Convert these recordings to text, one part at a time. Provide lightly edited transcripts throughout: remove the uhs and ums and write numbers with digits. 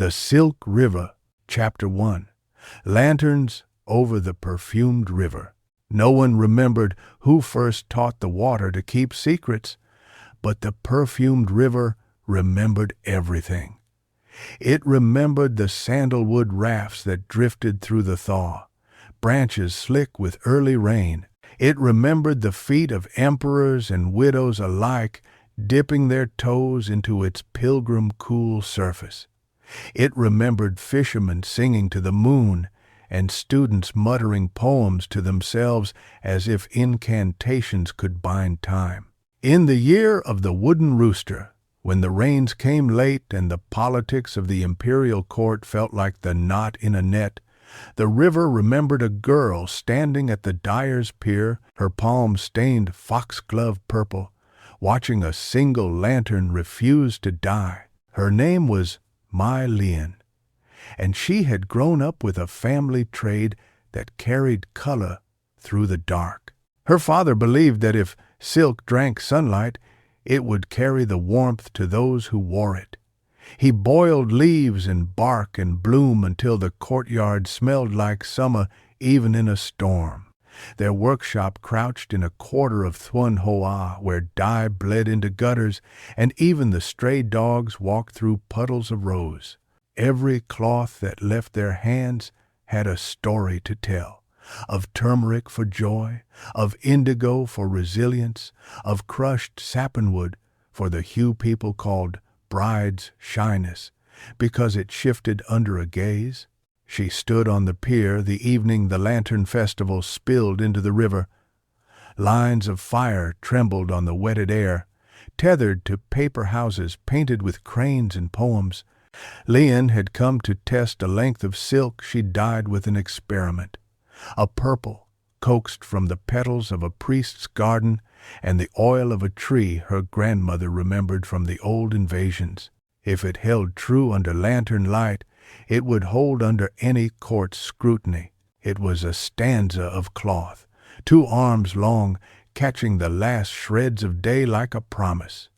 The Silk River, Chapter 1. Lanterns over the perfumed river. No one remembered who first taught the water to keep secrets, but the perfumed river remembered everything. It remembered the sandalwood rafts that drifted through the thaw, branches slick with early rain. It remembered the feet of emperors and widows alike dipping their toes into its pilgrim cool surface. It remembered fishermen singing to the moon and students muttering poems to themselves as if incantations could bind time. In the year of the wooden rooster, when the rains came late and the politics of the imperial court felt like the knot in a net, the river remembered a girl standing at the dyer's pier, her palms stained foxglove purple, watching a single lantern refuse to die. Her name was My Leon, and she had grown up with a family trade that carried color through the dark. Her father believed that if silk drank sunlight, it would carry the warmth to those who wore it. He boiled leaves and bark and bloom until the courtyard smelled like summer even in a storm. Their workshop crouched in a quarter of Thuan Hoa where dye bled into gutters, and even the stray dogs walked through puddles of rose. Every cloth that left their hands had a story to tell, of turmeric for joy, of indigo for resilience, of crushed sappanwood for the hue people called bride's shyness, because it shifted under a gaze. She stood on the pier the evening the lantern festival spilled into the river. Lines of fire trembled on the wetted air, tethered to paper houses painted with cranes and poems. Leon had come to test a length of silk she dyed with an experiment, a purple coaxed from the petals of a priest's garden and the oil of a tree her grandmother remembered from the old invasions. If it held true under lantern light, it would hold under any court's scrutiny. It was a stanza of cloth, 2 arms long, catching the last shreds of day like a promise.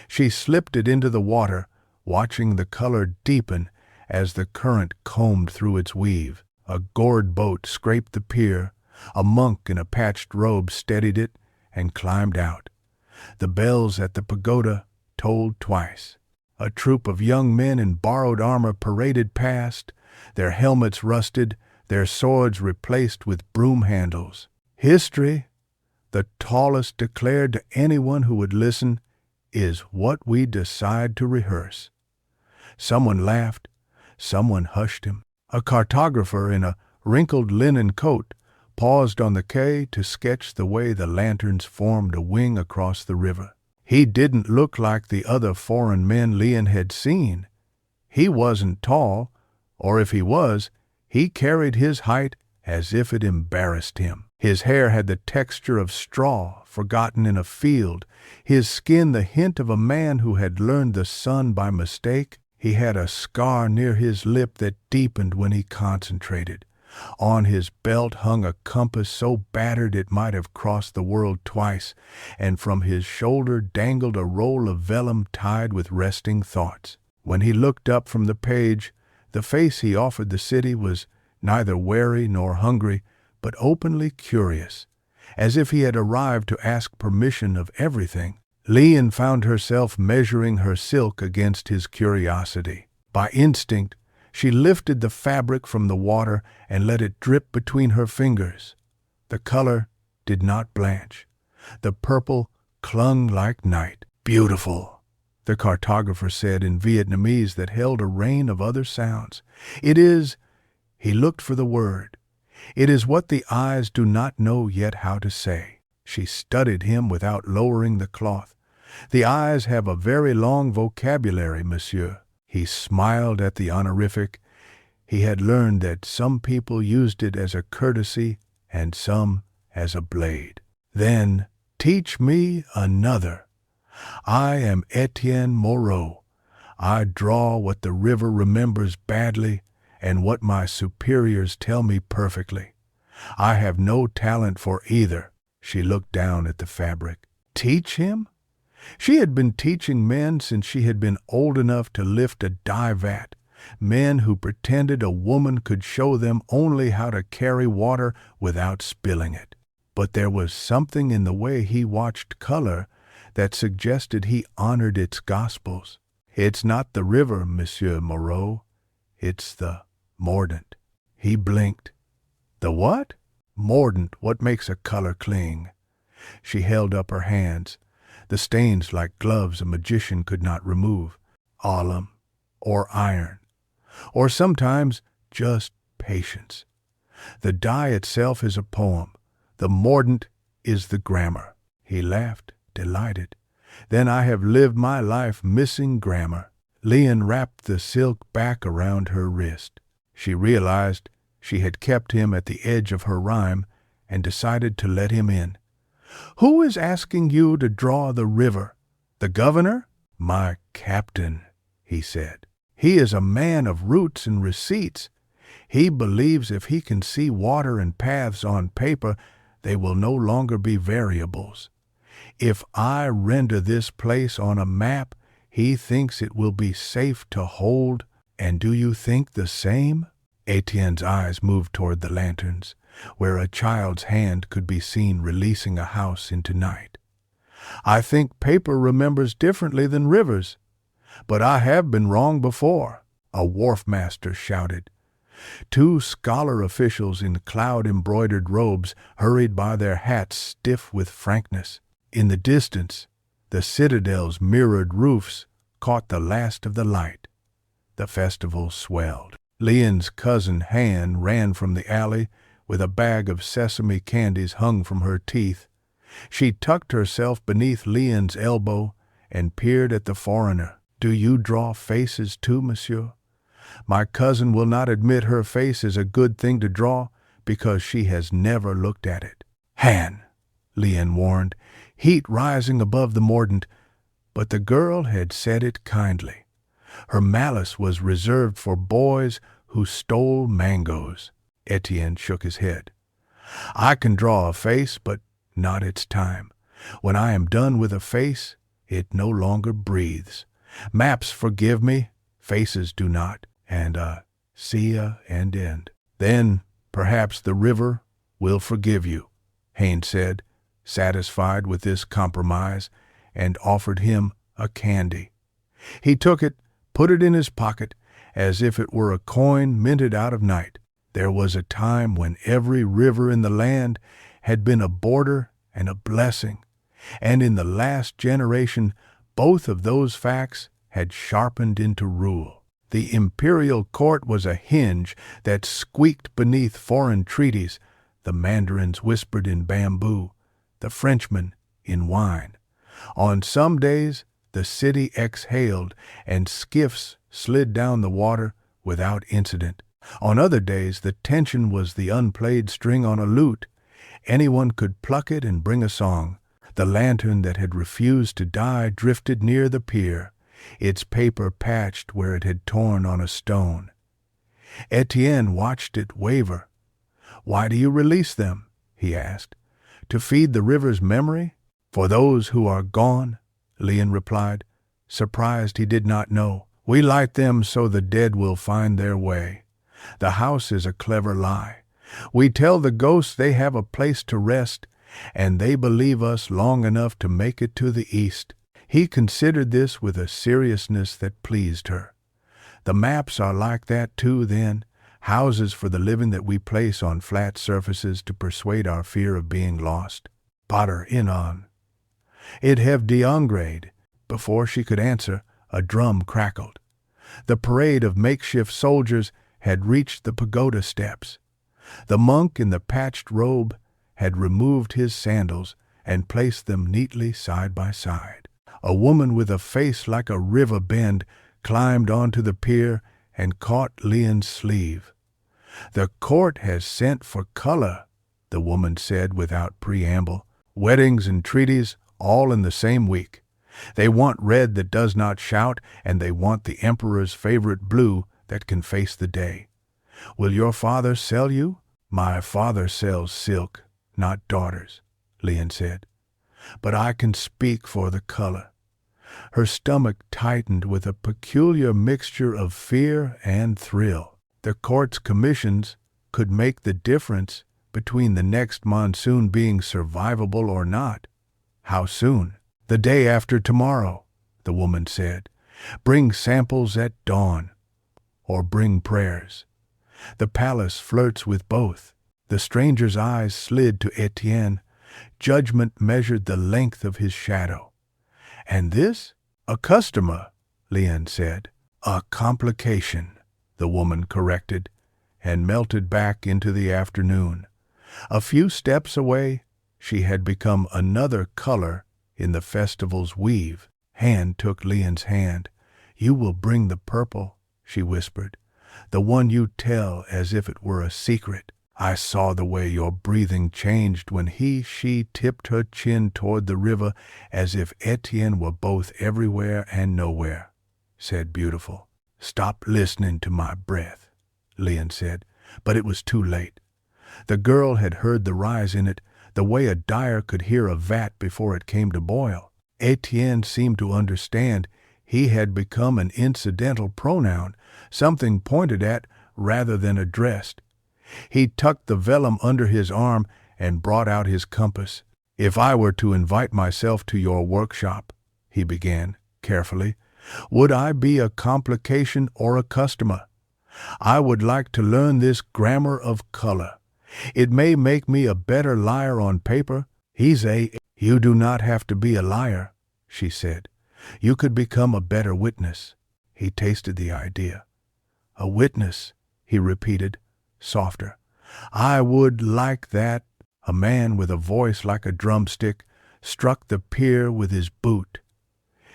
She slipped it into the water, watching the color deepen as the current combed through its weave. A gourd boat scraped the pier, a monk in a patched robe steadied it and climbed out. The bells at the pagoda tolled twice. A troop of young men in borrowed armor paraded past, their helmets rusted, their swords replaced with broom handles. History, the tallest declared to anyone who would listen, is what we decide to rehearse. Someone laughed, someone hushed him. A cartographer in a wrinkled linen coat paused on the quay to sketch the way the lanterns formed a wing across the river. He didn't look like the other foreign men Leon had seen. He wasn't tall, or if he was, he carried his height as if it embarrassed him. His hair had the texture of straw forgotten in a field, his skin the hint of a man who had learned the sun by mistake. He had a scar near his lip that deepened when he concentrated. On his belt hung a compass so battered it might have crossed the world twice, and from his shoulder dangled a roll of vellum tied with resting thoughts. When he looked up from the page, the face he offered the city was neither wary nor hungry, but openly curious, as if he had arrived to ask permission of everything. Leon found herself measuring her silk against his curiosity. By instinct, she lifted the fabric from the water and let it drip between her fingers. The color did not blanch. The purple clung like night. Beautiful, the cartographer said in Vietnamese that held a rain of other sounds. It is, he looked for the word. It is what the eyes do not know yet how to say. She studied him without lowering the cloth. The eyes have a very long vocabulary, monsieur. He smiled at the honorific. He had learned that some people used it as a courtesy and some as a blade. Then, teach me another. I am Etienne Moreau. I draw what the river remembers badly and what my superiors tell me perfectly. I have no talent for either. She looked down at the fabric. Teach him? She had been teaching men since she had been old enough to lift a dye vat, Men who pretended a woman could show them only how to carry water without spilling it. But there was something in the way he watched color that suggested he honored its gospels. It's not the river, Monsieur Moreau. It's the mordant. He blinked. The what? Mordant, what makes a color cling. She held up her hands, the stains like gloves a magician could not remove. Alum, or iron, or sometimes just patience. The dye itself is a poem. The mordant is the grammar. He laughed, delighted. Then I have lived my life missing grammar. Leon wrapped the silk back around her wrist. She realized she had kept him at the edge of her rhyme and decided to let him in. Who is asking you to draw the river? The governor? My captain, he said. He is a man of roots and receipts. He believes if he can see water and paths on paper, they will no longer be variables. If I render this place on a map, he thinks it will be safe to hold. And do you think the same? Etienne's eyes moved toward the lanterns, where a child's hand could be seen releasing a house into night. I think paper remembers differently than rivers. But I have been wrong before, a wharf master shouted. Two scholar officials in cloud-embroidered robes hurried by, their hats stiff with frankness. In the distance, the citadel's mirrored roofs caught the last of the light. The festival swelled. Leon's cousin Han ran from the alley with a bag of sesame candies hung from her teeth. She tucked herself beneath Leon's elbow and peered at the foreigner. Do you draw faces too, monsieur? My cousin will not admit her face is a good thing to draw because she has never looked at it. Han, Leon warned, heat rising above the mordant, but the girl had said it kindly. Her malice was reserved for boys who stole mangoes. Etienne shook his head. I can draw a face, but not its time. When I am done with a face, it no longer breathes. Maps forgive me, faces do not, and see ya and end. Then perhaps the river will forgive you, Haines said, satisfied with this compromise, and offered him a candy. He took it, put it in his pocket, as if it were a coin minted out of night. There was a time when every river in the land had been a border and a blessing, and in the last generation both of those facts had sharpened into rule. The imperial court was a hinge that squeaked beneath foreign treaties. The mandarins whispered in bamboo, the Frenchmen in wine. On some days the city exhaled and skiffs slid down the water without incident. On other days the tension was the unplayed string on a lute. Anyone could pluck it and bring a song. The lantern that had refused to die drifted near the pier, its paper patched where it had torn on a stone. Etienne watched it waver. Why do you release them? He asked. To feed the river's memory? For those who are gone, Leon replied, surprised he did not know. We light them so the dead will find their way. The house is a clever lie. We tell the ghosts they have a place to rest, and they believe us long enough to make it to the east. He considered this with a seriousness that pleased her. The maps are like that too, then, houses for the living that we place on flat surfaces to persuade our fear of being lost. Potter in on. It have de-engrade. Before she could answer, a drum crackled. The parade of makeshift soldiers had reached the pagoda steps. The monk in the patched robe had removed his sandals and placed them neatly side by side. A woman with a face like a river bend climbed onto the pier and caught Leon's sleeve. The court has sent for color, the woman said without preamble. Weddings and treaties all in the same week. They want red that does not shout, and they want the emperor's favorite blue that can face the day. Will your father sell you? My father sells silk, not daughters, Leon said. But I can speak for the color. Her stomach tightened with a peculiar mixture of fear and thrill. The court's commissions could make the difference between the next monsoon being survivable or not. How soon? The day after tomorrow, the woman said. Bring samples at dawn, or bring prayers. The palace flirts with both. The stranger's eyes slid to Etienne. Judgment measured the length of his shadow. And this? A customer, Leon said. A complication, the woman corrected, and melted back into the afternoon. A few steps away, she had become another color in the festival's weave. Hand took Leon's hand. You will bring the purple, she whispered. The one you tell as if it were a secret. I saw the way your breathing changed when she tipped her chin toward the river as if Etienne were both everywhere and nowhere, said Beautiful. Stop listening to my breath, Leon said, but it was too late. The girl had heard the rise in it, the way a dyer could hear a vat before it came to boil. Etienne seemed to understand. He had become an incidental pronoun, something pointed at rather than addressed. He tucked the vellum under his arm and brought out his compass. If I were to invite myself to your workshop, he began, carefully, would I be a complication or a customer? I would like to learn this grammar of color. It may make me a better liar on paper. You do not have to be a liar, she said. You could become a better witness. He tasted the idea. A witness, he repeated, softer. I would like that. A man with a voice like a drumstick struck the pier with his boot.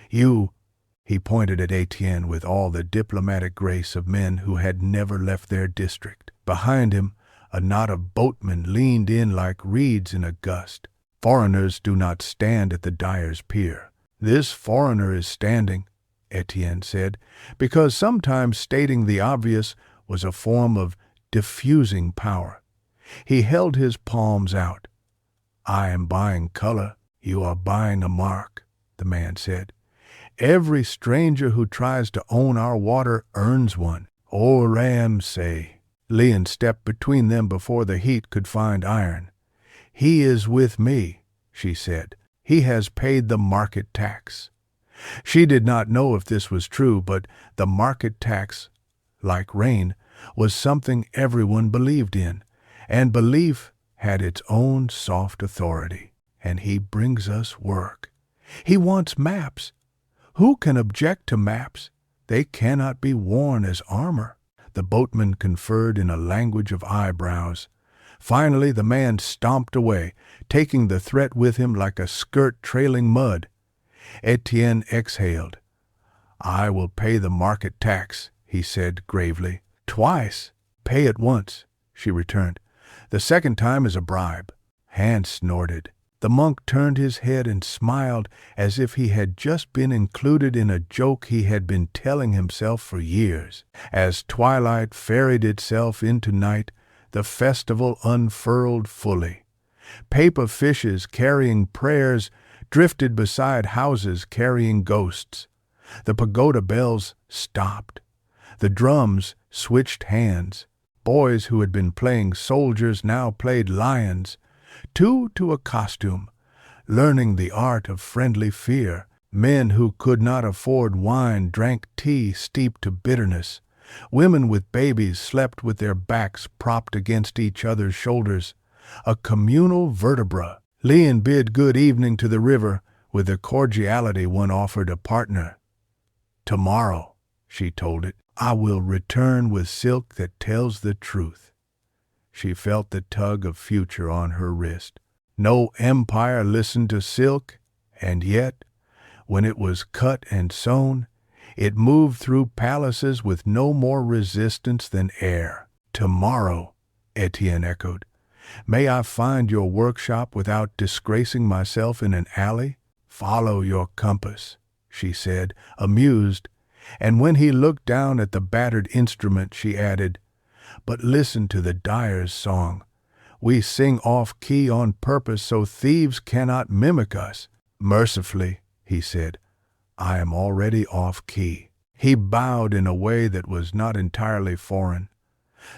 You, he pointed at Etienne with all the diplomatic grace of men who had never left their district. Behind him, a knot of boatmen leaned in like reeds in a gust. Foreigners do not stand at the dyer's pier. This foreigner is standing, Etienne said, because sometimes stating the obvious was a form of diffusing power. He held his palms out. I am buying color. You are buying a mark, the man said. Every stranger who tries to own our water earns one. O Ram say. Leon stepped between them before the heat could find iron. He is with me, she said. He has paid the market tax. She did not know if this was true, but the market tax, like rain, was something everyone believed in, and belief had its own soft authority. And he brings us work. He wants maps. Who can object to maps? They cannot be worn as armor. The boatman conferred in a language of eyebrows. Finally, the man stomped away, taking the threat with him like a skirt trailing mud. Etienne exhaled. I will pay the market tax, he said gravely. Twice. Pay it once, she returned. The second time is a bribe. Hans snorted. The monk turned his head and smiled as if he had just been included in a joke he had been telling himself for years. As twilight ferried itself into night, the festival unfurled fully. Paper fishes carrying prayers drifted beside houses carrying ghosts. The pagoda bells stopped. The drums switched hands. Boys who had been playing soldiers now played lions. Two to a costume, learning the art of friendly fear. Men who could not afford wine drank tea steeped to bitterness. Women with babies slept with their backs propped against each other's shoulders. A communal vertebra. Leon bid good evening to the river with the cordiality one offered a partner. Tomorrow, she told it, I will return with silk that tells the truth. She felt the tug of future on her wrist. No empire listened to silk, and yet, when it was cut and sewn, it moved through palaces with no more resistance than air. Tomorrow, Etienne echoed. May I find your workshop without disgracing myself in an alley? Follow your compass, she said, amused, and when he looked down at the battered instrument, she added, but listen to the dyer's song. We sing off-key on purpose so thieves cannot mimic us. Mercifully, he said, I am already off key." He bowed in a way that was not entirely foreign.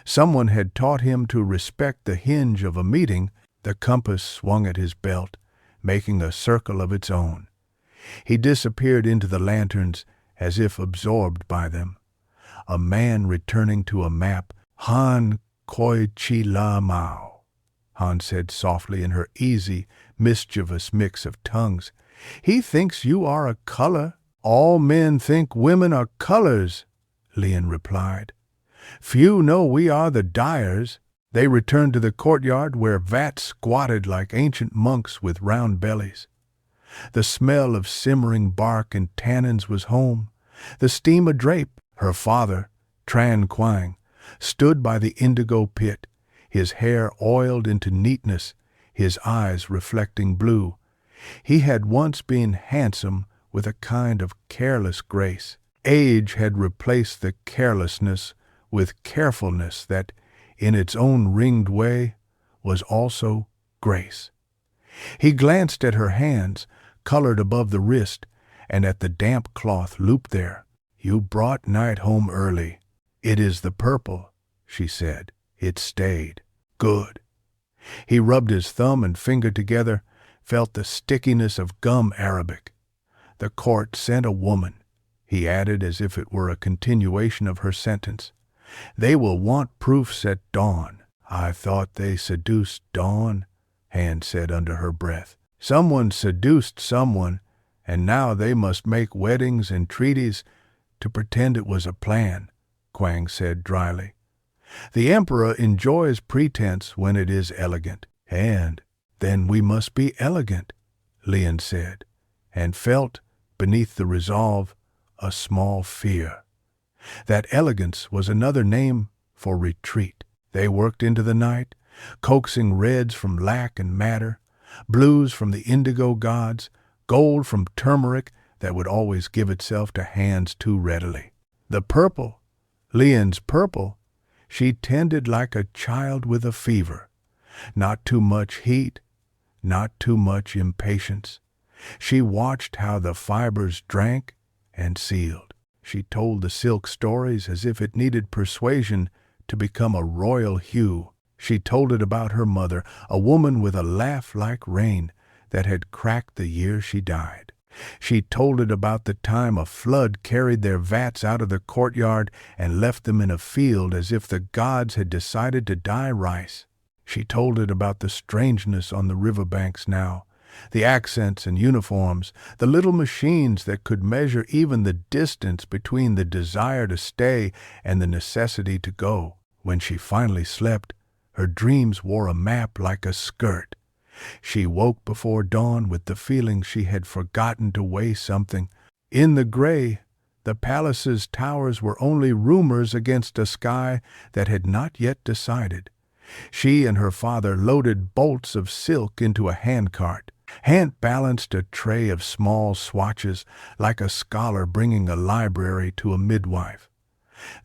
Someone had taught him to respect the hinge of a meeting. The compass swung at his belt, making a circle of its own. He disappeared into the lanterns as if absorbed by them. A man returning to a map. "Han koi chi la mao," Han said softly in her easy, mischievous mix of tongues. "He thinks you are a color." "All men think women are colors," Lian replied. "Few know we are the dyers." They returned to the courtyard where vats squatted like ancient monks with round bellies. The smell of simmering bark and tannins was home. The steam a drape. Her father, Tran Quang, stood by the indigo pit, his hair oiled into neatness, his eyes reflecting blue. He had once been handsome with a kind of careless grace. Age had replaced the carelessness with carefulness that, in its own ringed way, was also grace. He glanced at her hands, colored above the wrist, and at the damp cloth looped there. "You brought night home early." "It is the purple," she said. "It stayed. Good." He rubbed his thumb and finger together, felt the stickiness of gum arabic. "The court sent a woman," he added as if it were a continuation of her sentence. "They will want proofs at dawn." "I thought they seduced Dawn," Han said under her breath. "Someone seduced someone, and now they must make weddings and treaties to pretend it was a plan," Quang said dryly. "The emperor enjoys pretense when it is elegant." "And then we must be elegant," Lian said, and felt, beneath the resolve, a small fear. That elegance was another name for retreat. They worked into the night, coaxing reds from lac and madder, blues from the indigo gods, gold from turmeric that would always give itself to hands too readily. The purple, Lian's purple, she tended like a child with a fever. Not too much heat, not too much impatience. She watched how the fibers drank and sealed. She told the silk stories as if it needed persuasion to become a royal hue. She told it about her mother, a woman with a laugh like rain that had cracked the year she died. She told it about the time a flood carried their vats out of the courtyard and left them in a field as if the gods had decided to dye rice. She told it about the strangeness on the riverbanks now, the accents and uniforms, the little machines that could measure even the distance between the desire to stay and the necessity to go. When she finally slept, her dreams wore a map like a skirt. She woke before dawn with the feeling she had forgotten to weigh something. In the gray, the palace's towers were only rumors against a sky that had not yet decided. She and her father loaded bolts of silk into a handcart. Han balanced a tray of small swatches like a scholar bringing a library to a midwife.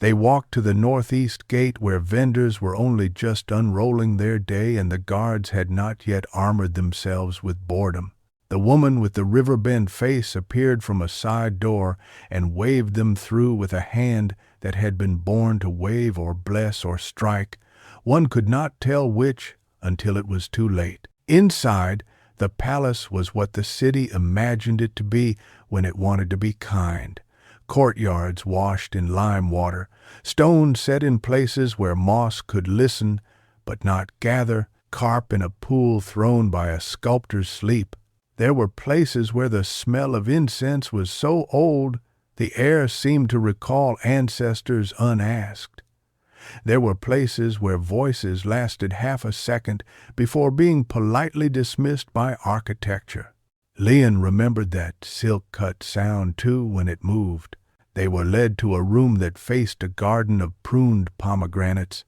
They walked to the northeast gate where vendors were only just unrolling their day and the guards had not yet armored themselves with boredom. The woman with the riverbend face appeared from a side door and waved them through with a hand that had been born to wave or bless or strike. One could not tell which until it was too late. Inside, the palace was what the city imagined it to be when it wanted to be kind. Courtyards washed in lime water, stones set in places where moss could listen but not gather, carp in a pool thrown by a sculptor's sleep. There were places where the smell of incense was so old the air seemed to recall ancestors unasked. There were places where voices lasted half a second before being politely dismissed by architecture. Lian remembered that silk-cut sound, too, when it moved. They were led to a room that faced a garden of pruned pomegranates.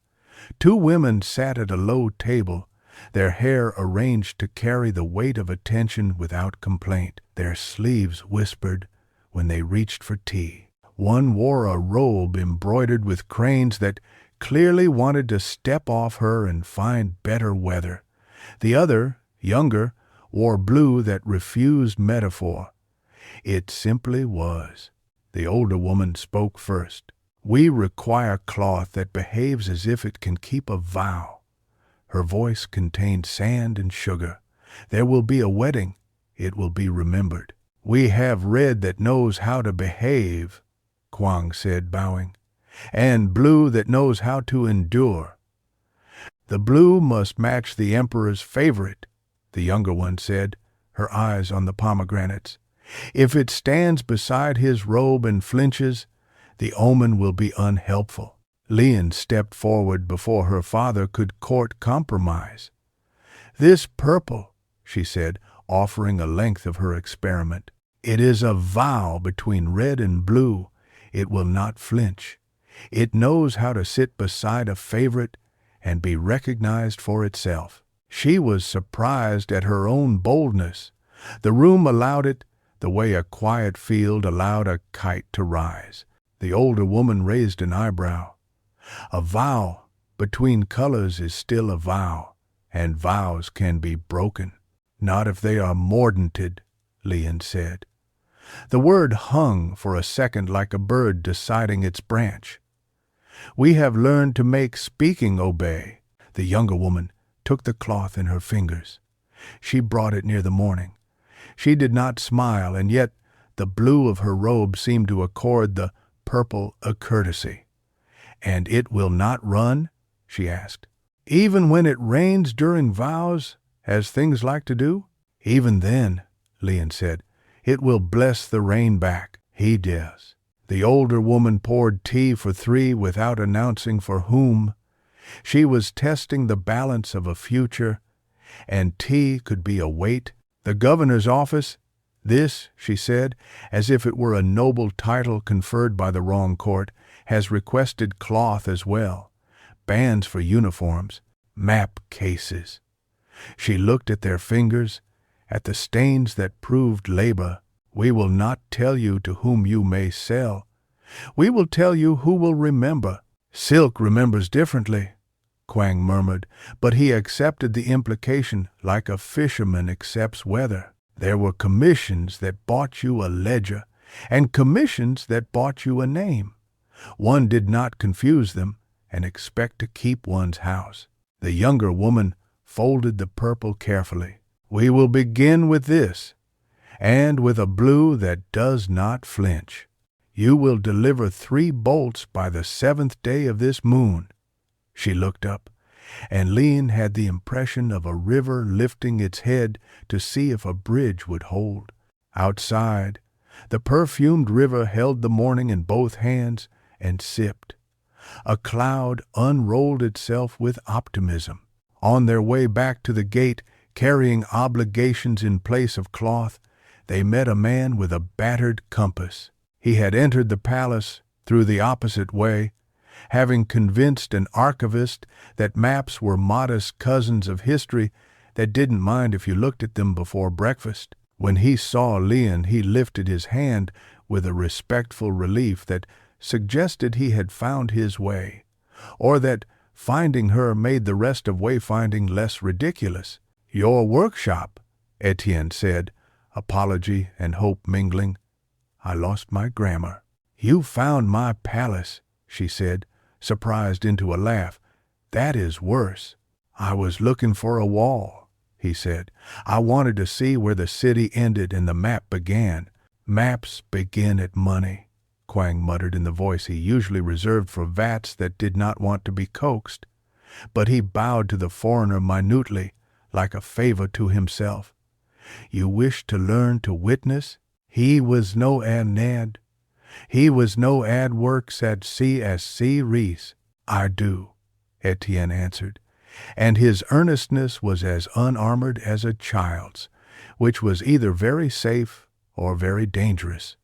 Two women sat at a low table, their hair arranged to carry the weight of attention without complaint. Their sleeves whispered when they reached for tea. One wore a robe embroidered with cranes that clearly wanted to step off her and find better weather. The other, younger, wore blue that refused metaphor. It simply was. The older woman spoke first. We require cloth that behaves as if it can keep a vow. Her voice contained sand and sugar. There will be a wedding. It will be remembered. We have red that knows how to behave, Kwang said, bowing, and blue that knows how to endure. The blue must match the emperor's favorite, the younger one said, her eyes on the pomegranates. If it stands beside his robe and flinches, the omen will be unhelpful. Lian stepped forward before her father could court compromise. This purple, she said, offering a length of her experiment. It is a vow between red and blue. It will not flinch. It knows how to sit beside a favorite and be recognized for itself. She was surprised at her own boldness. The room allowed it, the way a quiet field allowed a kite to rise. The older woman raised an eyebrow. A vow between colors is still a vow, and vows can be broken. Not if they are mordanted, Lian said. The word hung for a second like a bird deciding its branch. We have learned to make speaking obey. The younger woman took the cloth in her fingers. She brought it near the morning. She did not smile, and yet the blue of her robe seemed to accord the purple a courtesy. And it will not run? She asked. Even when it rains during vows, as things like to do? Even then, Lian said, it will bless the rain back. He does. The older woman poured tea for three without announcing for whom. She was testing the balance of a future, and tea could be a weight. The governor's office, this, she said, as if it were a noble title conferred by the wrong court, has requested cloth as well, bands for uniforms, map cases. She looked at their fingers, at the stains that proved labor. We will not tell you to whom you may sell. We will tell you who will remember. Silk remembers differently, Kwang murmured, but he accepted the implication like a fisherman accepts weather. There were commissions that bought you a ledger, and commissions that bought you a name. One did not confuse them and expect to keep one's house. The younger woman folded the purple carefully. We will begin with this, and with a blue that does not flinch. You will deliver 3 bolts by the 7th day of this moon. She looked up, and Lian had the impression of a river lifting its head to see if a bridge would hold. Outside, the perfumed river held the morning in both hands and sipped. A cloud unrolled itself with optimism. On their way back to the gate, carrying obligations in place of cloth, they met a man with a battered compass. He had entered the palace through the opposite way, having convinced an archivist that maps were modest cousins of history that didn't mind if you looked at them before breakfast. When he saw Lian, he lifted his hand with a respectful relief that suggested he had found his way, or that finding her made the rest of wayfinding less ridiculous. Your workshop, Etienne said, apology and hope mingling. I lost my grammar. You found my palace, she said, surprised into a laugh. That is worse. I was looking for a wall, he said. I wanted to see where the city ended and the map began. Maps begin at money, Kwang muttered in the voice he usually reserved for vats that did not want to be coaxed. But he bowed to the foreigner minutely, like a favor to himself. You wish to learn to witness? He was no ad. He was no ad works at CSC Reese. I do, Etienne answered, and his earnestness was as unarmored as a child's, which was either very safe or very dangerous,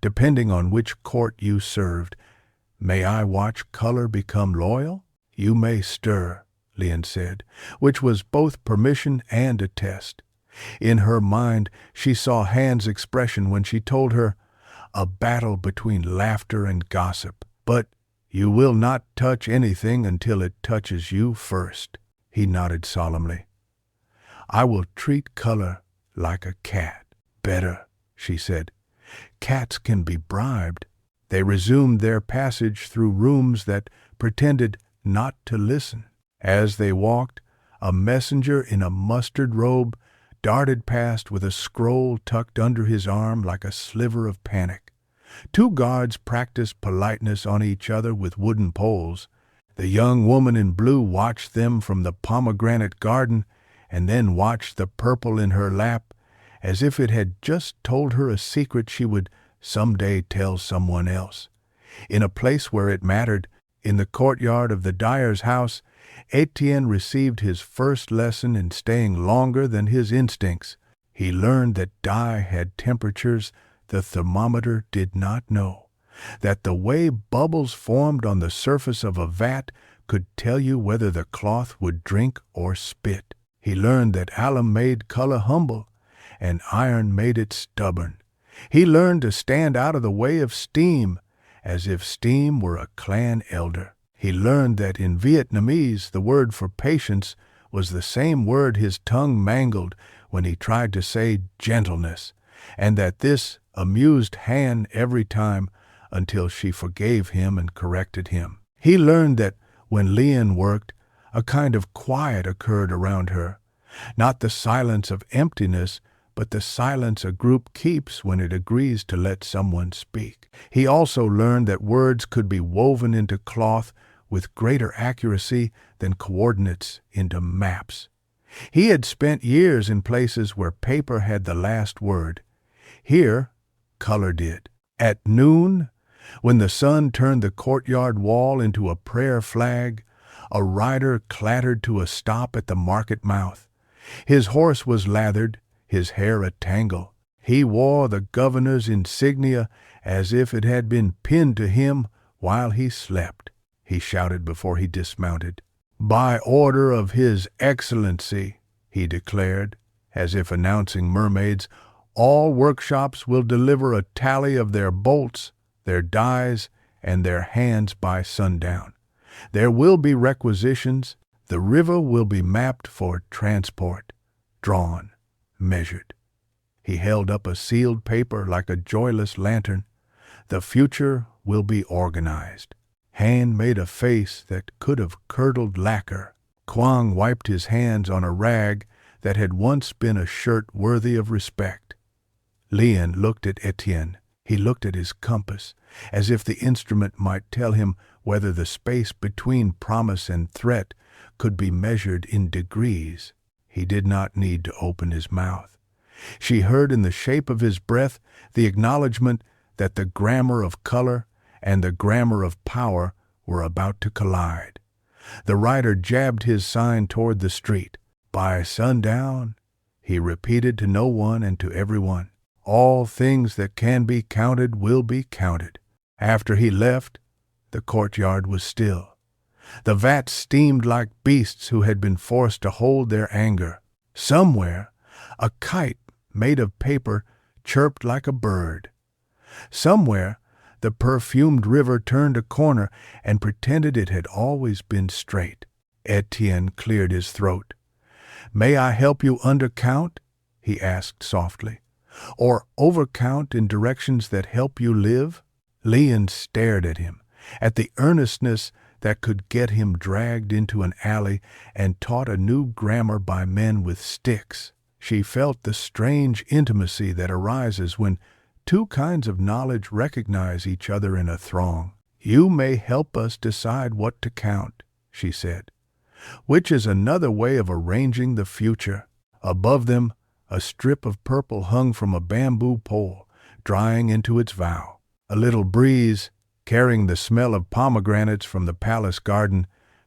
depending on which court you served. May I watch color become loyal? You may stir, Lian said, which was both permission and a test. In her mind, she saw Han's expression when she told her, a battle between laughter and gossip. But you will not touch anything until it touches you first. He nodded solemnly. I will treat color like a cat. Better, she said. Cats can be bribed. They resumed their passage through rooms that pretended not to listen. As they walked, a messenger in a mustard robe darted past with a scroll tucked under his arm like a sliver of panic. Two guards practiced politeness on each other with wooden poles. The young woman in blue watched them from the pomegranate garden and then watched the purple in her lap as if it had just told her a secret she would someday tell someone else. In a place where it mattered, in the courtyard of the dyer's house, Etienne received his first lesson in staying longer than his instincts. He learned that dye had temperatures the thermometer did not know, that the way bubbles formed on the surface of a vat could tell you whether the cloth would drink or spit. He learned that alum made color humble, and iron made it stubborn. He learned to stand out of the way of steam, as if steam were a clan elder. He learned that in Vietnamese the word for patience was the same word his tongue mangled when he tried to say gentleness, and that this amused Han every time until she forgave him and corrected him. He learned that when Lian worked, a kind of quiet occurred around her, not the silence of emptiness, but the silence a group keeps when it agrees to let someone speak. He also learned that words could be woven into cloth with greater accuracy than coordinates into maps. He had spent years in places where paper had the last word. Here, color did. At noon, when the sun turned the courtyard wall into a prayer flag, a rider clattered to a stop at the market mouth. His horse was lathered, his hair a tangle. He wore the governor's insignia as if it had been pinned to him while he slept. He shouted before he dismounted. "By order of His Excellency," he declared, as if announcing mermaids, "all workshops will deliver a tally of their bolts, their dies, and their hands by sundown. There will be requisitions. The river will be mapped for transport, drawn, measured." He held up a sealed paper like a joyless lantern. "The future will be organized." Han made a face that could have curdled lacquer. Kwang wiped his hands on a rag that had once been a shirt worthy of respect. Lian looked at Etienne. He looked at his compass, as if the instrument might tell him whether the space between promise and threat could be measured in degrees. He did not need to open his mouth. She heard in the shape of his breath the acknowledgment that the grammar of color and the grammar of power were about to collide. The rider jabbed his sign toward the street. "By sundown," he repeated to no one and to everyone. "All things that can be counted will be counted." After he left, the courtyard was still. The vats steamed like beasts who had been forced to hold their anger. Somewhere, a kite made of paper chirped like a bird. Somewhere, the perfumed river turned a corner and pretended it had always been straight. Etienne cleared his throat. "May I help you undercount?" he asked softly. "Or overcount in directions that help you live?" Lian stared at him, at the earnestness that could get him dragged into an alley and taught a new grammar by men with sticks. She felt the strange intimacy that arises when two kinds of knowledge recognize each other in a throng. "You may help us decide what to count," she said, "which is another way of arranging the future." Above them, a strip of purple hung from a bamboo pole, drying into its vow. A little breeze, carrying the smell of pomegranates from the palace garden,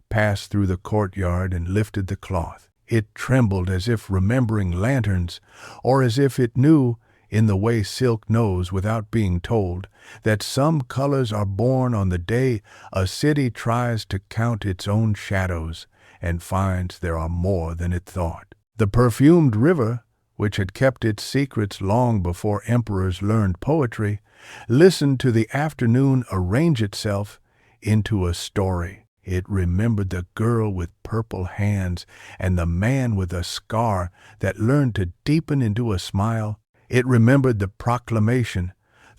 passed through the courtyard and lifted the cloth. It trembled as if remembering lanterns, or as if it knew, in the way silk knows without being told, that some colors are born on the day a city tries to count its own shadows and finds there are more than it thought. The perfumed river, which had kept its secrets long before emperors learned poetry, listened to the afternoon arrange itself into a story. It remembered the girl with purple hands and the man with a scar that learned to deepen into a smile. It remembered the proclamation,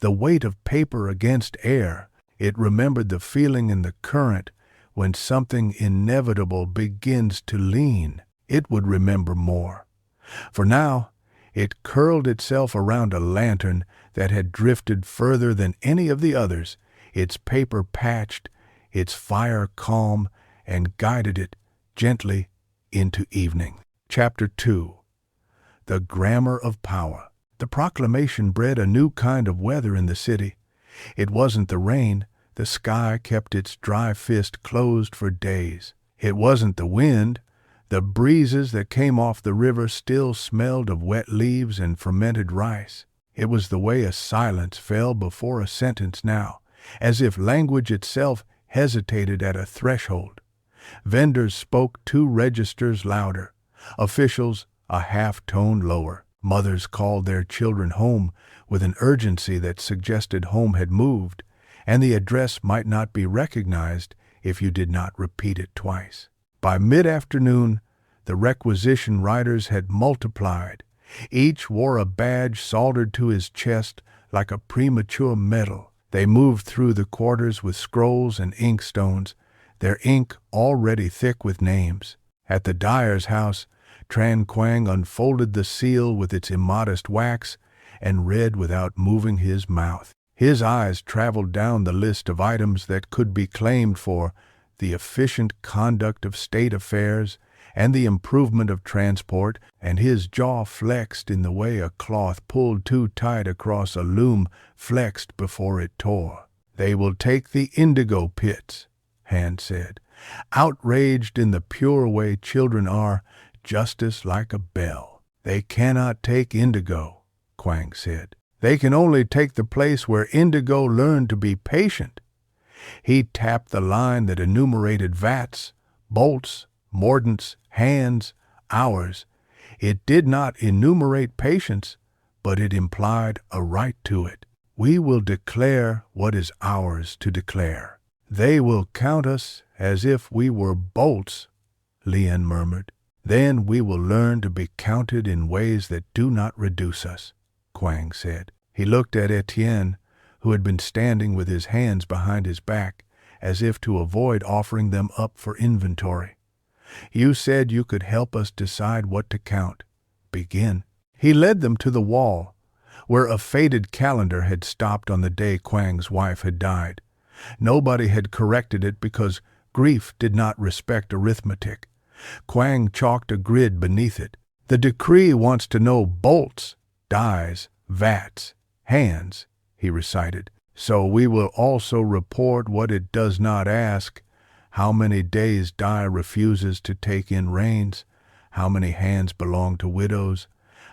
the weight of paper against air. It remembered the feeling in the current when something inevitable begins to lean. It would remember more. For now, it curled itself around a lantern that had drifted further than any of the others, its paper patched, its fire calm, and guided it gently into evening. Chapter 2. The Grammar of Power. The proclamation bred a new kind of weather in the city. It wasn't the rain. The sky kept its dry fist closed for days. It wasn't the wind. The breezes that came off the river still smelled of wet leaves and fermented rice. It was the way a silence fell before a sentence now, as if language itself hesitated at a threshold. Vendors spoke 2 registers louder, officials a half-tone lower. Mothers called their children home with an urgency that suggested home had moved, and the address might not be recognized if you did not repeat it twice. By mid-afternoon, the requisition riders had multiplied. Each wore a badge soldered to his chest like a premature medal. They moved through the quarters with scrolls and inkstones, their ink already thick with names. At the dyer's house, Tran Quang unfolded the seal with its immodest wax and read without moving his mouth. His eyes traveled down the list of items that could be claimed for the efficient conduct of state affairs and the improvement of transport, and his jaw flexed in the way a cloth pulled too tight across a loom flexed before it tore. "They will take the indigo pits," Han said. "Outraged in the pure way children are, justice like a bell." "They cannot take indigo," Quang said. "They can only take the place where indigo learned to be patient." He tapped the line that enumerated vats, bolts, mordants, hands, hours. It did not enumerate patience, but it implied a right to it. "We will declare what is ours to declare." "They will count us as if we were bolts," Lien murmured. "Then we will learn to be counted in ways that do not reduce us," Quang said. He looked at Etienne, who had been standing with his hands behind his back, as if to avoid offering them up for inventory. "You said you could help us decide what to count. Begin." He led them to the wall, where a faded calendar had stopped on the day Quang's wife had died. Nobody had corrected it because grief did not respect arithmetic. Quang chalked a grid beneath it. "The decree wants to know bolts, dyes, vats, hands," he recited. "So we will also report what it does not ask: how many days dye refuses to take in rains, how many hands belong to widows,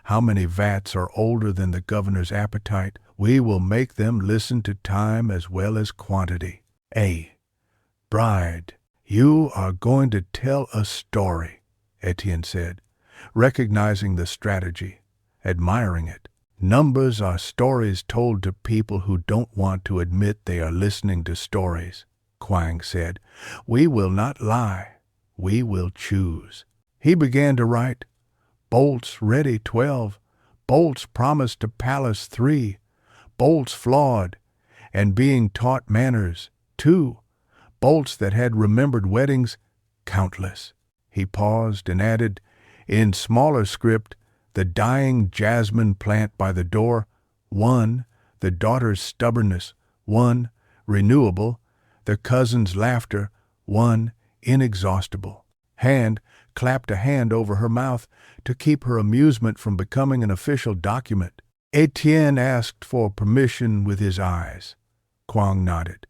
how many vats are older than the governor's appetite. We will make them listen to time as well as quantity." "A bride, you are going to tell a story," Etienne said, recognizing the strategy, admiring it. "Numbers are stories told to people who don't want to admit they are listening to stories," Quang said. "We will not lie. We will choose." He began to write. "Bolts ready 12, bolts promised to palace 3, bolts flawed, and being taught manners 2, bolts that had remembered weddings countless." He paused and added, in smaller script, "the dying jasmine plant by the door 1, the daughter's stubbornness 1, renewable, the cousin's laughter 1, inexhaustible." Han clapped a hand over her mouth to keep her amusement from becoming an official document. Etienne asked for permission with his eyes. Quang nodded.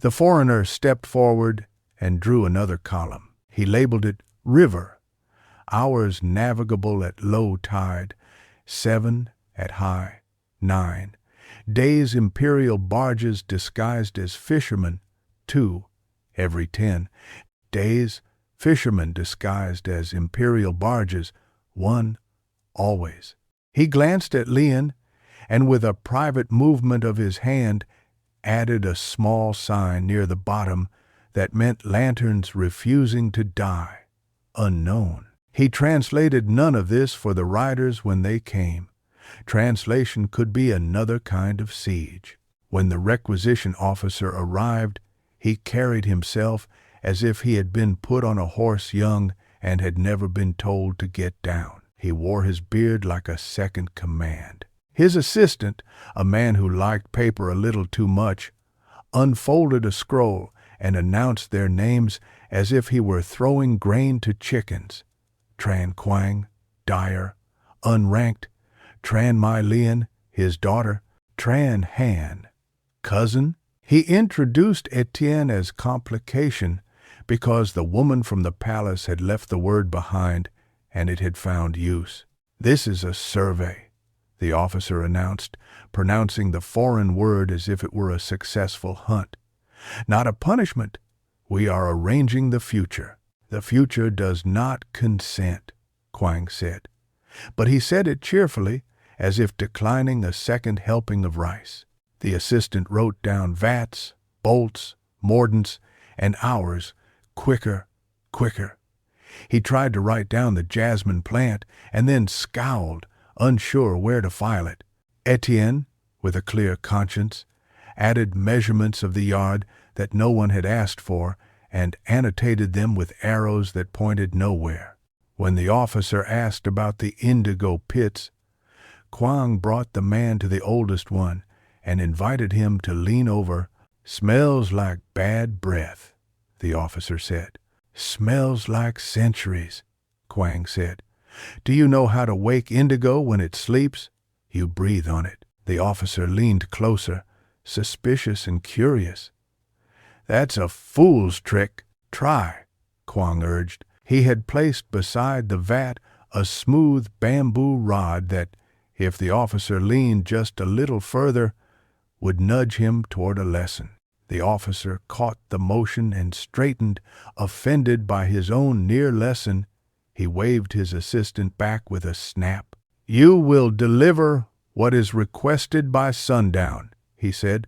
The foreigner stepped forward and drew another column. He labeled it River. Hours navigable at low tide, 7 at high, 9. Days imperial barges disguised as fishermen, 2 every 10. Days fishermen disguised as imperial barges, 1 always. He glanced at Lien, and with a private movement of his hand, added a small sign near the bottom that meant lanterns refusing to die. Unknown. He translated none of this for the riders when they came. Translation could be another kind of siege. When the requisition officer arrived, he carried himself as if he had been put on a horse young and had never been told to get down. He wore his beard like a second command. His assistant, a man who liked paper a little too much, unfolded a scroll and announced their names as if he were throwing grain to chickens. Tran Quang, dyer, unranked; Tran Mai Lian, his daughter; Tran Han, cousin. He introduced Etienne as complication because the woman from the palace had left the word behind and it had found use. "This is a survey," the officer announced, pronouncing the foreign word as if it were a successful hunt. "Not a punishment. We are arranging the future." "The future does not consent," Quang said. But he said it cheerfully, as if declining a second helping of rice. The assistant wrote down vats, bolts, mordants, and hours, quicker, quicker. He tried to write down the jasmine plant and then scowled, unsure where to file it. Etienne, with a clear conscience, added measurements of the yard that no one had asked for and annotated them with arrows that pointed nowhere. When the officer asked about the indigo pits, Quang brought the man to the oldest one and invited him to lean over. "Smells like bad breath," the officer said. "Smells like centuries," Quang said. "Do you know how to wake indigo when it sleeps? You breathe on it." The officer leaned closer, suspicious and curious. "That's a fool's trick. Try," Quang urged. He had placed beside the vat a smooth bamboo rod that, if the officer leaned just a little further, would nudge him toward a lesson. The officer caught the motion and straightened, offended by his own near lesson. He waved his assistant back with a snap. "You will deliver what is requested by sundown," he said,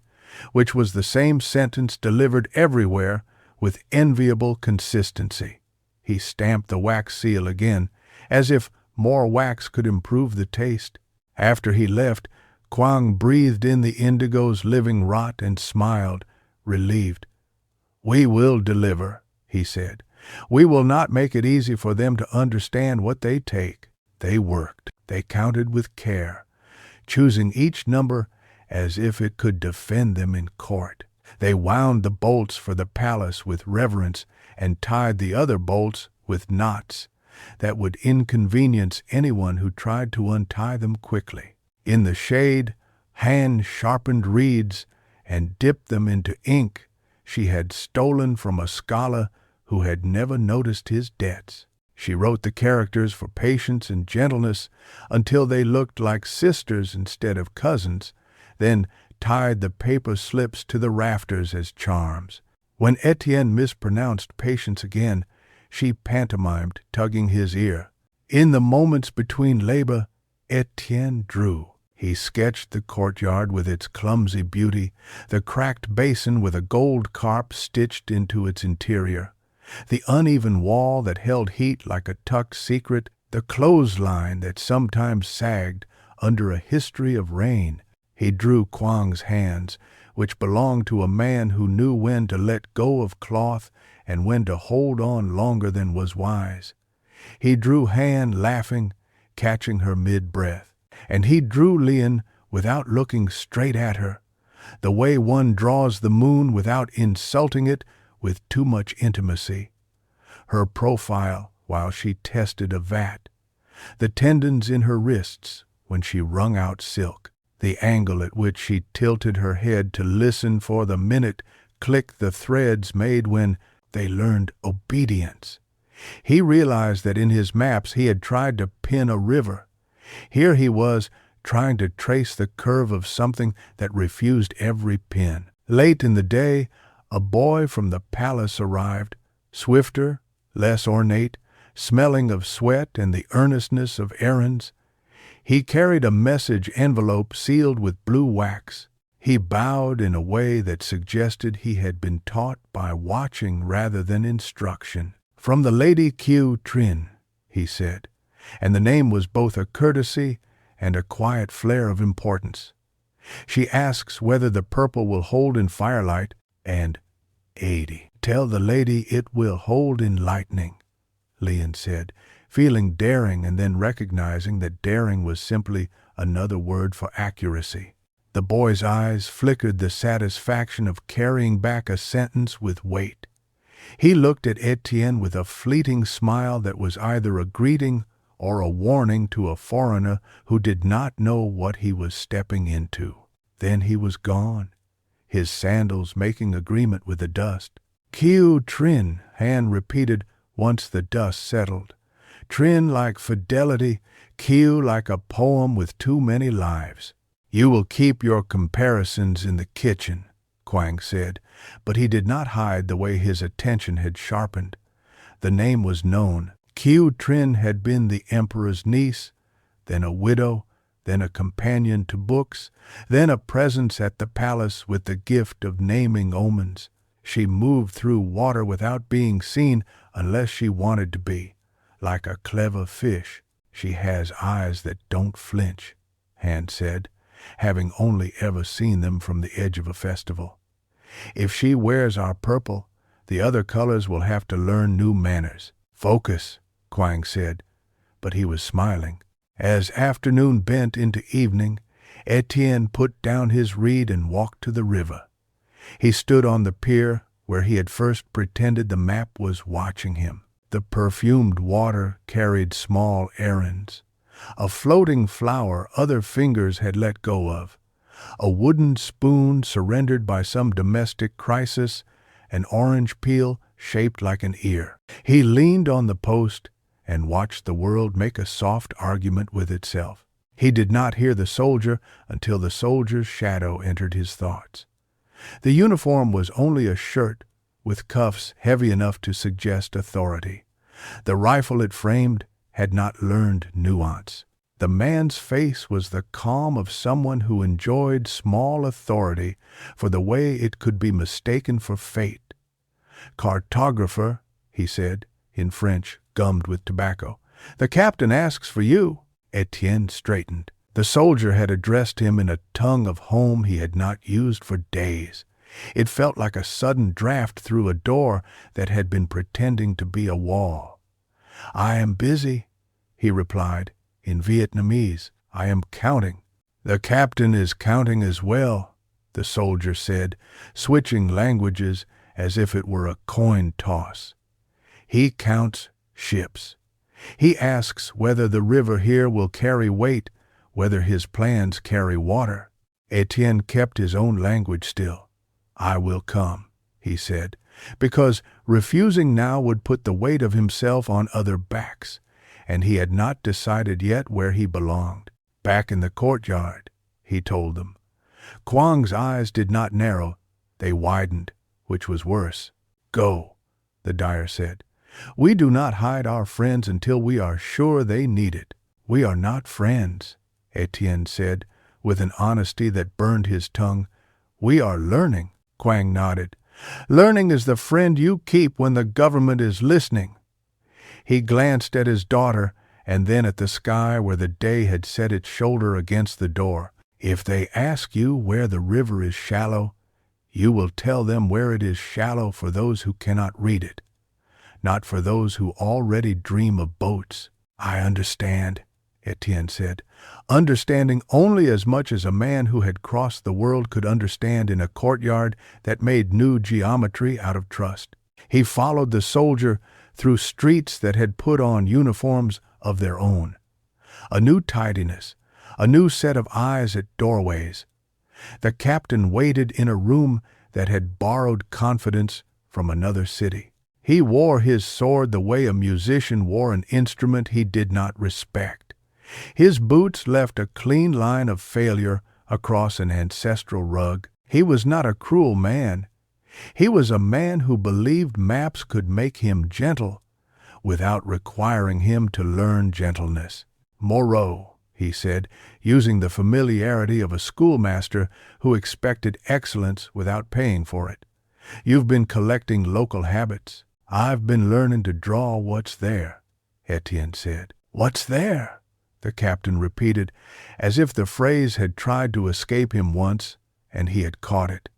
which was the same sentence delivered everywhere with enviable consistency. He stamped the wax seal again, as if more wax could improve the taste. After he left, Quang breathed in the indigo's living rot and smiled, relieved. "We will deliver," he said. "We will not make it easy for them to understand what they take." They worked. They counted with care, choosing each number as if it could defend them in court. They wound the bolts for the palace with reverence and tied the other bolts with knots that would inconvenience anyone who tried to untie them quickly. In the shade, Han sharpened reeds and dipped them into ink she had stolen from a scholar who had never noticed his debts. She wrote the characters for patience and gentleness until they looked like sisters instead of cousins, then tied the paper slips to the rafters as charms. When Etienne mispronounced patience again, she pantomimed, tugging his ear. In the moments between labor, Etienne drew. He sketched the courtyard with its clumsy beauty, the cracked basin with a gold carp stitched into its interior, the uneven wall that held heat like a tucked secret, the clothesline that sometimes sagged under a history of rain. He drew Quang's hands, which belonged to a man who knew when to let go of cloth and when to hold on longer than was wise. He drew Han laughing, catching her mid-breath. And he drew Lian without looking straight at her, the way one draws the moon without insulting it with too much intimacy. Her profile while she tested a vat, the tendons in her wrists when she wrung out silk, the angle at which she tilted her head to listen for the minute click the threads made when they learned obedience. He realized that in his maps he had tried to pin a river. Here he was, trying to trace the curve of something that refused every pin. Late in the day, a boy from the palace arrived, swifter, less ornate, smelling of sweat and the earnestness of errands. He carried a message envelope sealed with blue wax. He bowed in a way that suggested he had been taught by watching rather than instruction. "From the Lady Q Trin," he said, and the name was both a courtesy and a quiet flare of importance. She asks whether the purple will hold in firelight, and 80. Tell the lady it will hold in lightning, Leon said, feeling daring and then recognizing that daring was simply another word for accuracy. The boy's eyes flickered the satisfaction of carrying back a sentence with weight. He looked at Etienne with a fleeting smile that was either a greeting or a warning to a foreigner who did not know what he was stepping into. Then he was gone, his sandals making agreement with the dust. "Kiu Trin," Han repeated once the dust settled. "Trin like fidelity, Kiu like a poem with too many lives." "You will keep your comparisons in the kitchen," Quang said, but he did not hide the way his attention had sharpened. The name was known. Kiu Trin had been the emperor's niece, then a widow, then a companion to books, then a presence at the palace with the gift of naming omens. She moved through water without being seen unless she wanted to be. Like a clever fish, she has eyes that don't flinch, Han said, having only ever seen them from the edge of a festival. "If she wears our purple, the other colors will have to learn new manners." "Focus," Quang said, but he was smiling. As afternoon bent into evening, Etienne put down his reed and walked to the river. He stood on the pier where he had first pretended the map was watching him. The perfumed water carried small errands. A floating flower other fingers had let go of. A wooden spoon surrendered by some domestic crisis, an orange peel shaped like an ear. He leaned on the post and watched the world make a soft argument with itself. He did not hear the soldier until the soldier's shadow entered his thoughts. The uniform was only a shirt with cuffs heavy enough to suggest authority. The rifle it framed had not learned nuance. The man's face was the calm of someone who enjoyed small authority for the way it could be mistaken for fate. "Cartographer," he said, in French, gummed with tobacco. "The captain asks for you." Etienne straightened. The soldier had addressed him in a tongue of home he had not used for days. It felt like a sudden draft through a door that had been pretending to be a wall. "I am busy," he replied, in Vietnamese. "I am counting." "The captain is counting as well," the soldier said, switching languages as if it were a coin toss. "He counts ships. He asks whether the river here will carry weight, whether his plans carry water." Etienne kept his own language still. "I will come," he said, because refusing now would put the weight of himself on other backs, and he had not decided yet where he belonged. "Back in the courtyard," he told them. Quang's eyes did not narrow, they widened, which was worse. "Go," the dyer said. "We do not hide our friends until we are sure they need it." "We are not friends," Etienne said, with an honesty that burned his tongue. "We are learning." Quang nodded. "Learning is the friend you keep when the government is listening." He glanced at his daughter and then at the sky where the day had set its shoulder against the door. "If they ask you where the river is shallow, you will tell them where it is shallow for those who cannot read it, not for those who already dream of boats." "I understand," Etienne said, understanding only as much as a man who had crossed the world could understand in a courtyard that made new geometry out of trust. He followed the soldier through streets that had put on uniforms of their own. A new tidiness, a new set of eyes at doorways. The captain waited in a room that had borrowed confidence from another city. He wore his sword the way a musician wore an instrument he did not respect. His boots left a clean line of failure across an ancestral rug. He was not a cruel man. He was a man who believed maps could make him gentle without requiring him to learn gentleness. "Moreau," he said, using the familiarity of a schoolmaster who expected excellence without paying for it. "You've been collecting local habits." "I've been learning to draw what's there," Etienne said. "What's there?" the captain repeated, as if the phrase had tried to escape him once, and he had caught it.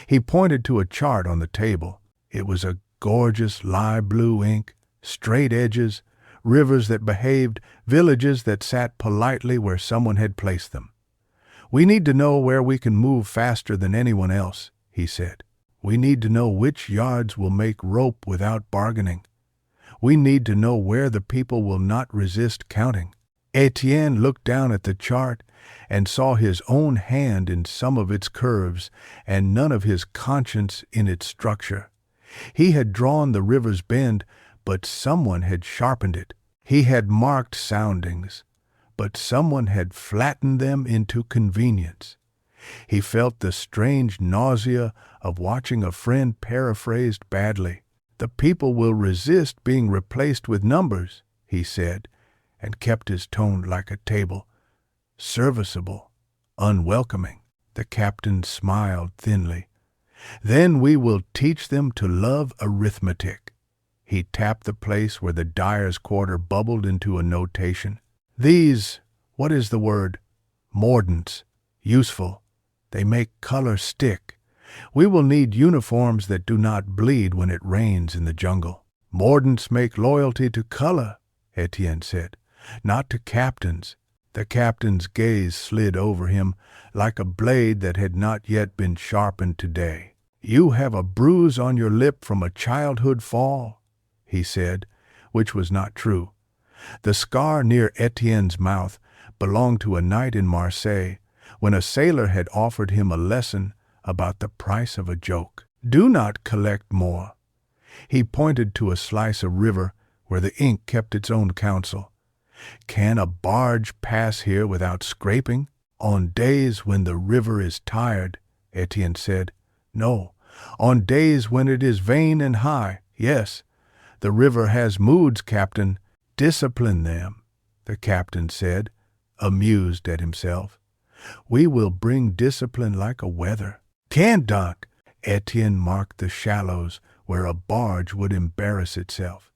He pointed to a chart on the table. It was a gorgeous light blue ink, straight edges, rivers that behaved, villages that sat politely where someone had placed them. "We need to know where we can move faster than anyone else," he said. "We need to know which yards will make rope without bargaining. We need to know where the people will not resist counting." Etienne looked down at the chart and saw his own hand in some of its curves and none of his conscience in its structure. He had drawn the river's bend, but someone had sharpened it. He had marked soundings, but someone had flattened them into convenience. He felt the strange nausea of watching a friend paraphrased badly. "The people will resist being replaced with numbers," he said, and kept his tone like a table. Serviceable, unwelcoming. The captain smiled thinly. "Then we will teach them to love arithmetic." He tapped the place where the dyer's quarter bubbled into a notation. "These, what is the word? Mordants. Useful. They make color stick. We will need uniforms that do not bleed when it rains in the jungle." "Mordants make loyalty to color," Etienne said, "not to captains." The captain's gaze slid over him like a blade that had not yet been sharpened today. "You have a bruise on your lip from a childhood fall," he said, which was not true. The scar near Etienne's mouth belonged to a night in Marseille when a sailor had offered him a lesson about the price of a joke. "Do not collect more." He pointed to a slice of river where the ink kept its own counsel. "Can a barge pass here without scraping?" "On days when the river is tired," Etienne said. "No, on days when it is vain and high, yes. The river has moods, Captain. Discipline them," the captain said, amused at himself. "We will bring discipline like a weather." "Can't, Etienne marked the shallows where a barge would embarrass itself.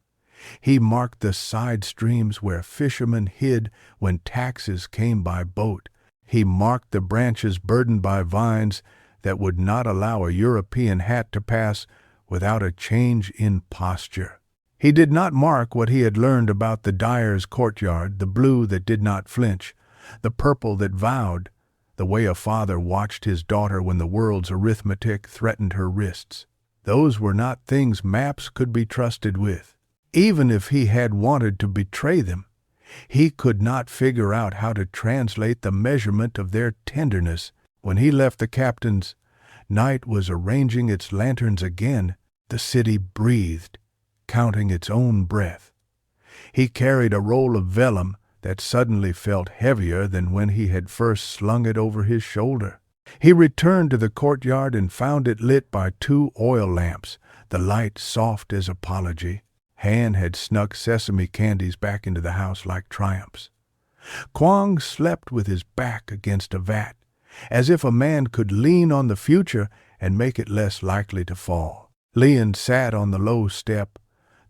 He marked the side streams where fishermen hid when taxes came by boat. He marked the branches burdened by vines that would not allow a European hat to pass without a change in posture. He did not mark what he had learned about the dyer's courtyard, the blue that did not flinch, the purple that vowed, the way a father watched his daughter when the world's arithmetic threatened her wrists. Those were not things maps could be trusted with. Even if he had wanted to betray them, he could not figure out how to translate the measurement of their tenderness. When he left the captain's, night was arranging its lanterns again. The city breathed, counting its own breath. He carried a roll of vellum that suddenly felt heavier than when he had first slung it over his shoulder. He returned to the courtyard and found it lit by 2 oil lamps, the light soft as apology. Han had snuck sesame candies back into the house like triumphs. Kwang slept with his back against a vat, as if a man could lean on the future and make it less likely to fall. Lian sat on the low step,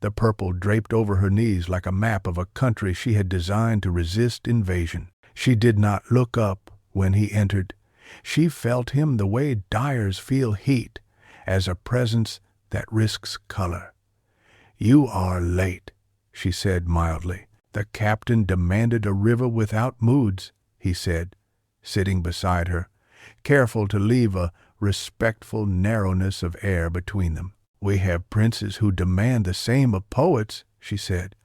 the purple draped over her knees like a map of a country she had designed to resist invasion. She did not look up when he entered. She felt him the way dyers feel heat, as a presence that risks color. "You are late," she said mildly. "The captain demanded a river without moods," he said, sitting beside her, careful to leave a respectful narrowness of air between them. "We have princes who demand the same of poets," she said.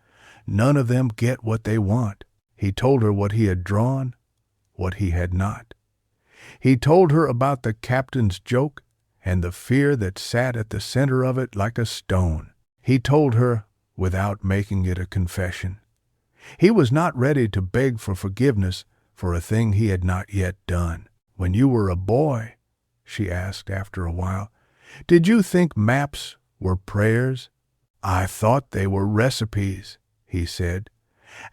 "None of them get what they want." He told her what he had drawn, what he had not. He told her about the captain's joke and the fear that sat at the center of it like a stone. He told her without making it a confession. He was not ready to beg for forgiveness for a thing he had not yet done. "When you were a boy," she asked after a while, "did you think maps were prayers?" "I thought they were recipes," he said.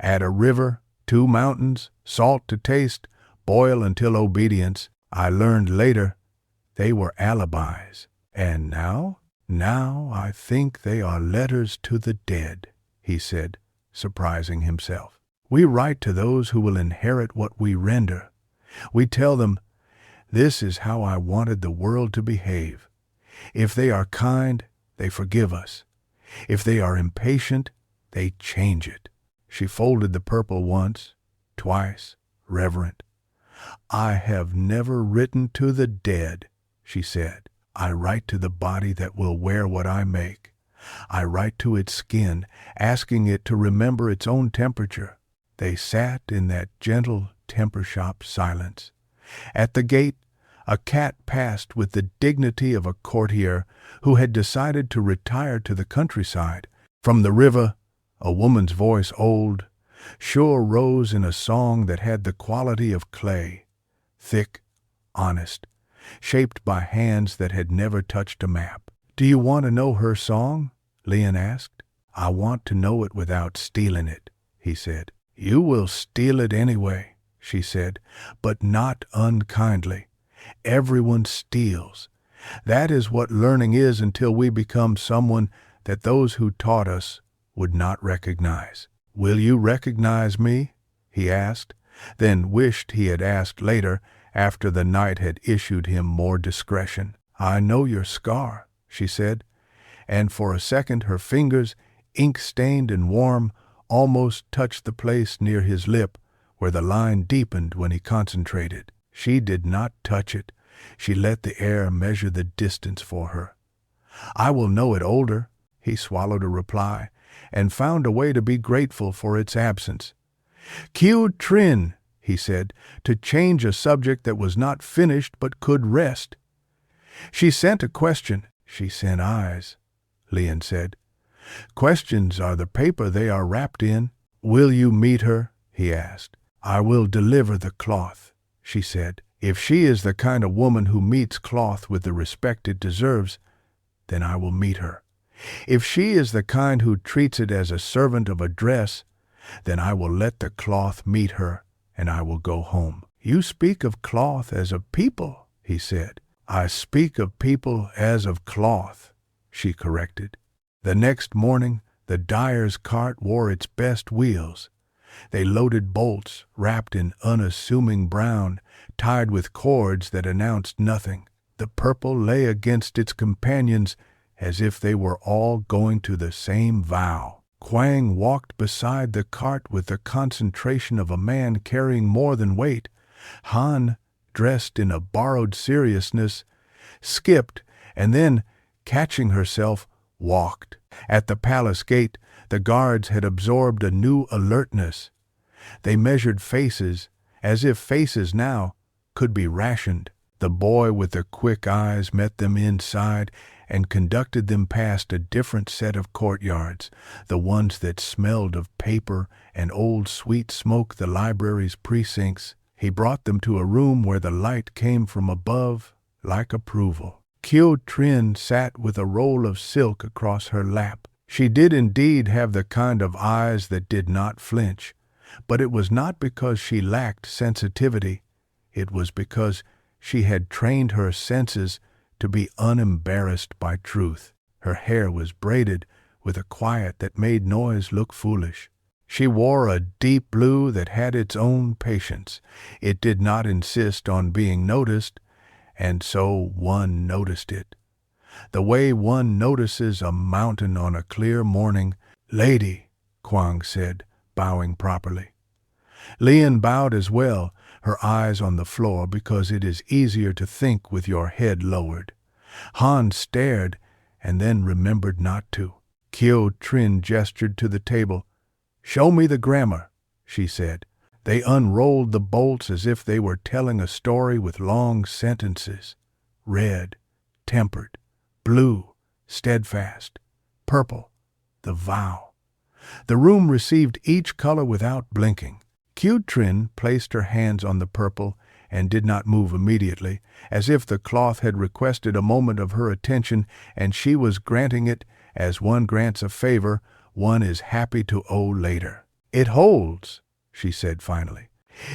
"Add a river, 2 mountains, salt to taste, boil until obedience. I learned later they were alibis. And now? Now I think they are letters to the dead," he said, surprising himself. We write to those who will inherit what we render. We tell them, this is how I wanted the world to behave. If they are kind, they forgive us. If they are impatient, they change it. She folded the purple once, twice, reverent. I have never written to the dead, she said. I write to the body that will wear what I make. I write to its skin, asking it to remember its own temperature. They sat in that gentle temper shop silence. At the gate, a cat passed with the dignity of a courtier who had decided to retire to the countryside. From the river, a woman's voice, old, sure, rose in a song that had the quality of clay, thick, honest, shaped by hands that had never touched a map. Do you want to know her song? Leon asked. I want to know it without stealing it, he said. You will steal it anyway, she said, but not unkindly. Everyone steals. That is what learning is until we become someone that those who taught us would not recognize. Will you recognize me? He asked, then wished he had asked later after the night had issued him more discretion. I know your scar, she said, and for a second her fingers, ink-stained and warm, almost touched the place near his lip where the line deepened when he concentrated. She did not touch it. She let the air measure the distance for her. I will know it older, he swallowed a reply, and found a way to be grateful for its absence. Kiu Trin, he said, to change a subject that was not finished but could rest. She sent a question. She sent eyes, Leon said. Questions are the paper they are wrapped in. Will you meet her? He asked. I will deliver the cloth, she said. If she is the kind of woman who meets cloth with the respect it deserves, then I will meet her. If she is the kind who treats it as a servant of a dress, then I will let the cloth meet her, and I will go home. You speak of cloth as of people, he said. I speak of people as of cloth, she corrected. The next morning, the dyer's cart wore its best wheels. They loaded bolts wrapped in unassuming brown, tied with cords that announced nothing. The purple lay against its companions as if they were all going to the same vow. Quang walked beside the cart with the concentration of a man carrying more than weight. Han, dressed in a borrowed seriousness, skipped and then, catching herself, walked. At the palace gate, the guards had absorbed a new alertness. They measured faces, as if faces now could be rationed. The boy with the quick eyes met them inside and conducted them past a different set of courtyards, the ones that smelled of paper and old sweet smoke, the library's precincts. He brought them to a room where the light came from above like approval. Kyo Trin sat with a roll of silk across her lap. She did indeed have the kind of eyes that did not flinch, but it was not because she lacked sensitivity. It was because she had trained her senses to be unembarrassed by truth. Her hair was braided with a quiet that made noise look foolish. She wore a deep blue that had its own patience. It did not insist on being noticed, and so one noticed it. The way one notices a mountain on a clear morning. Lady, Quang said, bowing properly. Leon bowed as well, her eyes on the floor, because it is easier to think with your head lowered. Han stared and then remembered not to. Kyo Trin gestured to the table. Show me the grammar, she said. They unrolled the bolts as if they were telling a story with long sentences. Red, tempered, blue, steadfast, purple, the vow. The room received each color without blinking. Kyo Trin placed her hands on the purple and did not move immediately, as if the cloth had requested a moment of her attention and she was granting it as one grants a favor one is happy to owe later. It holds, she said finally.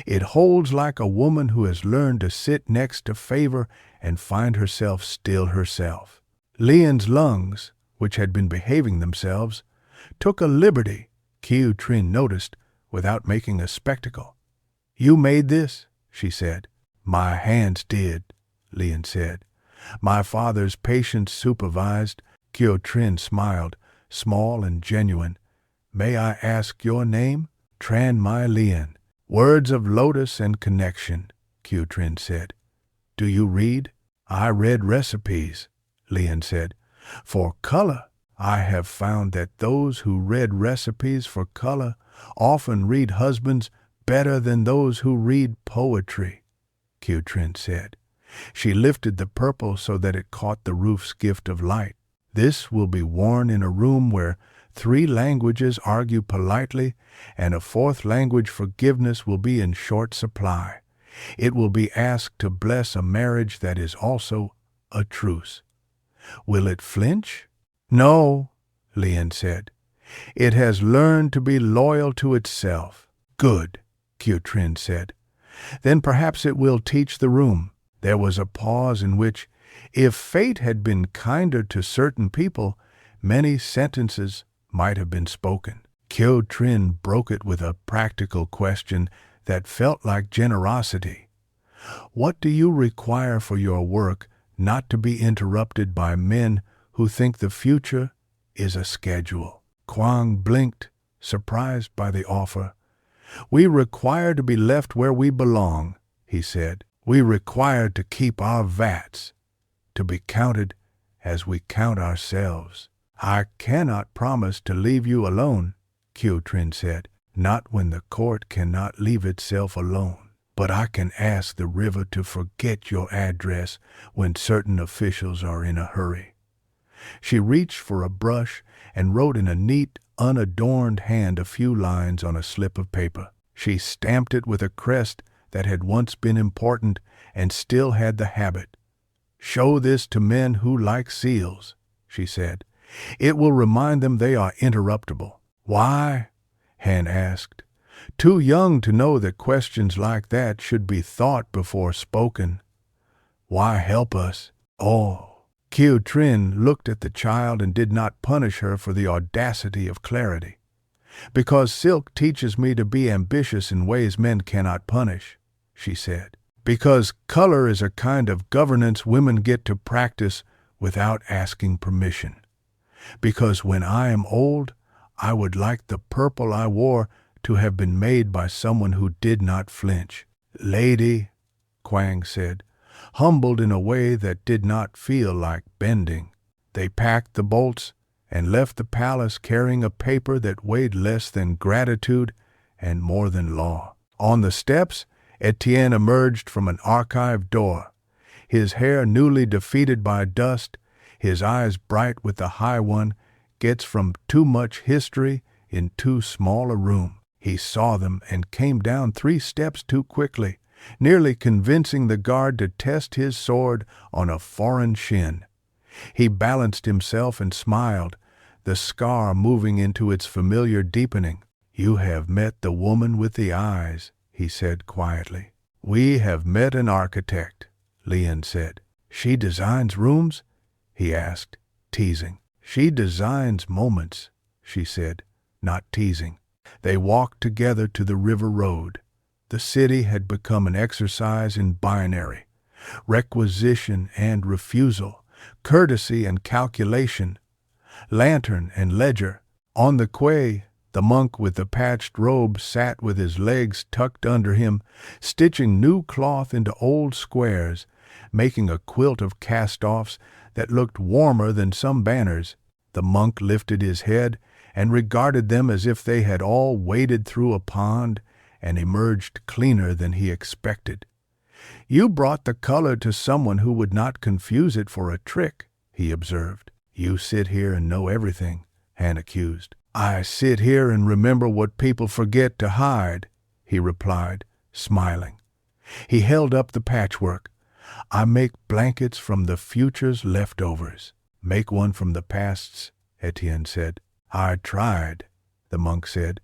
It holds like a woman who has learned to sit next to favor and find herself still herself. Leon's lungs, which had been behaving themselves, took a liberty, Kyo Trin noticed, without making a spectacle. "You made this?" she said. "My hands did," Lian said. "My father's patience supervised." Kyo Trin smiled, small and genuine. "May I ask your name?" "Tran Mai Lian." "Words of lotus and connection," Kyo Trin said. "Do you read?" "I read recipes," Lian said. "For color, I have found that those who read recipes for color often read husbands better than those who read poetry," Kyo Trin said. She lifted the purple so that it caught the roof's gift of light. "This will be worn in a room where 3 languages argue politely, and a 4th language, forgiveness, will be in short supply. It will be asked to bless a marriage that is also a truce." "Will it flinch?" "No," Lian said. "It has learned to be loyal to itself." "Good," Kyo Trin said. "Then perhaps it will teach the room." There was a pause in which, if fate had been kinder to certain people, many sentences might have been spoken. Kyo Trin broke it with a practical question that felt like generosity. "What do you require for your work not to be interrupted by men who think the future is a schedule?" Kwang blinked, surprised by the offer. "We require to be left where we belong," he said. "We require to keep our vats, to be counted as we count ourselves." "I cannot promise to leave you alone," Kyo Trin said. "Not when the court cannot leave itself alone. But I can ask the river to forget your address when certain officials are in a hurry." She reached for a brush and wrote in a neat, unadorned hand a few lines on a slip of paper. She stamped it with a crest that had once been important and still had the habit. "Show this to men who like seals," she said. "It will remind them they are interruptible." "Why?" Han asked. "Too young to know that questions like that should be thought before spoken." "Why help us?" "Oh." Kyo Trin looked at the child and did not punish her for the audacity of clarity. "Because silk teaches me to be ambitious in ways men cannot punish," she said. "Because color is a kind of governance women get to practice without asking permission. Because when I am old, I would like the purple I wore to have been made by someone who did not flinch." "Lady," Kwang said, humbled in a way that did not feel like bending. They packed the bolts and left the palace carrying a paper that weighed less than gratitude and more than law. On the steps, Etienne emerged from an archive door, his hair newly defeated by dust, his eyes bright with the high one gets from too much history in too small a room. He saw them and came down 3 steps too quickly, nearly convincing the guard to test his sword on a foreign shin. He balanced himself and smiled, the scar moving into its familiar deepening. "You have met the woman with the eyes," he said quietly. "We have met an architect," Lian said. "She designs rooms?" he asked, teasing. "She designs moments," she said, not teasing. They walked together to the river road. The city had become an exercise in binary, requisition and refusal, courtesy and calculation, lantern and ledger. On the quay, the monk with the patched robe sat with his legs tucked under him, stitching new cloth into old squares, making a quilt of cast-offs that looked warmer than some banners. The monk lifted his head and regarded them as if they had all waded through a pond and emerged cleaner than he expected. "You brought the color to someone who would not confuse it for a trick," he observed. "You sit here and know everything," Han accused. "I sit here and remember what people forget to hide," he replied, smiling. He held up the patchwork. "I make blankets from the future's leftovers." "Make one from the past's," Etienne said. "I tried," the monk said.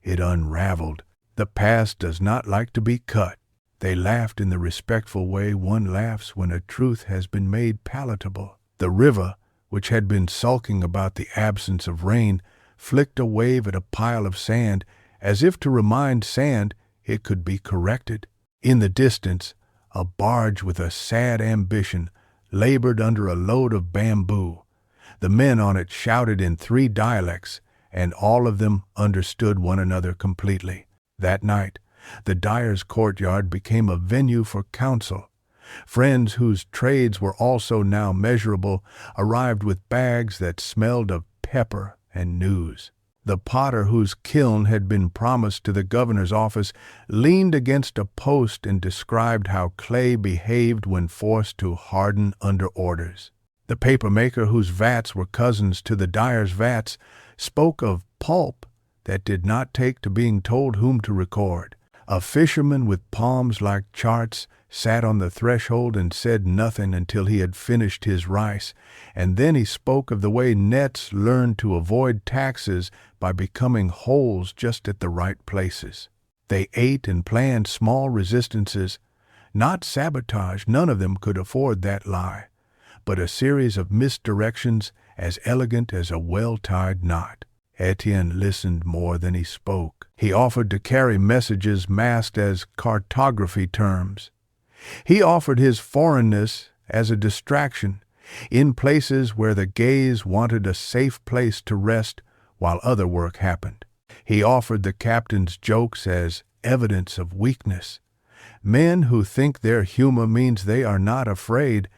"It unraveled. The past does not like to be cut." They laughed in the respectful way one laughs when a truth has been made palatable. The river, which had been sulking about the absence of rain, flicked a wave at a pile of sand as if to remind sand it could be corrected. In the distance, a barge with a sad ambition labored under a load of bamboo. The men on it shouted in 3 dialects, and all of them understood one another completely. That night, the dyer's courtyard became a venue for council. Friends whose trades were also now measurable arrived with bags that smelled of pepper and news. The potter whose kiln had been promised to the governor's office leaned against a post and described how clay behaved when forced to harden under orders. The papermaker whose vats were cousins to the dyer's vats spoke of pulp that did not take to being told whom to record. A fisherman with palms like charts sat on the threshold and said nothing until he had finished his rice, and then he spoke of the way nets learned to avoid taxes by becoming holes just at the right places. They ate and planned small resistances, not sabotage, none of them could afford that lie, but a series of misdirections as elegant as a well-tied knot. Etienne listened more than he spoke. He offered to carry messages masked as cartography terms. He offered his foreignness as a distraction in places where the gaze wanted a safe place to rest while other work happened. He offered the captain's jokes as evidence of weakness. Men who think their humor means they are not afraid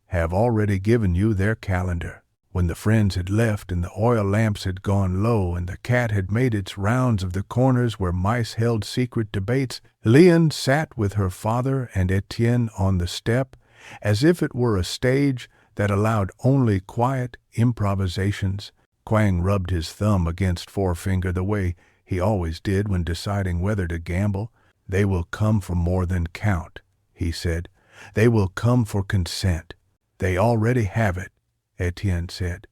have already given you their calendar. When the friends had left and the oil lamps had gone low and the cat had made its rounds of the corners where mice held secret debates, Leon sat with her father and Etienne on the step as if it were a stage that allowed only quiet improvisations. Quang rubbed his thumb against forefinger the way he always did when deciding whether to gamble. "They will come for more than count," he said. "They will come for consent. They already have it," Etienne said.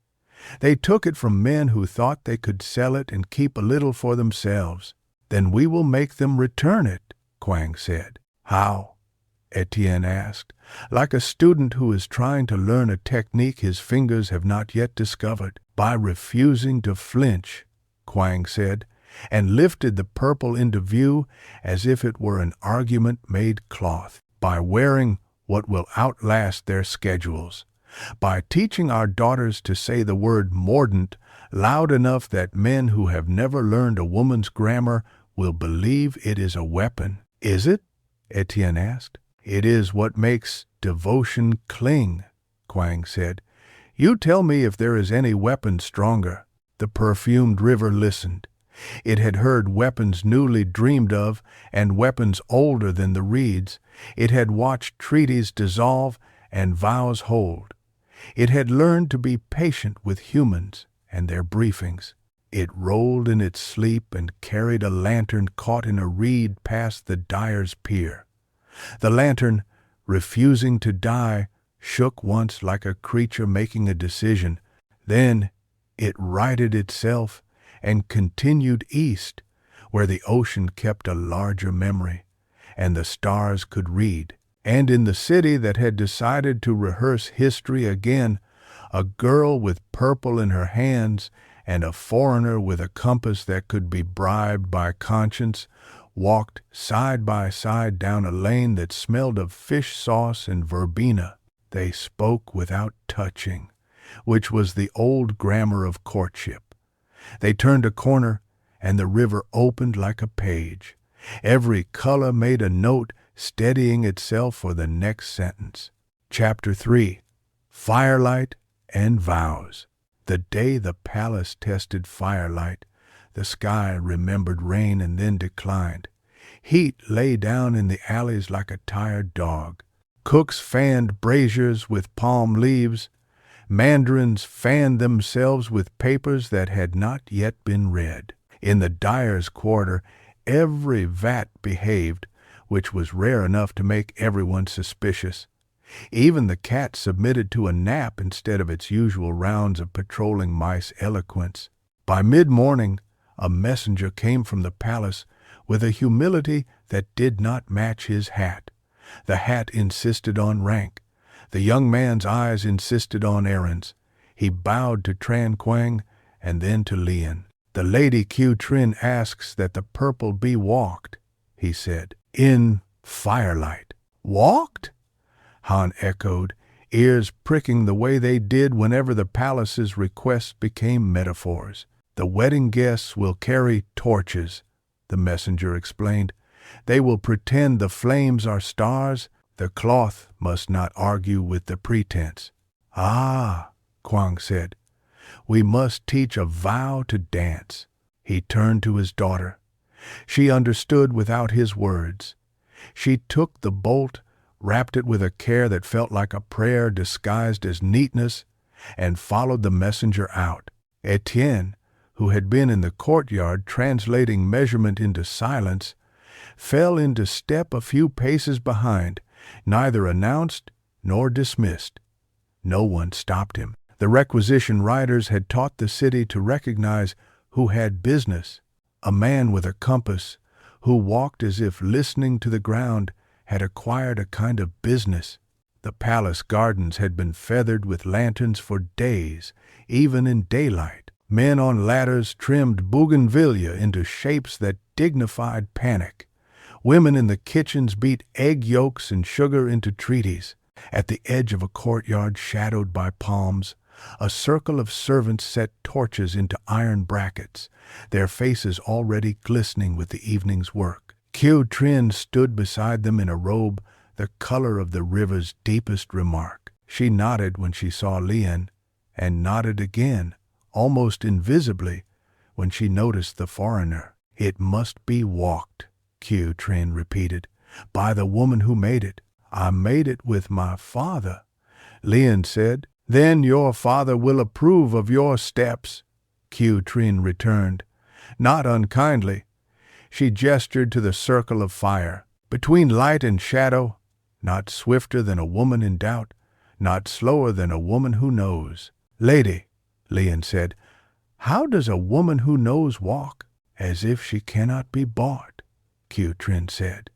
"They took it from men who thought they could sell it and keep a little for themselves. Then we will make them return it," Quang said. "How?" Etienne asked, like a student who is trying to learn a technique his fingers have not yet discovered. "By refusing to flinch," Quang said, and lifted the purple into view as if it were an argument made cloth. "By wearing what will outlast their schedules. By teaching our daughters to say the word mordant loud enough that men who have never learned a woman's grammar will believe it is a weapon." "Is it?" Etienne asked. "It is what makes devotion cling," Quang said. "You tell me if there is any weapon stronger." The perfumed river listened. It had heard weapons newly dreamed of and weapons older than the reeds. It had watched treaties dissolve and vows hold. It had learned to be patient with humans and their briefings. It rolled in its sleep and carried a lantern caught in a reed past the dyer's pier. The lantern, refusing to die, shook once like a creature making a decision. Then it righted itself and continued east, where the ocean kept a larger memory, and the stars could read. And in the city that had decided to rehearse history again, a girl with purple in her hands and a foreigner with a compass that could be bribed by conscience walked side by side down a lane that smelled of fish sauce and verbena. They spoke without touching, which was the old grammar of courtship. They turned a corner, and the river opened like a page. Every color made a note, steadying itself for the next sentence. Chapter 3. Firelight and Vows. The day the palace tested firelight, the sky remembered rain and then declined. Heat lay down in the alleys like a tired dog. Cooks fanned braziers with palm leaves. Mandarins fanned themselves with papers that had not yet been read. In the dyer's quarter, every vat behaved, which was rare enough to make everyone suspicious. Even the cat submitted to a nap instead of its usual rounds of patrolling mice eloquence. By mid-morning, a messenger came from the palace with a humility that did not match his hat. The hat insisted on rank. The young man's eyes insisted on errands. He bowed to Tran Quang and then to Lian. The Lady Q Trin asks that the purple be walked, he said, in firelight. Walked? Han echoed, ears pricking the way they did whenever the palace's requests became metaphors. The wedding guests will carry torches, the messenger explained. They will pretend the flames are stars. The cloth must not argue with the pretense. Ah, Kwang said, we must teach a vow to dance. He turned to his daughter. She understood without his words. She took the bolt, wrapped it with a care that felt like a prayer disguised as neatness, and followed the messenger out. Etienne, who had been in the courtyard translating measurement into silence, fell into step a few paces behind, neither announced nor dismissed. No one stopped him. The requisition riders had taught the city to recognize who had business. A man with a compass, who walked as if listening to the ground, had acquired a kind of business. The palace gardens had been feathered with lanterns for days, even in daylight. Men on ladders trimmed bougainvillea into shapes that dignified panic. Women in the kitchens beat egg yolks and sugar into treaties. At the edge of a courtyard shadowed by palms, a circle of servants set torches into iron brackets, their faces already glistening with the evening's work. Q Trin stood beside them in a robe the color of the river's deepest remark. She nodded when she saw Lien, and nodded again, almost invisibly, when she noticed the foreigner. It must be walked, Q Trin repeated, by the woman who made it. I made it with my father, Lien said. Then your father will approve of your steps, Q Trin returned, not unkindly. She gestured to the circle of fire. Between light and shadow, not swifter than a woman in doubt, not slower than a woman who knows. Lady, Lien said, how does a woman who knows walk? As if she cannot be bought, Q Trin said.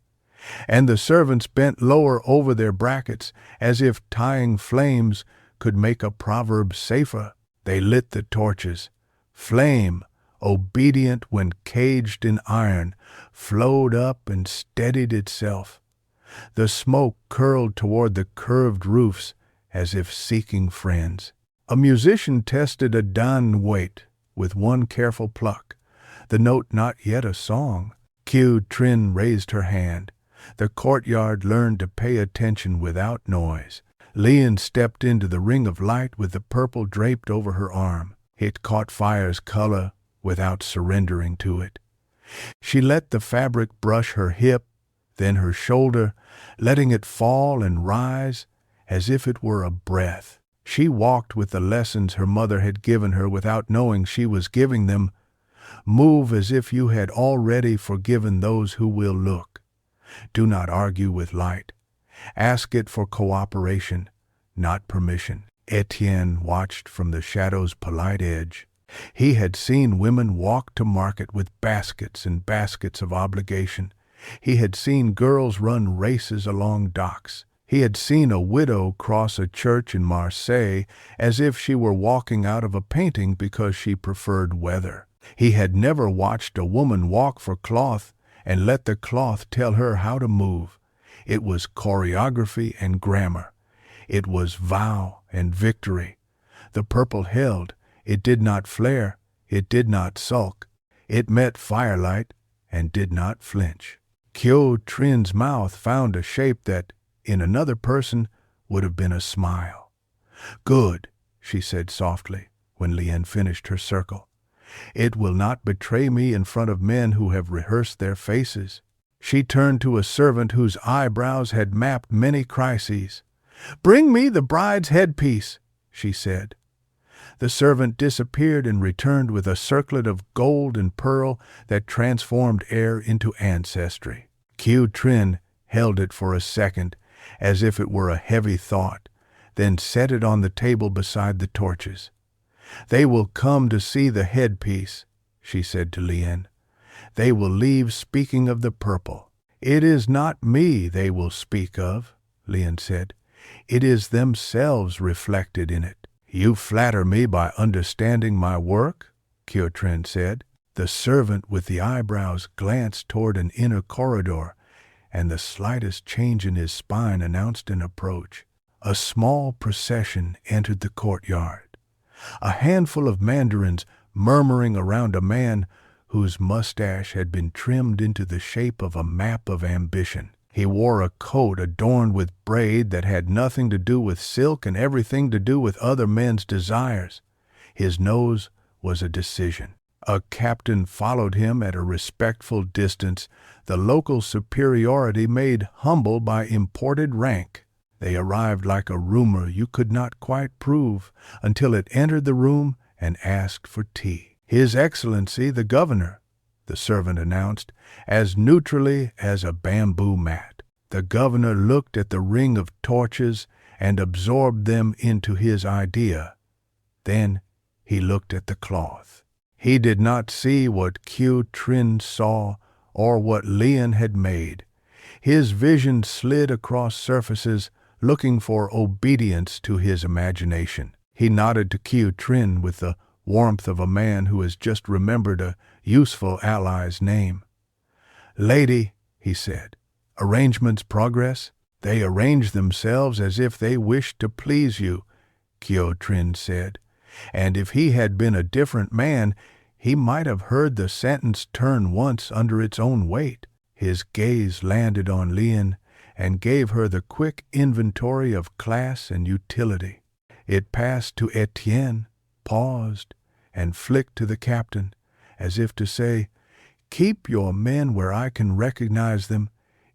And the servants bent lower over their brackets, as if tying flames could make a proverb safer. They lit the torches. Flame, obedient when caged in iron, flowed up and steadied itself. The smoke curled toward the curved roofs, as if seeking friends. A musician tested a dan weight with one careful pluck, the note not yet a song. Q Trin raised her hand. The courtyard learned to pay attention without noise. Lien stepped into the ring of light with the purple draped over her arm. It caught fire's color without surrendering to it. She let the fabric brush her hip, then her shoulder, letting it fall and rise as if it were a breath. She walked with the lessons her mother had given her without knowing she was giving them. Move as if you had already forgiven those who will look. Do not argue with light. Ask it for cooperation, not permission. Etienne watched from the shadow's polite edge. He had seen women walk to market with baskets and baskets of obligation. He had seen girls run races along docks. He had seen a widow cross a church in Marseille as if she were walking out of a painting because she preferred weather. He had never watched a woman walk for cloth and let the cloth tell her how to move. It was choreography and grammar. It was vow and victory. The purple held. It did not flare. It did not sulk. It met firelight and did not flinch. Q Trin's mouth found a shape that, in another person, would have been a smile. Good, she said softly, when Lien finished her circle. It will not betray me in front of men who have rehearsed their faces. She turned to a servant whose eyebrows had mapped many crises. Bring me the bride's headpiece, she said. The servant disappeared and returned with a circlet of gold and pearl that transformed air into ancestry. Q Trin held it for a second, as if it were a heavy thought, then set it on the table beside the torches. They will come to see the headpiece, she said to Lien. They will leave speaking of the purple. It is not me they will speak of, Lien said. It is themselves reflected in it. You flatter me by understanding my work, Q Trin said. The servant with the eyebrows glanced toward an inner corridor, and the slightest change in his spine announced an approach. A small procession entered the courtyard, a handful of mandarins murmuring around a man whose mustache had been trimmed into the shape of a map of ambition. He wore a coat adorned with braid that had nothing to do with silk and everything to do with other men's desires. His nose was a decision. A captain followed him at a respectful distance, the local superiority made humble by imported rank. They arrived like a rumor you could not quite prove until it entered the room and asked for tea. His Excellency the Governor, the servant announced, as neutrally as a bamboo mat. The governor looked at the ring of torches and absorbed them into his idea. Then he looked at the cloth. He did not see what Q Trin saw or what Lian had made. His vision slid across surfaces, looking for obedience to his imagination. He nodded to Q Trin with the warmth of a man who has just remembered a useful ally's name. "Lady," he said, "arrangements progress?" "They arrange themselves as if they wished to please you," Q Trin said, and if he had been a different man, he might have heard the sentence turn once under its own weight. His gaze landed on Lian and gave her the quick inventory of class and utility. It passed to Etienne, paused, and flicked to the captain, as if to say, "Keep your men where I can recognize them,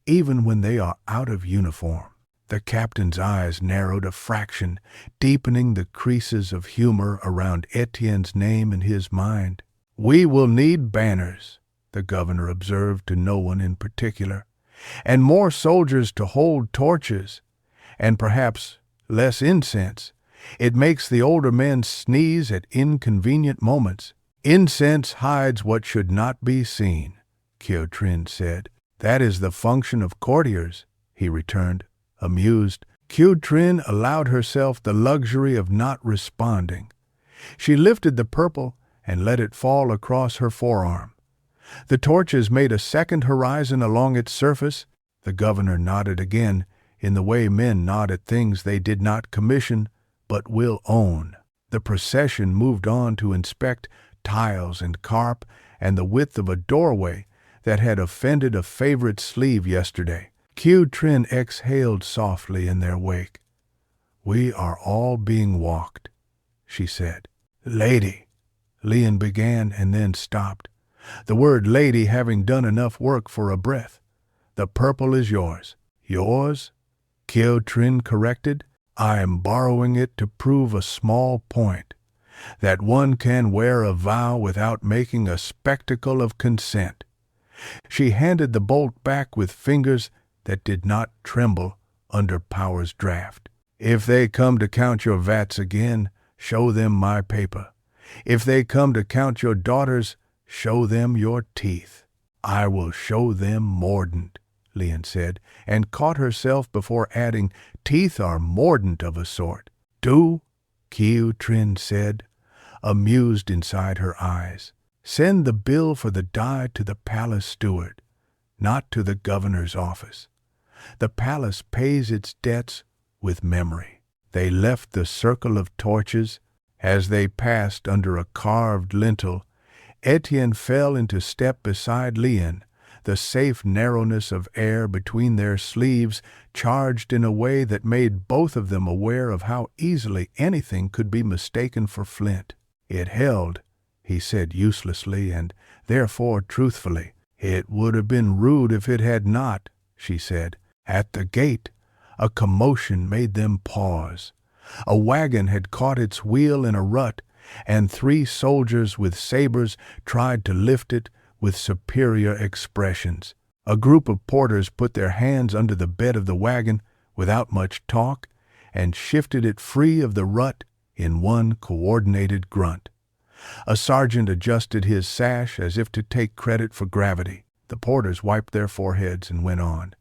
even when they are out of uniform." The captain's eyes narrowed a fraction, deepening the creases of humor around Etienne's name in his mind. "We will need banners," the governor observed to no one in particular, "and more soldiers to hold torches, and perhaps less incense. It makes the older men sneeze at inconvenient moments." "Incense hides what should not be seen," Q Trin said. "That is the function of courtiers," he returned, amused. Q Trin allowed herself the luxury of not responding. She lifted the purple and let it fall across her forearm. The torches made a second horizon along its surface. The governor nodded again, in the way men nod at things they did not commission, but will own. The procession moved on to inspect tiles and carp and the width of a doorway that had offended a favorite sleeve yesterday. Q Trin exhaled softly in their wake. "We are all being walked," she said. "Lady," Lian began and then stopped, the word lady having done enough work for a breath. "The purple is yours." "Yours?" Q Trin corrected. "I am borrowing it to prove a small point, that one can wear a vow without making a spectacle of consent." She handed the bolt back with fingers that did not tremble under Power's draft. "If they come to count your vats again, show them my paper. If they come to count your daughters, show them your teeth." "I will show them mordant," Lian said, and caught herself before adding, "Teeth are mordant of a sort." "Do?" Q Trin said, amused inside her eyes. "Send the bill for the dye to the palace steward, not to the governor's office. The palace pays its debts with memory." They left the circle of torches. As they passed under a carved lintel, Etienne fell into step beside Lian, the safe narrowness of air between their sleeves charged in a way that made both of them aware of how easily anything could be mistaken for flint. "It held," he said uselessly and therefore truthfully. "It would have been rude if it had not," she said. At the gate, a commotion made them pause. A wagon had caught its wheel in a rut, and 3 soldiers with sabers tried to lift it with superior expressions. A group of porters put their hands under the bed of the wagon without much talk and shifted it free of the rut in one coordinated grunt. A sergeant adjusted his sash as if to take credit for gravity. The porters wiped their foreheads and went on,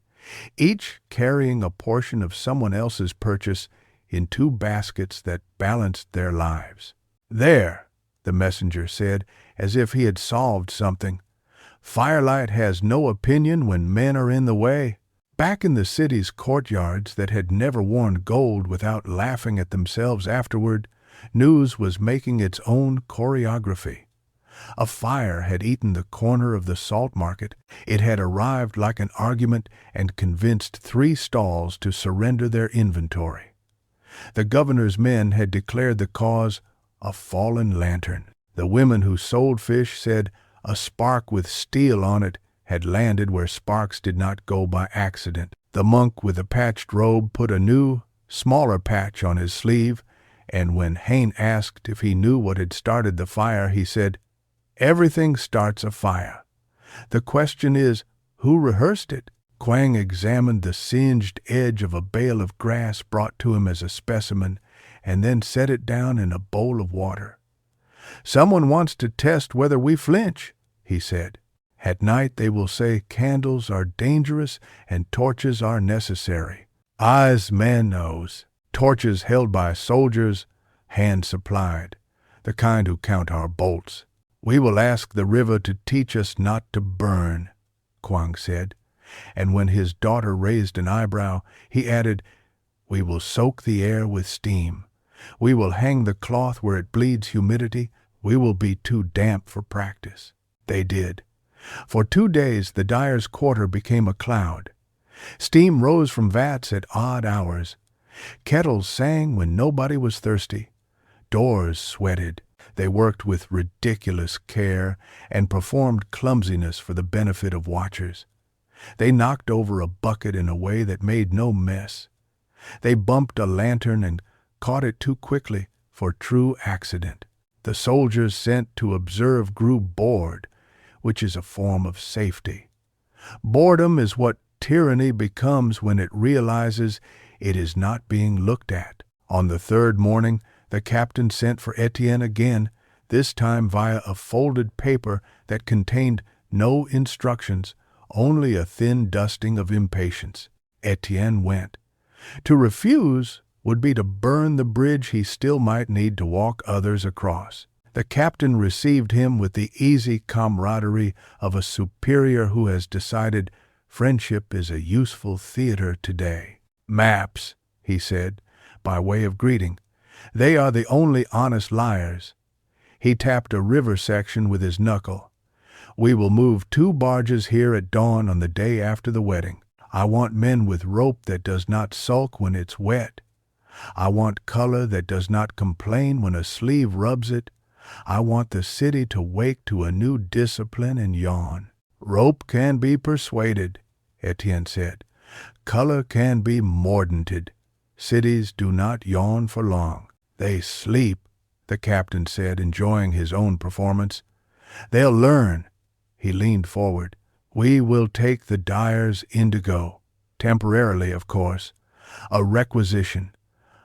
each carrying a portion of someone else's purchase in 2 baskets that balanced their lives. "There," the messenger said, as if he had solved something. Firelight has no opinion when men are in the way. Back in the city's courtyards that had never worn gold without laughing at themselves afterward, news was making its own choreography. A fire had eaten the corner of the salt market. It had arrived like an argument and convinced 3 stalls to surrender their inventory. The governor's men had declared the cause a fallen lantern. The women who sold fish said a spark with steel on it had landed where sparks did not go by accident. The monk with the patched robe put a new, smaller patch on his sleeve, and when Hain asked if he knew what had started the fire, he said, "Everything starts a fire. The question is, who rehearsed it?" Quang examined the singed edge of a bale of grass brought to him as a specimen, and then set it down in a bowl of water. "Someone wants to test whether we flinch," he said. "At night they will say candles are dangerous and torches are necessary. Eyes man knows. Torches held by soldiers, hand supplied, the kind who count our bolts. We will ask the river to teach us not to burn," Quang said. And when his daughter raised an eyebrow, he added, "We will soak the air with steam. We will hang the cloth where it bleeds humidity. We will be too damp for practice." They did. For 2 days the dyer's quarter became a cloud. Steam rose from vats at odd hours. Kettles sang when nobody was thirsty. Doors sweated. They worked with ridiculous care and performed clumsiness for the benefit of watchers. They knocked over a bucket in a way that made no mess. They bumped a lantern and caught it too quickly for true accident. The soldiers sent to observe grew bored, which is a form of safety. Boredom is what tyranny becomes when it realizes it is not being looked at. On the 3rd morning, the captain sent for Etienne again, this time via a folded paper that contained no instructions, only a thin dusting of impatience. Etienne went. To refuse would be to burn the bridge he still might need to walk others across. The captain received him with the easy camaraderie of a superior who has decided friendship is a useful theater today. "Maps," he said, by way of greeting. "They are the only honest liars." He tapped a river section with his knuckle. "We will move 2 barges here at dawn on the day after the wedding. I want men with rope that does not sulk when it's wet. I want color that does not complain when a sleeve rubs it. I want the city to wake to a new discipline and yawn." "Rope can be persuaded," Etienne said. "Color can be mordanted. Cities do not yawn for long. They sleep," the captain said, enjoying his own performance. "They'll learn." He leaned forward. "We will take the dyer's indigo. Temporarily, of course. A requisition.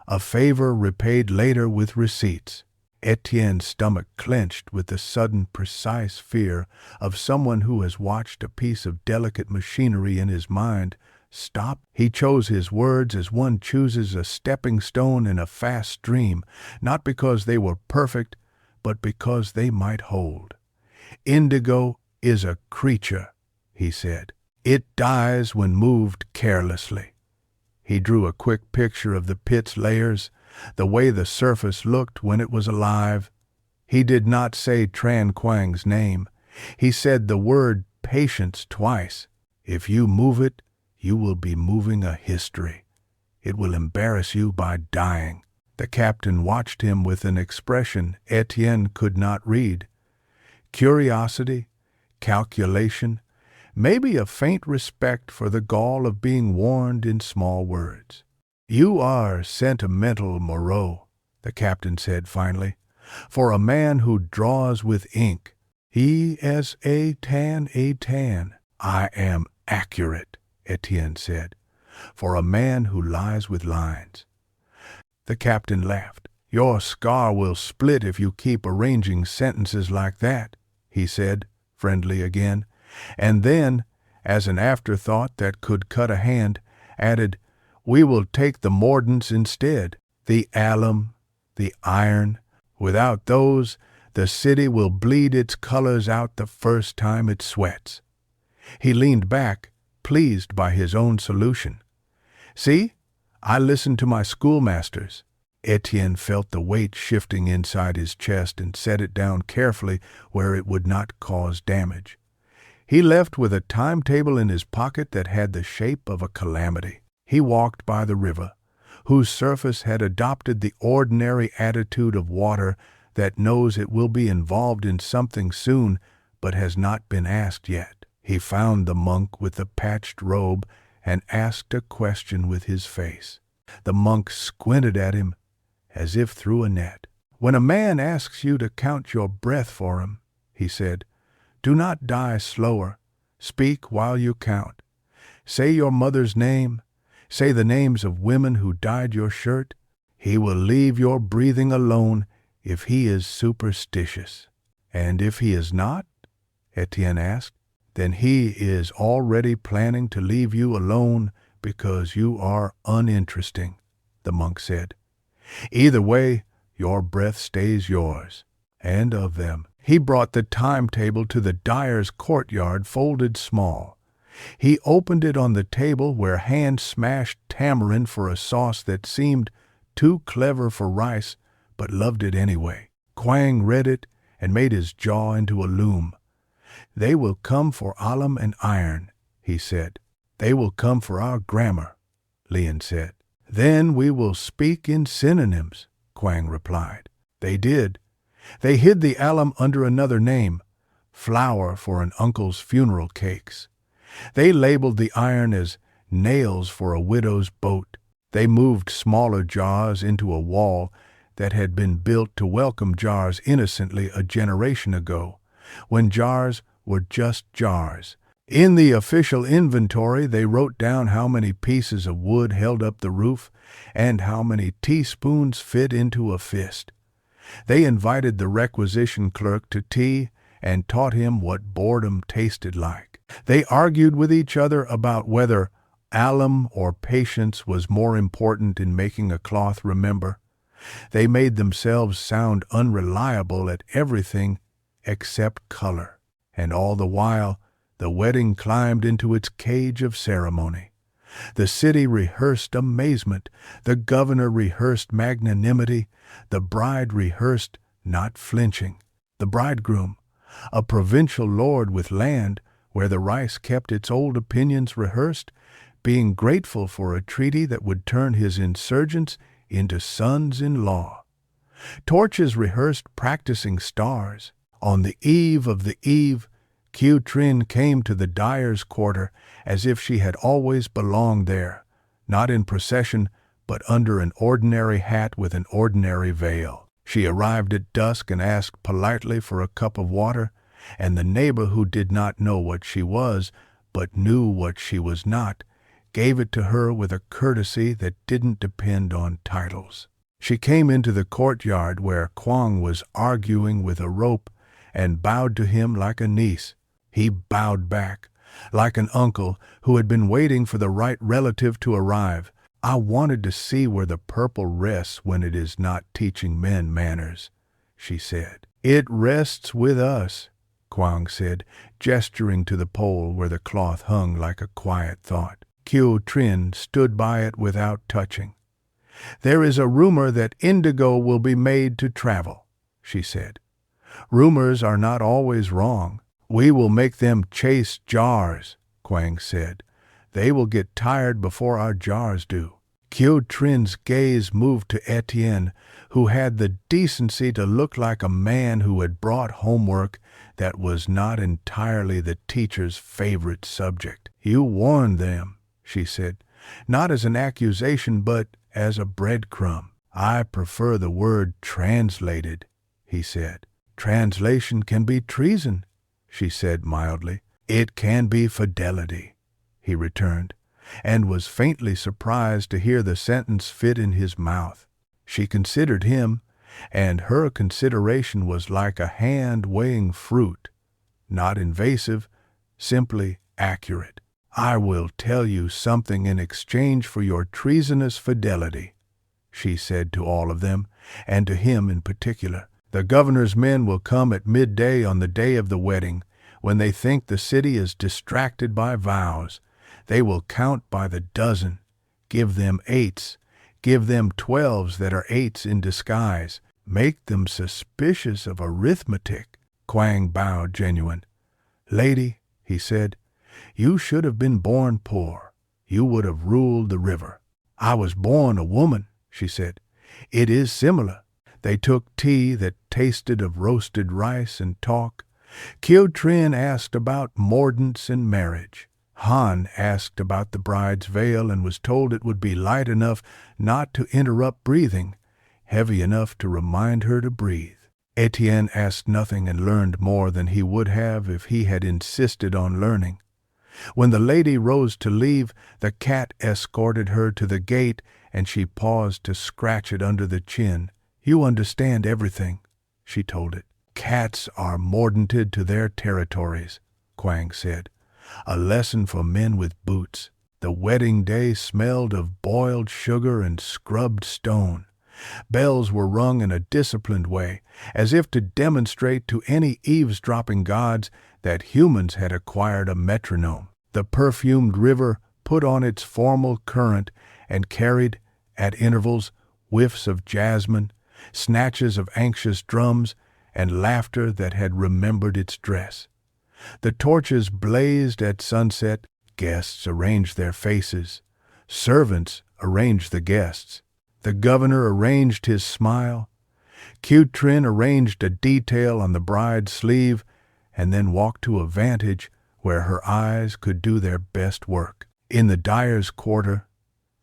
A favor repaid later with receipts." Etienne's stomach clenched with the sudden, precise fear of someone who has watched a piece of delicate machinery in his mind stop. He chose his words as one chooses a stepping stone in a fast stream, not because they were perfect, but because they might hold. "Indigo is a creature," he said. "It dies when moved carelessly." He drew a quick picture of the pit's layers, the way the surface looked when it was alive. He did not say Tran Quang's name. He said the word patience twice. "If you move it, you will be moving a history. It will embarrass you by dying." The captain watched him with an expression Etienne could not read. Curiosity, calculation, maybe a faint respect for the gall of being warned in small words. "You are sentimental, Moreau," the captain said finally, "for a man who draws with ink. E-S-A-tan. "I am accurate," Etienne said, "for a man who lies with lines." The captain laughed. "Your scar will split if you keep arranging sentences like that," he said, friendly again, and then, as an afterthought that could cut a hand, added, "We will take the mordants instead, the alum, the iron. Without those, The city will bleed its colors out the first time it sweats." He leaned back, pleased by his own solution. "See, I listened to my schoolmasters." Etienne felt the weight shifting inside his chest and set it down carefully where it would not cause damage. He left with a timetable in his pocket that had the shape of a calamity. He walked by the river, whose surface had adopted the ordinary attitude of water that knows it will be involved in something soon but has not been asked yet. He found the monk with the patched robe and asked a question with his face. The monk squinted at him as if through a net. "When a man asks you to count your breath for him," he said, "do not die slower. Speak while you count. Say your mother's name. Say the names of women who dyed your shirt. He will leave your breathing alone if he is superstitious." "And if he is not?" Etienne asked. "Then he is already planning to leave you alone because you are uninteresting," the monk said. "Either way, your breath stays yours, and of them." He brought the timetable to the dyer's courtyard folded small. He opened it on the table where Hand smashed tamarind for a sauce that seemed too clever for rice, but loved it anyway. Quang read it and made his jaw into a loom. "They will come for alum and iron," he said. "They will come for our grammar," Lian said. "Then we will speak in synonyms," Quang replied. They did. They hid the alum under another name, flour for an uncle's funeral cakes. They labeled the iron as nails for a widow's boat. They moved smaller jars into a wall that had been built to welcome jars innocently a generation ago, when jars were just jars. In the official inventory, they wrote down how many pieces of wood held up the roof and how many teaspoons fit into a fist. They invited the requisition clerk to tea and taught him what boredom tasted like. They argued with each other about whether alum or patience was more important in making a cloth remember. They made themselves sound unreliable at everything except color. And all the while, the wedding climbed into its cage of ceremony. The city rehearsed amazement, the governor rehearsed magnanimity, the bride rehearsed not flinching. The bridegroom, a provincial lord with land where the rice kept its old opinions, rehearsed being grateful for a treaty that would turn his insurgents into sons-in-law. Torches rehearsed practicing stars. On the eve of the eve, Q Trin came to the dyer's quarter as if she had always belonged there, not in procession, but under an ordinary hat with an ordinary veil. She arrived at dusk and asked politely for a cup of water, and the neighbor who did not know what she was, but knew what she was not, gave it to her with a courtesy that didn't depend on titles. She came into the courtyard where Quang was arguing with a rope and bowed to him like a niece. He bowed back, like an uncle who had been waiting for the right relative to arrive. "I wanted to see where the purple rests when it is not teaching men manners," she said. "It rests with us," Quang said, gesturing to the pole where the cloth hung like a quiet thought. Q Trin stood by it without touching. "There is a rumor that indigo will be made to travel," she said. "Rumors are not always wrong. We will make them chase jars," Quang said. "They will get tired before our jars do." Q Trin's gaze moved to Etienne, who had the decency to look like a man who had brought homework that was not entirely the teacher's favorite subject. "You warned them," she said, "not as an accusation but as a breadcrumb." "I prefer the word translated," he said. "Translation can be treason," she said mildly. "It can be fidelity," he returned, and was faintly surprised to hear the sentence fit in his mouth. She considered him, and her consideration was like a hand weighing fruit, not invasive, simply accurate. "I will tell you something in exchange for your treasonous fidelity," she said to all of them, and to him in particular. The governor's men will come at midday on the day of the wedding, when they think the city is distracted by vows. They will count by the dozen. Give them 8s. Give them 12s that are 8s in disguise. Make them suspicious of arithmetic. Quang bowed genuine. Lady, he said, you should have been born poor. You would have ruled the river. I was born a woman, she said. It is similar. They took tea that tasted of roasted rice and talk. Trin asked about mordants and marriage. Han asked about the bride's veil and was told it would be light enough not to interrupt breathing, heavy enough to remind her to breathe. Etienne asked nothing and learned more than he would have if he had insisted on learning. When the lady rose to leave, the cat escorted her to the gate, and she paused to scratch it under the chin. You understand everything, she told it. Cats are mordanted to their territories, Quang said. A lesson for men with boots. The wedding day smelled of boiled sugar and scrubbed stone. Bells were rung in a disciplined way, as if to demonstrate to any eavesdropping gods that humans had acquired a metronome. The perfumed river put on its formal current and carried, at intervals, whiffs of jasmine, snatches of anxious drums, and laughter that had remembered its dress. The torches blazed at sunset. Guests arranged their faces. Servants arranged the guests. The governor arranged his smile. Trin arranged a detail on the bride's sleeve and then walked to a vantage where her eyes could do their best work. In the dyer's quarter,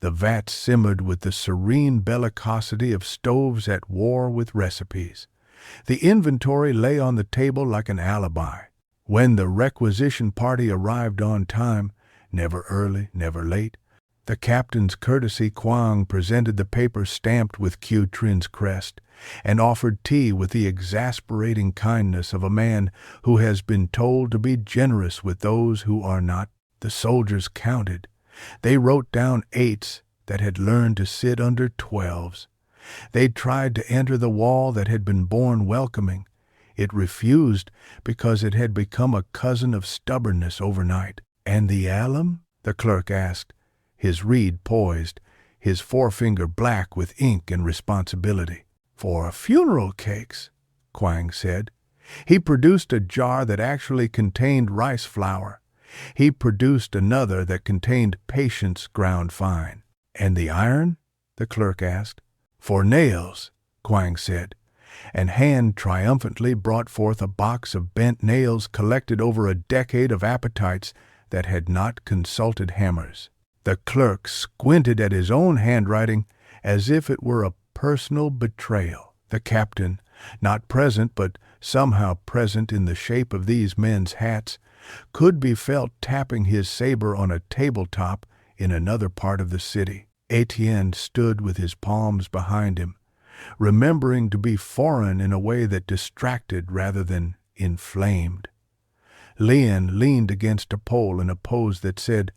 the vat simmered with the serene bellicosity of stoves at war with recipes. The inventory lay on the table like an alibi. When the requisition party arrived on time, never early, never late, the captain's courtesy Quang presented the paper stamped with Trin's crest, and offered tea with the exasperating kindness of a man who has been told to be generous with those who are not. The soldiers counted. They wrote down 8s that had learned to sit under 12s. They tried to enter the wall that had been born welcoming. It refused because it had become a cousin of stubbornness overnight. And the alum? The clerk asked, his reed poised, his forefinger black with ink and responsibility. For funeral cakes, Quang said. He produced a jar that actually contained rice flour. He produced another that contained patience ground fine. And the iron? The clerk asked. For nails, Quang said, and Han triumphantly brought forth a box of bent nails collected over a decade of appetites that had not consulted hammers. The clerk squinted at his own handwriting as if it were a personal betrayal. The captain, not present but somehow present in the shape of these men's hats, could be felt tapping his saber on a tabletop in another part of the city. Etienne stood with his palms behind him, remembering to be foreign in a way that distracted rather than inflamed. Lien leaned against a pole in a pose that said,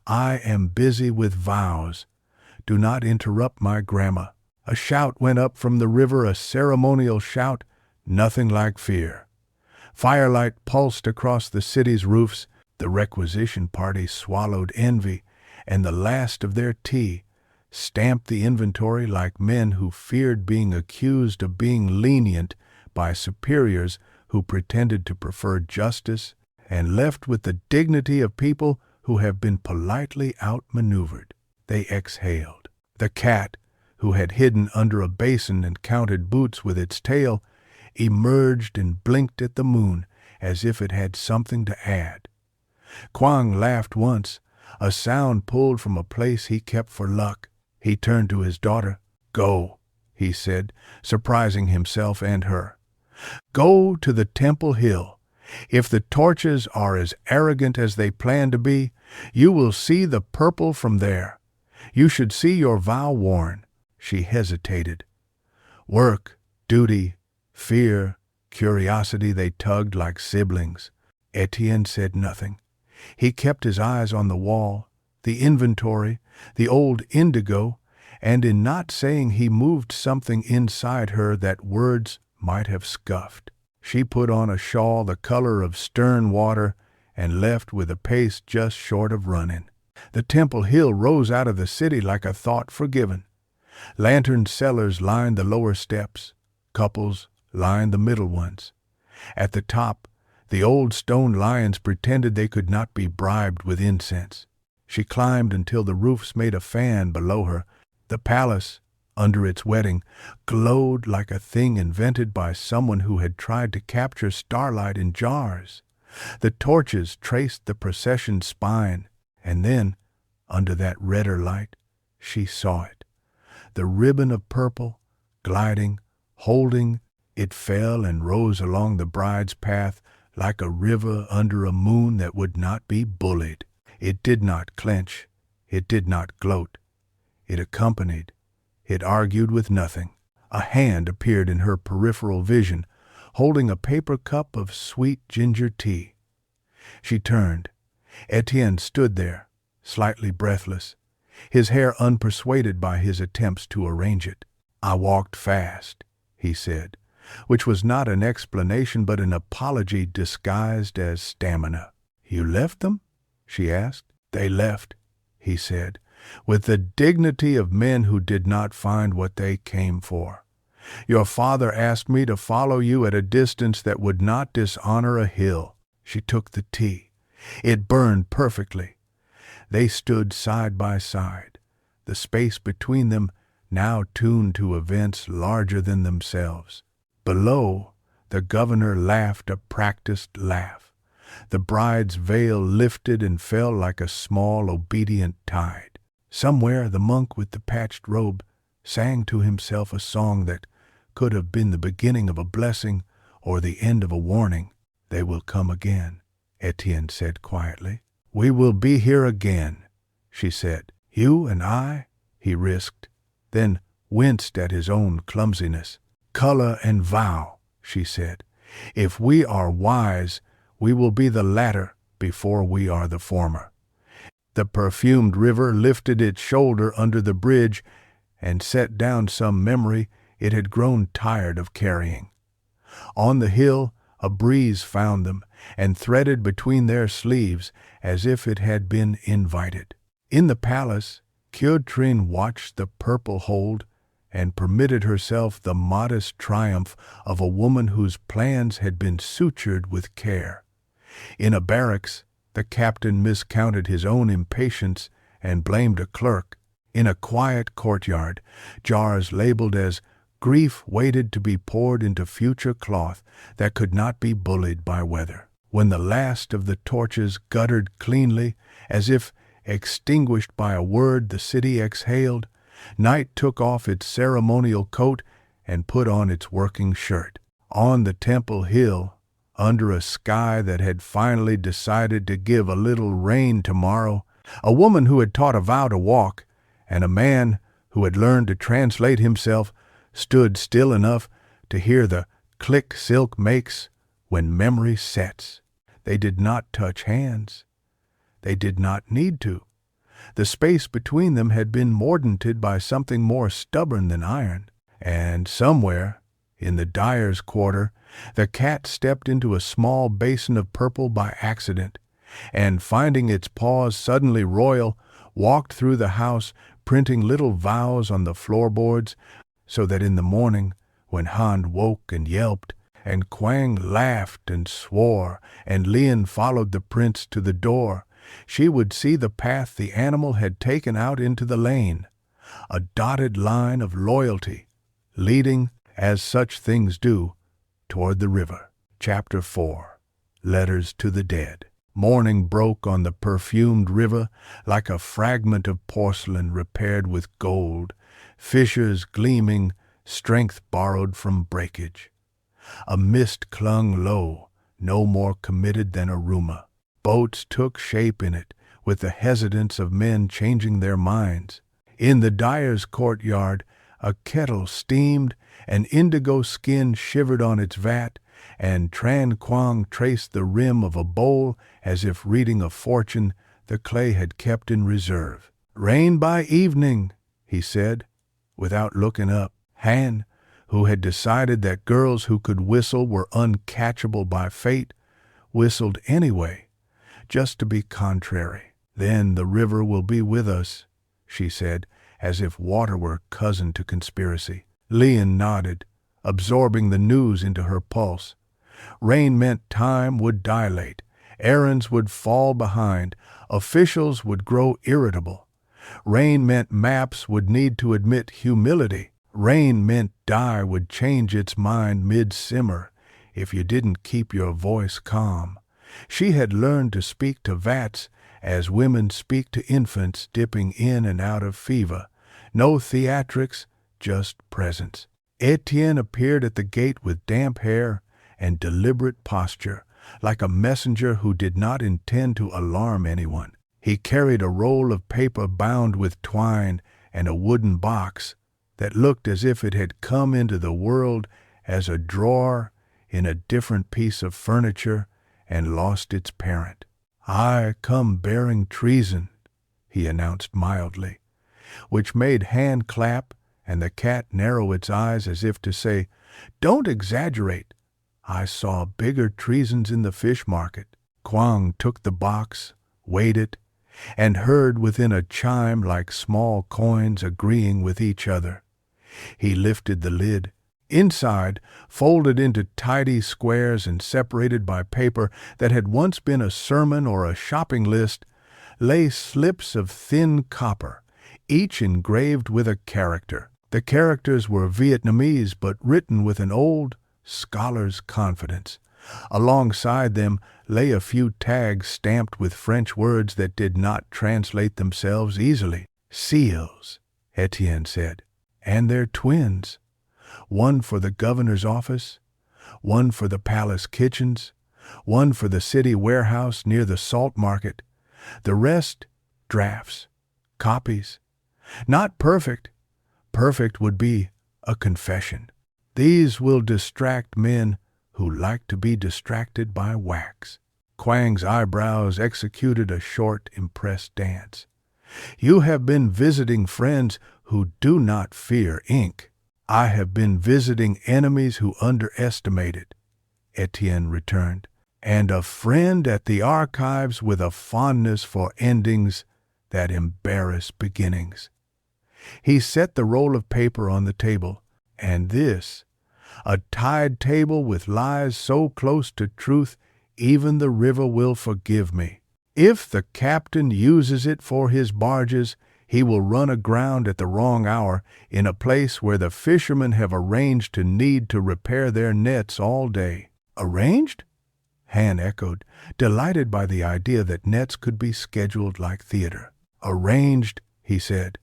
I am busy with vows. Do not interrupt my grammar. A shout went up from the river, a ceremonial shout, nothing like fear. Firelight pulsed across the city's roofs. The requisition party swallowed envy, and the last of their tea, stamped the inventory like men who feared being accused of being lenient by superiors who pretended to prefer justice, and left with the dignity of people who have been politely outmaneuvered. They exhaled. The cat, who had hidden under a basin and counted boots with its tail, emerged and blinked at the moon as if it had something to add. Quang laughed once, a sound pulled from a place he kept for luck. He turned to his daughter. Go, he said, surprising himself and her. Go to the Temple Hill. If the torches are as arrogant as they plan to be, you will see the purple from there. You should see your vow worn. She hesitated. Work, duty, fear, curiosity, they tugged like siblings. Etienne said nothing. He kept his eyes on the wall, the inventory, the old indigo, and in not saying he moved something inside her that words might have scuffed. She put on a shawl the color of stern water and left with a pace just short of running. The Temple Hill rose out of the city like a thought forgiven. Lantern sellers lined the lower steps. Couples lined the middle ones. At the top, the old stone lions pretended they could not be bribed with incense. She climbed until the roofs made a fan below her. The palace, under its wedding, glowed like a thing invented by someone who had tried to capture starlight in jars. The torches traced the procession's spine, and then, under that redder light, she saw it. The ribbon of purple, gliding, holding, it fell and rose along the bride's path like a river under a moon that would not be bullied. It did not clench. It did not gloat. It accompanied. It argued with nothing. A hand appeared in her peripheral vision, holding a paper cup of sweet ginger tea. She turned. Etienne stood there, slightly breathless, his hair unpersuaded by his attempts to arrange it. "I walked fast," he said, which was not an explanation but an apology disguised as stamina. "You left them?" she asked. "They left," he said, with the dignity of men who did not find what they came for. "Your father asked me to follow you at a distance that would not dishonor a hill." She took the tea. It burned perfectly. They stood side by side, the space between them now tuned to events larger than themselves. Below, the governor laughed a practiced laugh. The bride's veil lifted and fell like a small, obedient tide. Somewhere the monk with the patched robe sang to himself a song that could have been the beginning of a blessing or the end of a warning. "They will come again," Etienne said quietly. "We will be here again," she said. "You and I," he risked, then winced at his own clumsiness. "Color and vow," she said. "If we are wise, we will be the latter before we are the former." The perfumed river lifted its shoulder under the bridge and set down some memory it had grown tired of carrying. On the hill, a breeze found them and threaded between their sleeves as if it had been invited. In the palace, Kjötrin watched the purple hold and permitted herself the modest triumph of a woman whose plans had been sutured with care. In a barracks, the captain miscounted his own impatience and blamed a clerk. In a quiet courtyard, jars labeled as grief waited to be poured into future cloth that could not be bullied by weather. When the last of the torches guttered cleanly, as if extinguished by a word the city exhaled, night took off its ceremonial coat and put on its working shirt. On the Temple Hill, under a sky that had finally decided to give a little rain tomorrow, a woman who had taught a vow to walk, and a man who had learned to translate himself, stood still enough to hear the click silk makes when memory sets. They did not touch hands. They did not need to. The space between them had been mordanted by something more stubborn than iron, and somewhere, in the dyer's quarter, the cat stepped into a small basin of purple by accident, and finding its paws suddenly royal, walked through the house, printing little vows on the floorboards, so that in the morning, when Hand woke and yelped, and Quang laughed and swore, and Lien followed the prince to the door, she would see the path the animal had taken out into the lane, a dotted line of loyalty, leading, as such things do, toward the river. Chapter 4. Letters to the Dead. Morning broke on the perfumed river like a fragment of porcelain repaired with gold, fissures gleaming, strength borrowed from breakage. A mist clung low, no more committed than a rumor. Boats took shape in it, with the hesitance of men changing their minds. In the dyer's courtyard, a kettle steamed, an indigo skin shivered on its vat, and Tran Quang traced the rim of a bowl as if reading a fortune the clay had kept in reserve. "Rain by evening," he said, without looking up. Han, who had decided that girls who could whistle were uncatchable by fate, whistled anyway, just to be contrary. "Then the river will be with us," she said, as if water were cousin to conspiracy. Leon nodded, absorbing the news into her pulse. Rain meant time would dilate, errands would fall behind, officials would grow irritable. Rain meant maps would need to admit humility. Rain meant dye would change its mind mid-simmer if you didn't keep your voice calm. She had learned to speak to vats as women speak to infants dipping in and out of fever. No theatrics, just presence. Etienne appeared at the gate with damp hair and deliberate posture, like a messenger who did not intend to alarm anyone. He carried a roll of paper bound with twine and a wooden box that looked as if it had come into the world as a drawer in a different piece of furniture and lost its parent. "I come bearing treason," he announced mildly, which made hand clap and the cat narrow its eyes as if to say, "Don't exaggerate. I saw bigger treasons in the fish market." Kwang took the box, weighed it, and heard within a chime like small coins agreeing with each other. He lifted the lid. Inside, folded into tidy squares and separated by paper that had once been a sermon or a shopping list, lay slips of thin copper, each engraved with a character. The characters were Vietnamese but written with an old scholar's confidence. Alongside them lay a few tags stamped with French words that did not translate themselves easily. "Seals," Etienne said, "and they're twins. One for the governor's office, one for the palace kitchens, one for the city warehouse near the salt market. The rest, drafts, copies. Not perfect. Perfect would be a confession. These will distract men who like to be distracted by wax." Kwang's eyebrows executed a short, impressed dance. "You have been visiting friends who do not fear ink." "I have been visiting enemies who underestimate it," Etienne returned, "and a friend at the archives with a fondness for endings that embarrass beginnings." He set the roll of paper on the table, and this, a tide table with lies so close to truth, even the river will forgive me. If the captain uses it for his barges, he will run aground at the wrong hour in a place where the fishermen have arranged to need to repair their nets all day. "Arranged?" Han echoed, delighted by the idea that nets could be scheduled like theater. "Arranged," he said.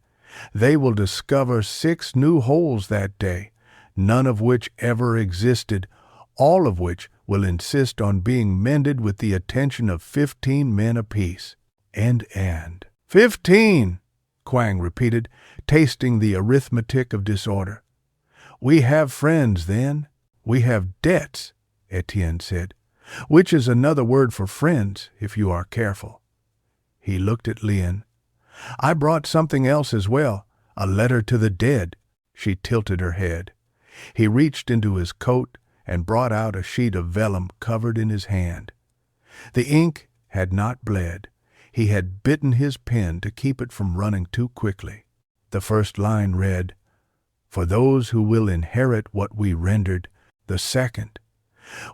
"They will discover 6 new holes that day, none of which ever existed, all of which will insist on being mended with the attention of 15 men apiece. And 15! Kwang repeated, tasting the arithmetic of disorder. "We have friends, then. We have debts," Etienne said, "which is another word for friends, if you are careful." He looked at Leon. "I brought something else as well, a letter to the dead." She tilted her head. He reached into his coat and brought out a sheet of vellum covered in his hand. The ink had not bled. He had bitten his pen to keep it from running too quickly. The first line read, "For those who will inherit what we rendered." The second,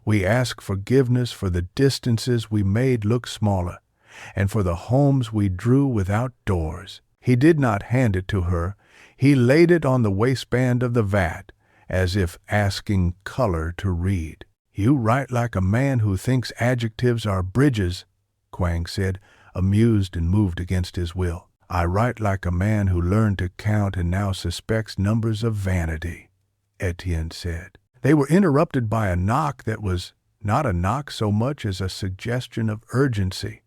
"We ask forgiveness for the distances we made look smaller, and for the homes we drew without doors." He did not hand it to her. He laid it on the waistband of the vat, as if asking color to read. "You write like a man who thinks adjectives are bridges," Kwang said, amused and moved against his will. "I write like a man who learned to count and now suspects numbers of vanity," Etienne said. They were interrupted by a knock that was not a knock so much as a suggestion of urgency.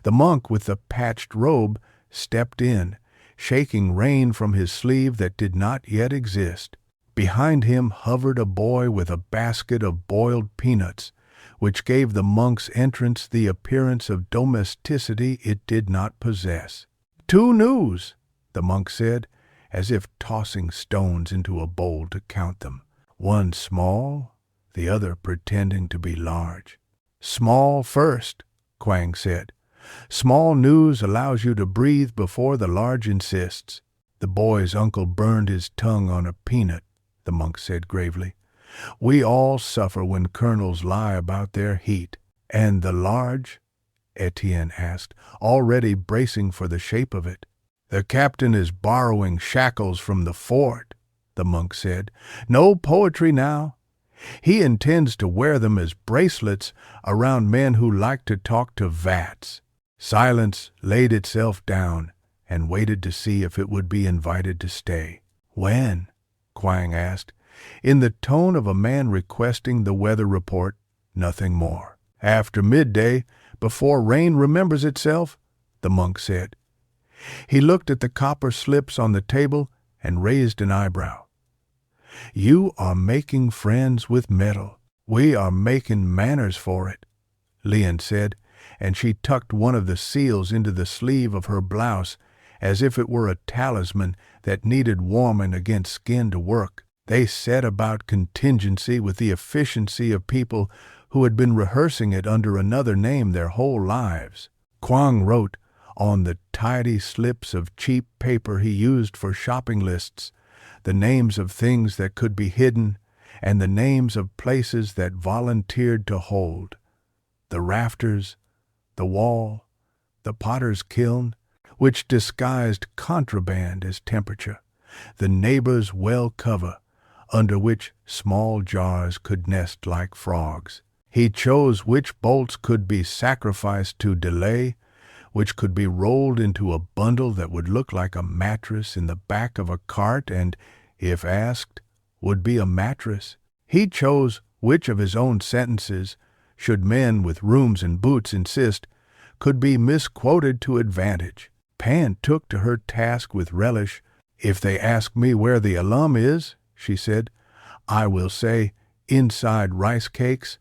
The monk with the patched robe stepped in, shaking rain from his sleeve that did not yet exist. Behind him hovered a boy with a basket of boiled peanuts, which gave the monk's entrance the appearance of domesticity it did not possess. "Two news," the monk said, as if tossing stones into a bowl to count them. one small, the other pretending to be large. Small first, Quang said. Small news allows you to breathe before the large insists. The boy's uncle burned his tongue on a peanut, the monk said gravely. We all suffer when colonels lie about their heat. And the large? Etienne asked, already bracing for the shape of it. The captain is borrowing shackles from the fort, the monk said. No poetry now. He intends to wear them as bracelets around men who like to talk to vats. Silence laid itself down and waited to see if it would be invited to stay. When? Quang asked, in the tone of a man requesting the weather report, nothing more. After midday, before rain remembers itself, the monk said. He looked at the copper slips on the table and raised an eyebrow. You are making friends with metal. We are making manners for it, Lian said, and she tucked one of the seals into the sleeve of her blouse as if it were a talisman that needed warming against skin to work. They set about contingency with the efficiency of people who had been rehearsing it under another name their whole lives. Quang wrote, on the tidy slips of cheap paper he used for shopping lists, the names of things that could be hidden and the names of places that volunteered to hold. The rafters, the wall, the potter's kiln, which disguised contraband as temperature, the neighbor's well cover, under which small jars could nest like frogs. He chose which bolts could be sacrificed to delay, which could be rolled into a bundle that would look like a mattress in the back of a cart and, if asked, would be a mattress. He chose which of his own sentences, should men with rooms and boots insist, could be misquoted to advantage. Pan took to her task with relish. If they ask me where the alum is, she said, I will say, inside rice cakes.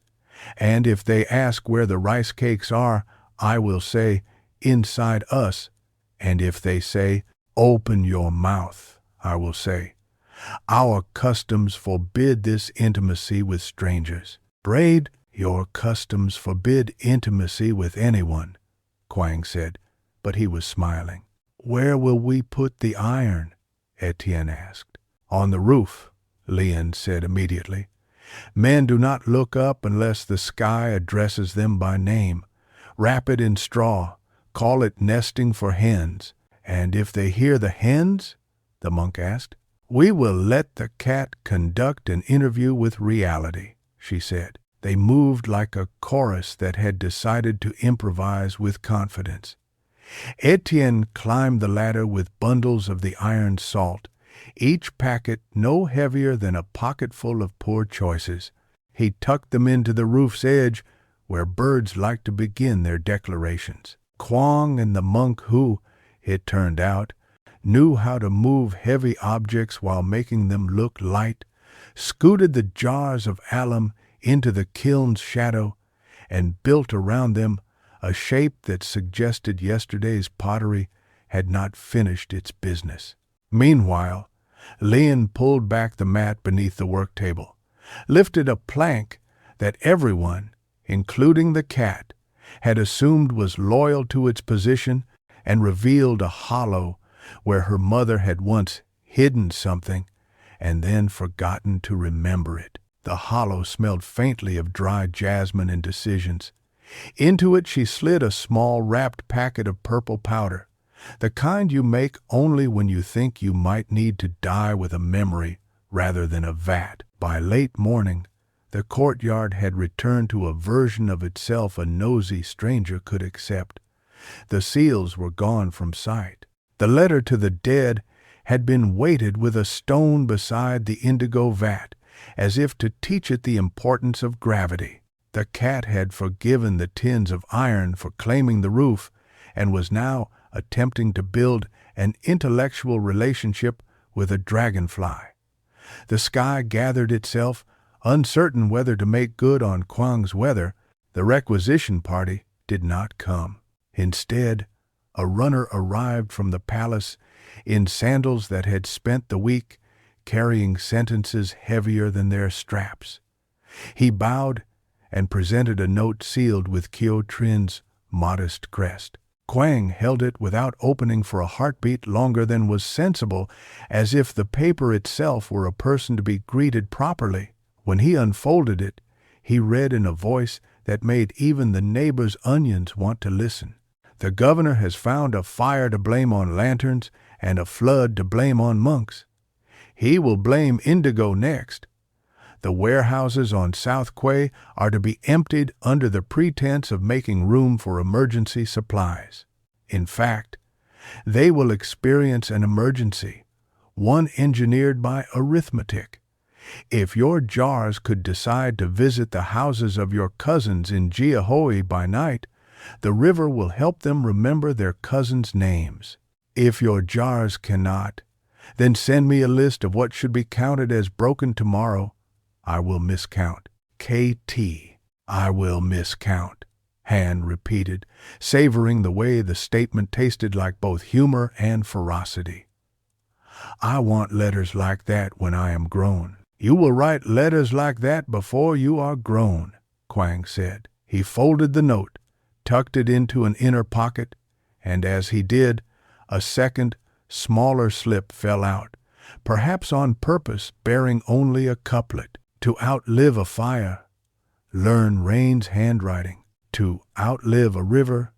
And if they ask where the rice cakes are, I will say, inside us. And if they say, open your mouth, I will say, our customs forbid this intimacy with strangers. Braid, your customs forbid intimacy with anyone, Quang said, but he was smiling. Where will we put the iron? Etienne asked. On the roof, Lian said immediately. Men do not look up unless the sky addresses them by name. Wrap it in straw, call it nesting for hens. And if they hear the hens, the monk asked, we will let the cat conduct an interview with reality, she said. They moved like a chorus that had decided to improvise with confidence. Etienne climbed the ladder with bundles of the iron salt, each packet no heavier than a pocketful of poor choices. He tucked them into the roof's edge, where birds like to begin their declarations. Quang and the monk who, it turned out, knew how to move heavy objects while making them look light, scooted the jars of alum into the kiln's shadow, and built around them a shape that suggested yesterday's pottery had not finished its business. Meanwhile, Lian pulled back the mat beneath the work table, lifted a plank that everyone, including the cat, had assumed was loyal to its position, and revealed a hollow where her mother had once hidden something and then forgotten to remember it. The hollow smelled faintly of dry jasmine and decisions. Into it she slid a small wrapped packet of purple powder, the kind you make only when you think you might need to die with a memory rather than a vat. By late morning, the courtyard had returned to a version of itself a nosy stranger could accept. The seals were gone from sight. The letter to the dead had been weighted with a stone beside the indigo vat, as if to teach it the importance of gravity. The cat had forgiven the tins of iron for claiming the roof, and was now attempting to build an intellectual relationship with a dragonfly. The sky gathered itself, uncertain whether to make good on Quang's weather. The requisition party did not come. Instead, a runner arrived from the palace in sandals that had spent the week carrying sentences heavier than their straps. He bowed and presented a note sealed with Kyo Trin's modest crest. Kwang held it without opening for a heartbeat longer than was sensible, as if the paper itself were a person to be greeted properly. When he unfolded it, he read in a voice that made even the neighbor's onions want to listen. The governor has found a fire to blame on lanterns and a flood to blame on monks. He will blame indigo next. The warehouses on South Quay are to be emptied under the pretense of making room for emergency supplies. In fact, they will experience an emergency, one engineered by arithmetic. If your jars could decide to visit the houses of your cousins in Jiahui by night, the river will help them remember their cousins' names. If your jars cannot, then send me a list of what should be counted as broken tomorrow. I will miscount. KT. I will miscount, Han repeated, savoring the way the statement tasted like both humor and ferocity. I want letters like that when I am grown. You will write letters like that before you are grown, Kwang said. He folded the note, tucked it into an inner pocket, and as he did, a second, smaller slip fell out, perhaps on purpose, bearing only a couplet. To outlive a fire, learn rain's handwriting. To outlive a river,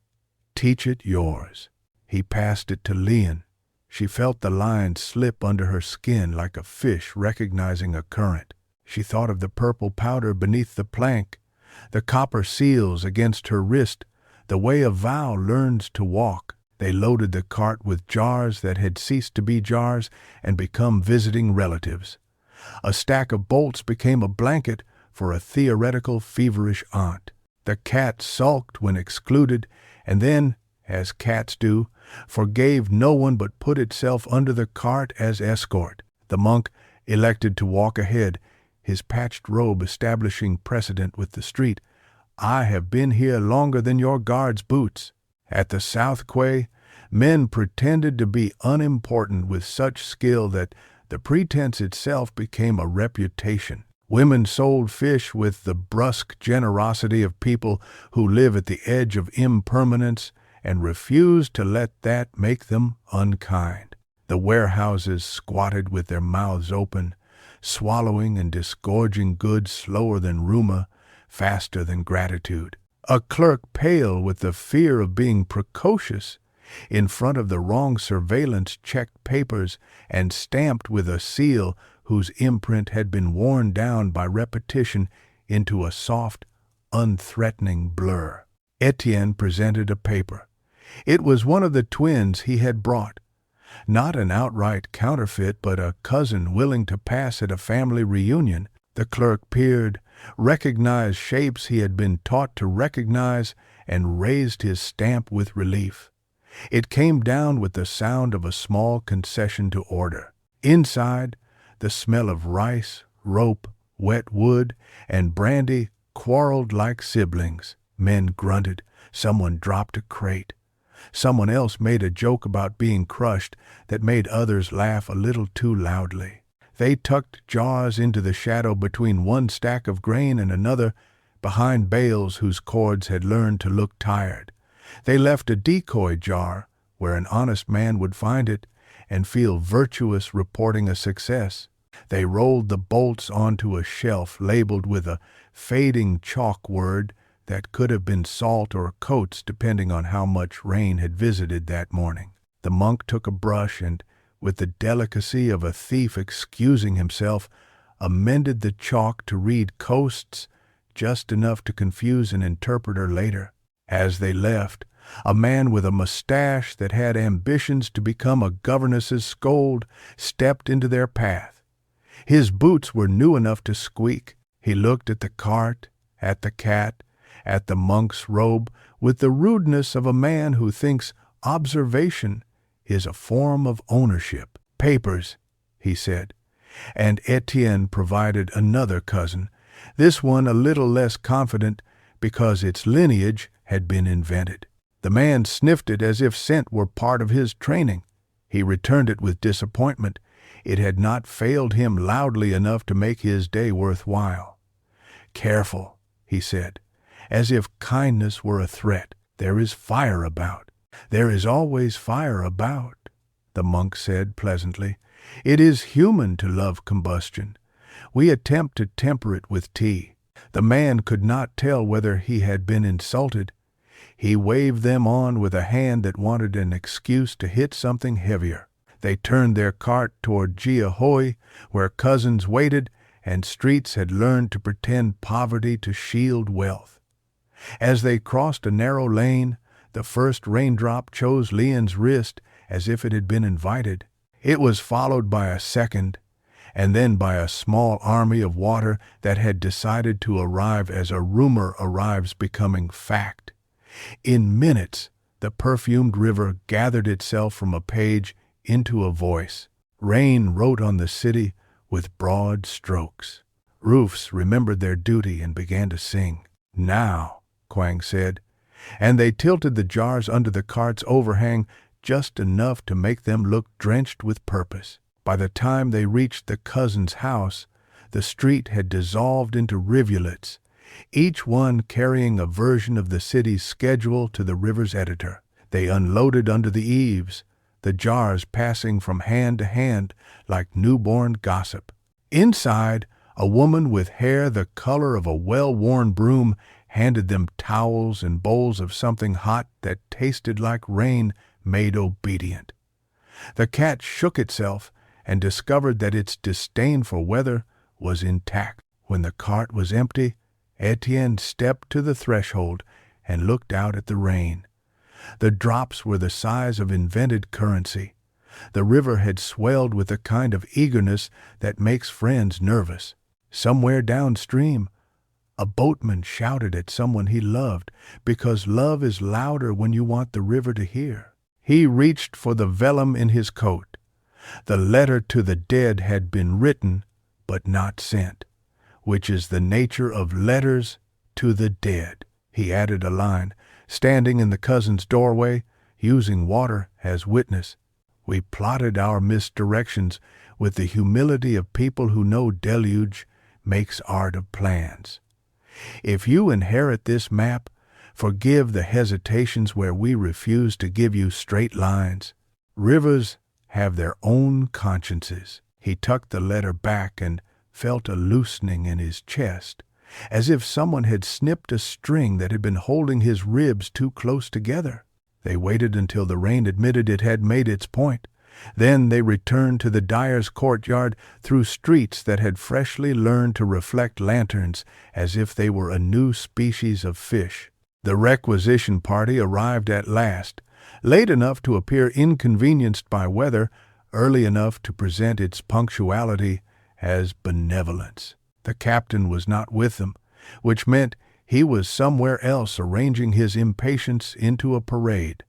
teach it yours. He passed it to Lian. She felt the lines slip under her skin like a fish recognizing a current. She thought of the purple powder beneath the plank, the copper seals against her wrist, the way a vow learns to walk. They loaded the cart with jars that had ceased to be jars and become visiting relatives. A stack of bolts became a blanket for a theoretical feverish aunt. The cat sulked when excluded, and then, as cats do, forgave no one but put itself under the cart as escort. The monk elected to walk ahead, his patched robe establishing precedent with the street. I have been here longer than your guard's boots. At the South Quay, men pretended to be unimportant with such skill that the pretense itself became a reputation. Women sold fish with the brusque generosity of people who live at the edge of impermanence and refuse to let that make them unkind. The warehouses squatted with their mouths open, swallowing and disgorging goods slower than rumor, faster than gratitude. A clerk, pale with the fear of being precocious, in front of the wrong surveillance, checked papers and stamped with a seal whose imprint had been worn down by repetition into a soft, unthreatening blur. Etienne presented a paper. It was one of the twins he had brought. Not an outright counterfeit, but a cousin willing to pass at a family reunion. The clerk peered, recognized shapes he had been taught to recognize, and raised his stamp with relief. It came down with the sound of a small concession to order. Inside, the smell of rice, rope, wet wood, and brandy quarreled like siblings. Men grunted. Someone dropped a crate. Someone else made a joke about being crushed that made others laugh a little too loudly. They tucked jars into the shadow between one stack of grain and another, behind bales whose cords had learned to look tired. They left a decoy jar where an honest man would find it and feel virtuous reporting a success. They rolled the bolts onto a shelf labeled with a fading chalk word that could have been salt or coats depending on how much rain had visited that morning. The monk took a brush and, with the delicacy of a thief excusing himself, amended the chalk to read coasts, just enough to confuse an interpreter later. As they left, a man with a mustache that had ambitions to become a governess's scold stepped into their path. His boots were new enough to squeak. He looked at the cart, at the cat, at the monk's robe, with the rudeness of a man who thinks observation is a form of ownership. Papers, he said, and Etienne provided another cousin, this one a little less confident because its lineage had been invented. The man sniffed it as if scent were part of his training. He returned it with disappointment. It had not failed him loudly enough to make his day worthwhile. "Careful," he said, as if kindness were a threat. "There is fire about." "There is always fire about," the monk said pleasantly. "It is human to love combustion. We attempt to temper it with tea." The man could not tell whether he had been insulted. He waved them on with a hand that wanted an excuse to hit something heavier. They turned their cart toward Giahoy, where cousins waited, and streets had learned to pretend poverty to shield wealth. As they crossed a narrow lane, the first raindrop chose Leon's wrist as if it had been invited. It was followed by a second, and then by a small army of water that had decided to arrive as a rumor arrives becoming fact. In minutes, the perfumed river gathered itself from a page into a voice. Rain wrote on the city with broad strokes. Roofs remembered their duty and began to sing. "Now," Quang said, and they tilted the jars under the cart's overhang just enough to make them look drenched with purpose. By the time they reached the cousin's house, the street had dissolved into rivulets, each one carrying a version of the city's schedule to the river's editor. They unloaded under the eaves, the jars passing from hand to hand like newborn gossip. Inside, a woman with hair the color of a well-worn broom handed them towels and bowls of something hot that tasted like rain made obedient. The cat shook itself and discovered that its disdain for weather was intact. When the cart was empty, Etienne stepped to the threshold and looked out at the rain. The drops were the size of invented currency. The river had swelled with a kind of eagerness that makes friends nervous. Somewhere downstream, a boatman shouted at someone he loved, because love is louder when you want the river to hear. He reached for the vellum in his coat. The letter to the dead had been written, but not sent, which is the nature of letters to the dead. He added a line, standing in the cousin's doorway, using water as witness. We plotted our misdirections with the humility of people who know deluge makes art of plans. If you inherit this map, forgive the hesitations where we refuse to give you straight lines. Rivers have their own consciences. He tucked the letter back and felt a loosening in his chest, as if someone had snipped a string that had been holding his ribs too close together. They waited until the rain admitted it had made its point. Then they returned to the dyer's courtyard through streets that had freshly learned to reflect lanterns as if they were a new species of fish. The requisition party arrived at last, late enough to appear inconvenienced by weather, early enough to present its punctuality as benevolence. The captain was not with them, which meant he was somewhere else arranging his impatience into a parade.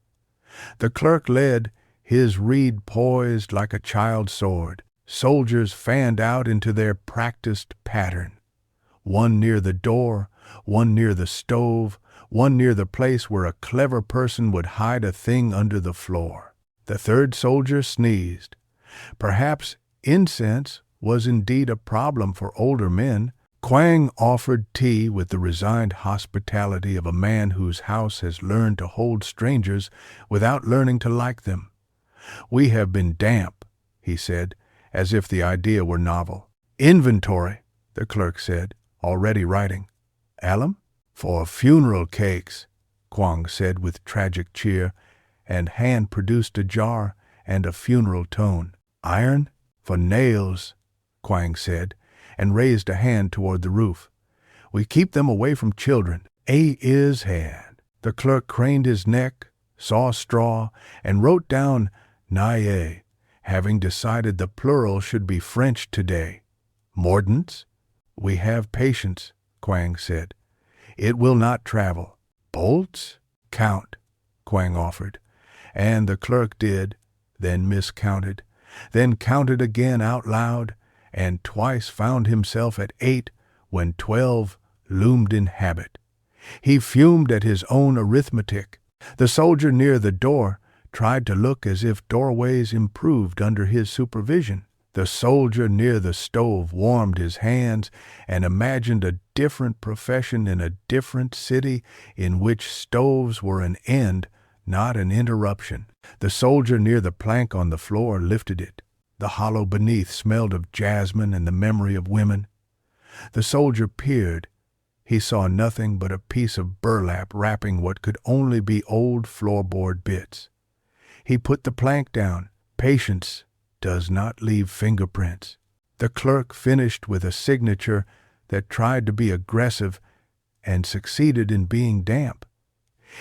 The clerk led, his reed poised like a child's sword. Soldiers fanned out into their practiced pattern. One near the door, one near the stove, one near the place where a clever person would hide a thing under the floor. The third soldier sneezed. Perhaps incense was indeed a problem for older men. Quang offered tea with the resigned hospitality of a man whose house has learned to hold strangers without learning to like them. "We have been damp," he said, as if the idea were novel. "Inventory," the clerk said, already writing. "Alum?" "For funeral cakes," Quang said with tragic cheer, and hand produced a jar and a funeral tone. "Iron?" "For nails," Quang said, and raised a hand toward the roof. "We keep them away from children." "Is hand." The clerk craned his neck, saw straw, and wrote down naye, having decided the plural should be French today. "Mordants?" "We have patience," Quang said. "It will not travel." "Bolts?" "Count," Quang offered, and the clerk did, then miscounted, then counted again out loud, and twice found himself at 8 when 12 loomed in habit. He fumed at his own arithmetic. The soldier near the door tried to look as if doorways improved under his supervision. The soldier near the stove warmed his hands and imagined a different profession in a different city in which stoves were an end, not an interruption. The soldier near the plank on the floor lifted it. The hollow beneath smelled of jasmine and the memory of women. The soldier peered. He saw nothing but a piece of burlap wrapping what could only be old floorboard bits. He put the plank down. Patience does not leave fingerprints. The clerk finished with a signature that tried to be aggressive and succeeded in being damp.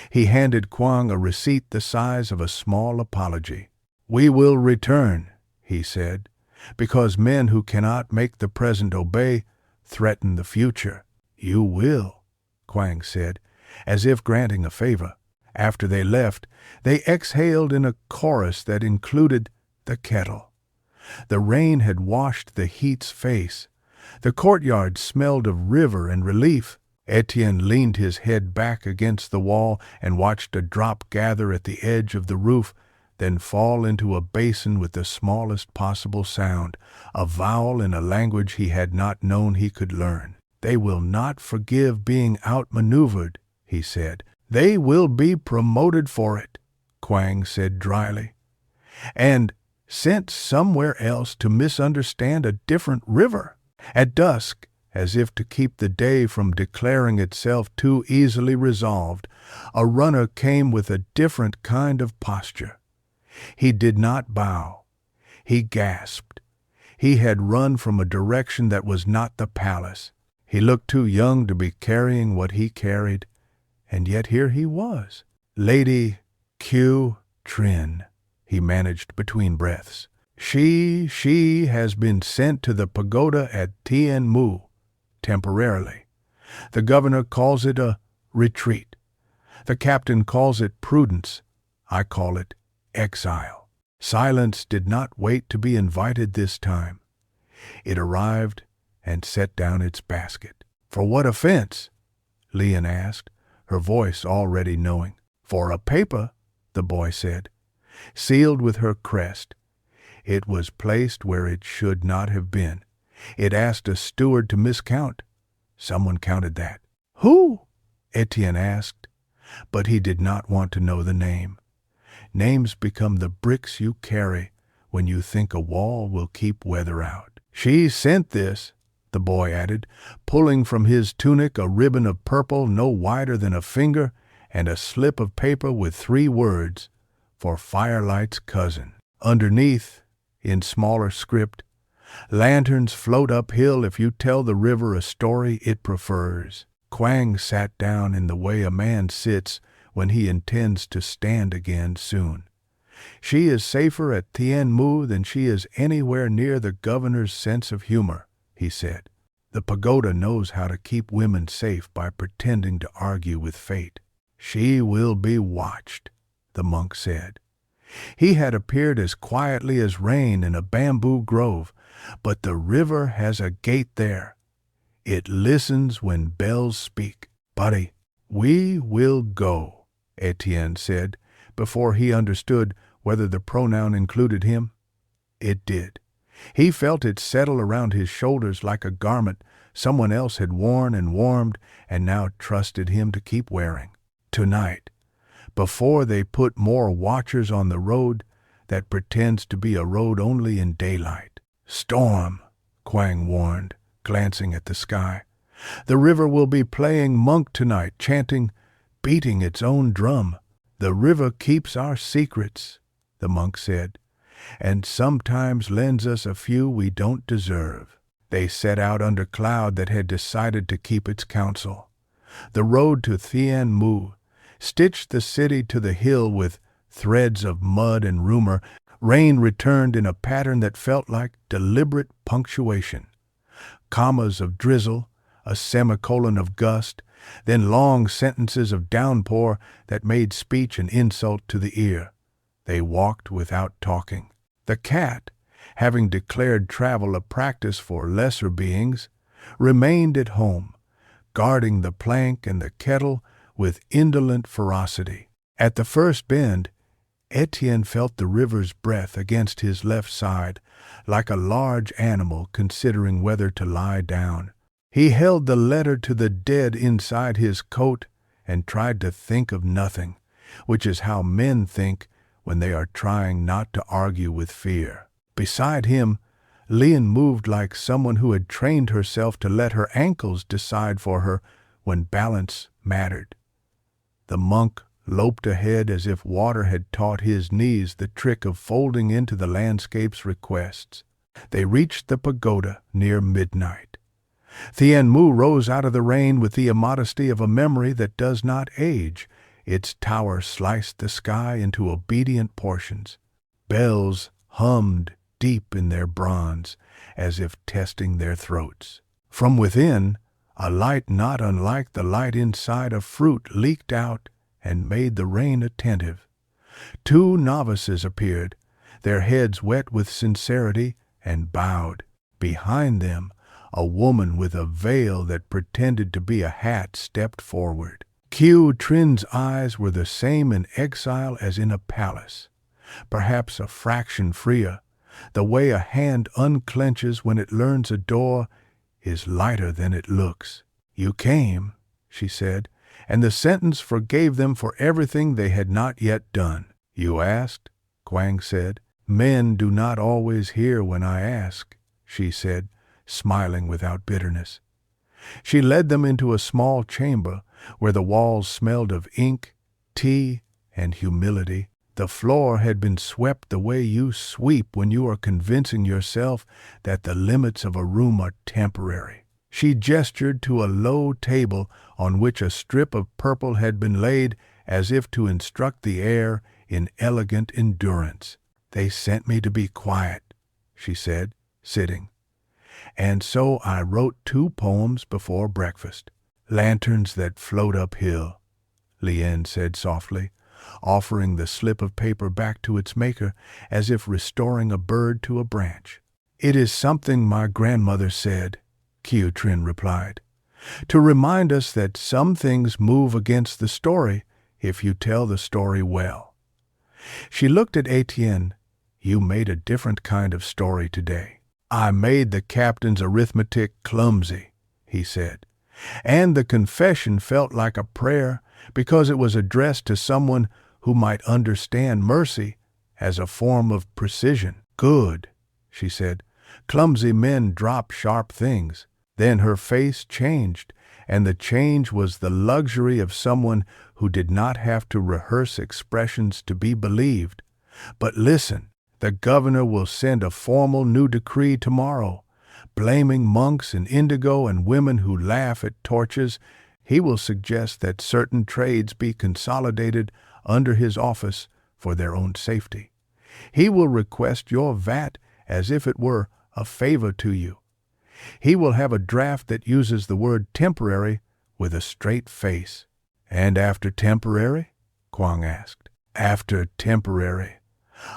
He handed Kwang a receipt the size of a small apology. "We will return," he said, "because men who cannot make the present obey threaten the future." "You will," Kwang said, as if granting a favor. After they left, they exhaled in a chorus that included the kettle. The rain had washed the heat's face. The courtyard smelled of river and relief. Etienne leaned his head back against the wall and watched a drop gather at the edge of the roof, then fall into a basin with the smallest possible sound, a vowel in a language he had not known he could learn. "They will not forgive being outmaneuvered," he said. "They will be promoted for it," Kwang said dryly, "and sent somewhere else to misunderstand a different river." At dusk, as if to keep the day from declaring itself too easily resolved, a runner came with a different kind of posture. He did not bow. He gasped. He had run from a direction that was not the palace. He looked too young to be carrying what he carried, and yet here he was. "Lady Q Trin," he managed between breaths. She has been sent to the pagoda at Tien Mu, temporarily. The governor calls it a retreat. The captain calls it prudence. I call it exile." Silence did not wait to be invited this time. It arrived and set down its basket. "For what offense?" Lian asked, her voice already knowing. "For a paper," the boy said, "sealed with her crest. It was placed where it should not have been. It asked a steward to miscount. Someone counted that." "Who?" Etienne asked, but he did not want to know the name. Names become the bricks you carry when you think a wall will keep weather out. "She sent this," the boy added, pulling from his tunic a ribbon of purple no wider than a finger and a slip of paper with 3 words, "For Firelight's cousin." Underneath, in smaller script, "Lanterns float uphill if you tell the river a story it prefers." Kwang sat down in the way a man sits when he intends to stand again soon. "She is safer at Tien Mu than she is anywhere near the governor's sense of humor," he said. "The pagoda knows how to keep women safe by pretending to argue with fate." "She will be watched," the monk said. He had appeared as quietly as rain in a bamboo grove, but the river has a gate there. It listens when bells speak. "Buddy, we will go," Etienne said, before he understood whether the pronoun included him. It did. He felt it settle around his shoulders like a garment someone else had worn and warmed and now trusted him to keep wearing. Tonight, before they put more watchers on the road that pretends to be a road only in daylight. "Storm," Kwang warned, glancing at the sky. "The river will be playing monk tonight, chanting, beating its own drum." "The river keeps our secrets," the monk said, "and sometimes lends us a few we don't deserve." They set out under cloud that had decided to keep its counsel. The road to Tien Mu stitched the city to the hill with threads of mud and rumor. Rain returned in a pattern that felt like deliberate punctuation. Commas of drizzle, a semicolon of gust, then long sentences of downpour that made speech an insult to the ear. They walked without talking. The cat, having declared travel a practice for lesser beings, remained at home, guarding the plank and the kettle with indolent ferocity. At the first bend, Etienne felt the river's breath against his left side, like a large animal considering whether to lie down. He held the letter to the dead inside his coat and tried to think of nothing, which is how men think when they are trying not to argue with fear. Beside him, Lian moved like someone who had trained herself to let her ankles decide for her when balance mattered. The monk loped ahead as if water had taught his knees the trick of folding into the landscape's requests. They reached the pagoda near midnight. Thien Mu rose out of the rain with the immodesty of a memory that does not age. Its tower sliced the sky into obedient portions. Bells hummed deep in their bronze, as if testing their throats. From within, a light not unlike the light inside a fruit leaked out and made the rain attentive. 2 novices appeared, their heads wet with sincerity, and bowed. Behind them, a woman with a veil that pretended to be a hat stepped forward. Qiu Trin's eyes were the same in exile as in a palace, perhaps a fraction freer. The way a hand unclenches when it learns a door is lighter than it looks. "You came," she said, and the sentence forgave them for everything they had not yet done. "You asked," Quang said. "Men do not always hear when I ask," she said, smiling without bitterness. She led them into a small chamber where the walls smelled of ink, tea, and humility. The floor had been swept the way you sweep when you are convincing yourself that the limits of a room are temporary. She gestured to a low table on which a strip of purple had been laid as if to instruct the air in elegant endurance. "They sent me to be quiet," she said, sitting. "And so I wrote 2 poems before breakfast." "Lanterns that float uphill," Lian said softly, offering the slip of paper back to its maker as if restoring a bird to a branch. "It is something my grandmother said," Qiu Trin replied, "to remind us that some things move against the story if you tell the story well." She looked at Etienne. "You made a different kind of story today." "I made the captain's arithmetic clumsy," he said, "and the confession felt like a prayer because it was addressed to someone who might understand mercy as a form of precision." "Good," she said. "Clumsy men drop sharp things." Then her face changed, and the change was the luxury of someone who did not have to rehearse expressions to be believed. "But listen, the governor will send a formal new decree tomorrow, blaming monks in indigo and women who laugh at torches. He will suggest that certain trades be consolidated under his office for their own safety. He will request your VAT as if it were a favor to you. He will have a draft that uses the word temporary with a straight face." "And after temporary?" Quang asked. "After temporary,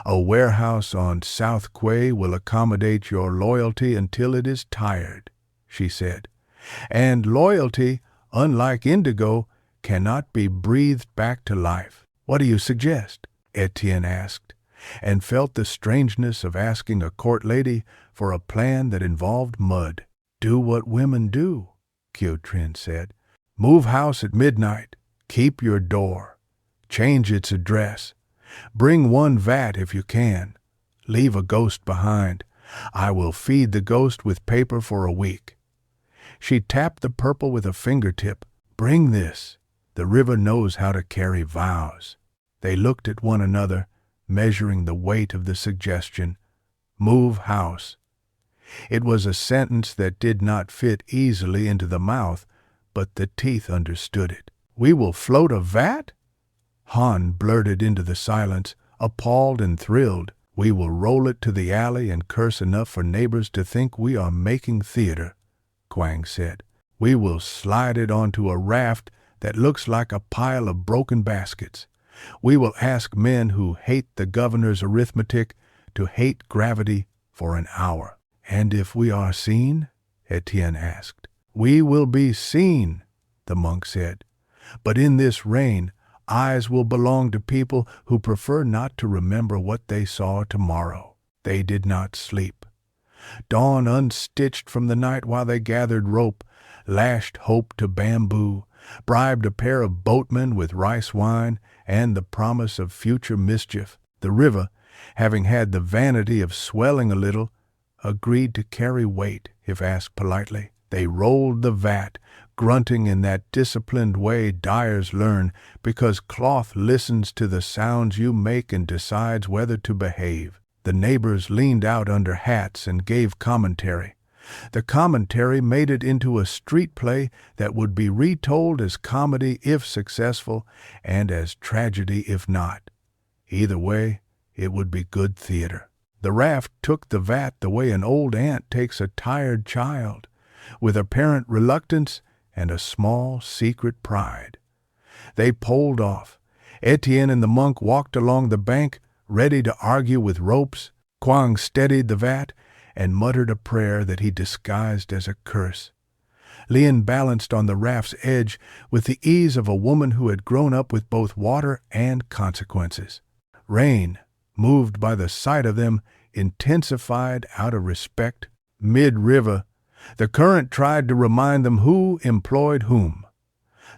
a warehouse on South Quay will accommodate your loyalty until it is tired," she said. "And loyalty, unlike indigo, cannot be breathed back to life." "What do you suggest?" Etienne asked, and felt the strangeness of asking a court lady for a plan that involved mud. "Do what women do," Qiu Trin said. "Move house at midnight. Keep your door. Change its address. Bring 1 VAT if you can. Leave a ghost behind. I will feed the ghost with paper for a week." She tapped the purple with a fingertip. "Bring this. The river knows how to carry vows." They looked at one another, measuring the weight of the suggestion. "Move house." It was a sentence that did not fit easily into the mouth, but the teeth understood it. "We will float a vat?" Han blurted into the silence, appalled and thrilled. "We will roll it to the alley and curse enough for neighbors to think we are making theater," Quang said. "We will slide it onto a raft that looks like a pile of broken baskets. We will ask men who hate the governor's arithmetic to hate gravity for an hour." "And if we are seen?" Etienne asked. "We will be seen," the monk said. "But in this rain, Eyes will belong to people who prefer not to remember what they saw tomorrow. They did not sleep. Dawn unstitched from the night while they gathered rope, lashed hope to bamboo, bribed a pair of boatmen with rice wine and the promise of future mischief. The river, having had the vanity of swelling a little, agreed to carry weight if asked politely. They rolled the vat, grunting in that disciplined way dyers learn, because cloth listens to the sounds you make and decides whether to behave. The neighbors leaned out under hats and gave commentary. The commentary made it into a street play that would be retold as comedy if successful and as tragedy if not. Either way, it would be good theater. The raft took the vat the way an old aunt takes a tired child, with apparent reluctance and a small secret pride. They poled off. Etienne and the monk walked along the bank, ready to argue with ropes. Quang steadied the vat and muttered a prayer that he disguised as a curse. Lien balanced on the raft's edge with the ease of a woman who had grown up with both water and consequences. Rain, moved by the sight of them, intensified out of respect. Mid-river, the current tried to remind them who employed whom.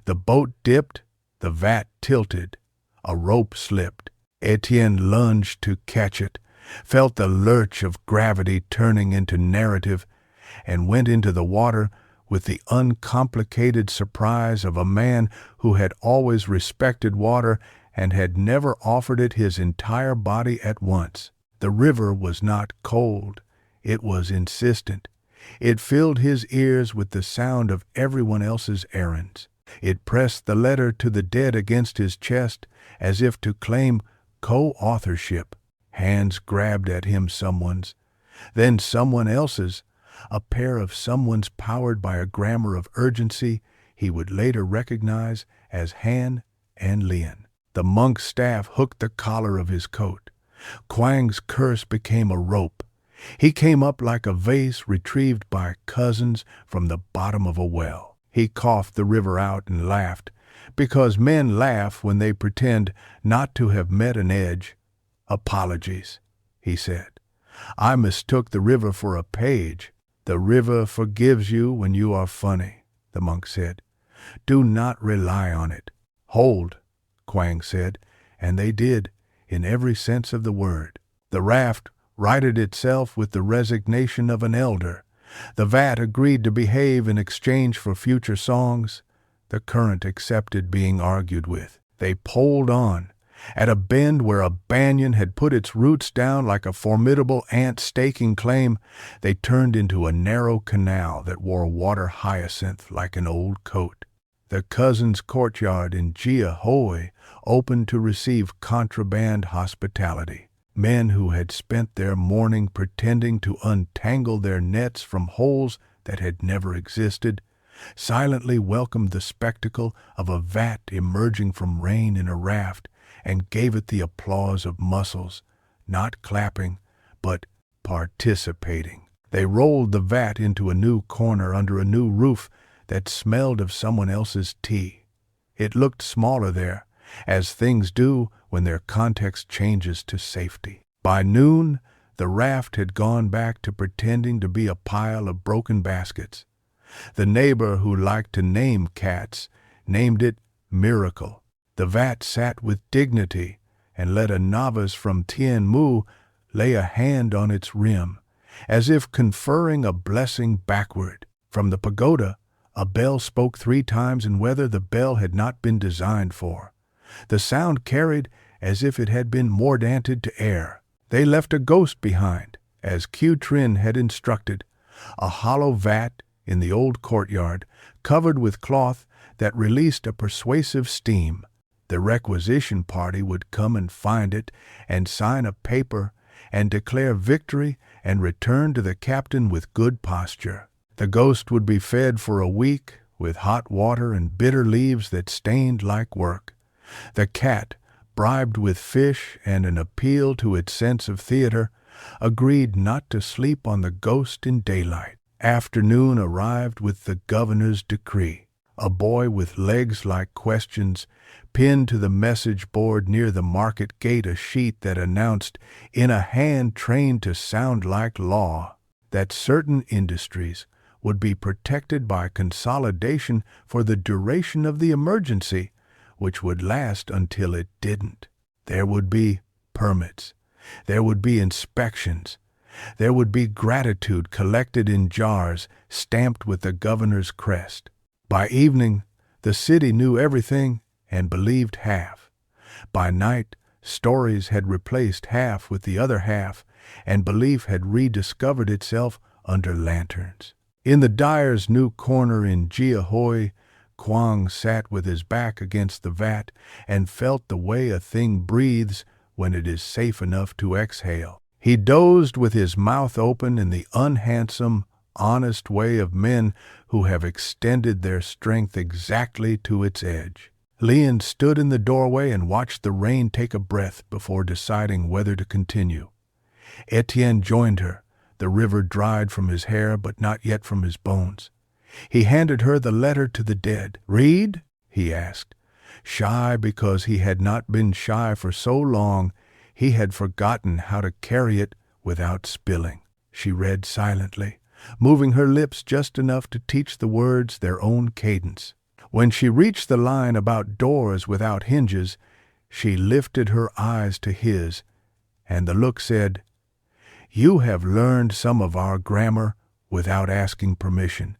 The boat dipped, the vat tilted, a rope slipped. Etienne lunged to catch it, felt the lurch of gravity turning into narrative, and went into the water with the uncomplicated surprise of a man who had always respected water and had never offered it his entire body at once. The river was not cold, it was insistent. It filled his ears with the sound of everyone else's errands. It pressed the letter to the dead against his chest as if to claim co-authorship. Hands grabbed at him someone's, then someone else's, a pair of someone's powered by a grammar of urgency he would later recognize as Han and Lien. The monk's staff hooked the collar of his coat. Quang's curse became a rope. He came up like a vase retrieved by cousins from the bottom of a well. He coughed the river out and laughed, because men laugh when they pretend not to have met an edge. "Apologies," he said. "I mistook the river for a page." "The river forgives you when you are funny," the monk said. "Do not rely on it." "Hold," Quang said, and they did, in every sense of the word. The raft righted itself with the resignation of an elder. The vat agreed to behave in exchange for future songs. The current accepted being argued with. They poled on. At a bend where a banyan had put its roots down like a formidable ant staking claim, they turned into a narrow canal that wore water hyacinth like an old coat. The cousins' courtyard in Jia Hoi opened to receive contraband hospitality. Men who had spent their morning pretending to untangle their nets from holes that had never existed, silently welcomed the spectacle of a vat emerging from rain in a raft and gave it the applause of muscles, not clapping, but participating. They rolled the vat into a new corner under a new roof that smelled of someone else's tea. It looked smaller there, as things do when their context changes to safety. By noon, the raft had gone back to pretending to be a pile of broken baskets. The neighbor who liked to name cats named it Miracle. The vat sat with dignity and let a novice from Tien Mu lay a hand on its rim, as if conferring a blessing backward. From the pagoda, a bell spoke 3 times in weather the bell had not been designed for. The sound carried as if it had been mordanted to air. They left a ghost behind, as Q Trin had instructed, a hollow vat in the old courtyard, covered with cloth that released a persuasive steam. The requisition party would come and find it and sign a paper and declare victory and return to the captain with good posture. The ghost would be fed for a week with hot water and bitter leaves that stained like work. The cat, bribed with fish and an appeal to its sense of theater, agreed not to sleep on the ghost in daylight. Afternoon arrived with the governor's decree. A boy with legs like questions pinned to the message board near the market gate a sheet that announced, in a hand trained to sound like law, that certain industries would be protected by consolidation for the duration of the emergency, which would last until it didn't. There would be permits. There would be inspections. There would be gratitude collected in jars stamped with the governor's crest. By evening, the city knew everything and believed half. By night, stories had replaced half with the other half, and belief had rediscovered itself under lanterns. In the dyer's new corner in Jiahui, Kwang sat with his back against the vat and felt the way a thing breathes when it is safe enough to exhale. He dozed with his mouth open in the unhandsome, honest way of men who have extended their strength exactly to its edge. Lian stood in the doorway and watched the rain take a breath before deciding whether to continue. Etienne joined her. The river dried from his hair, but not yet from his bones. He handed her the letter to the dead. "Read?" he asked. Shy because he had not been shy for so long, he had forgotten how to carry it without spilling. She read silently, moving her lips just enough to teach the words their own cadence. When she reached the line about doors without hinges, she lifted her eyes to his, and the look said, "You have learned some of our grammar without asking permission.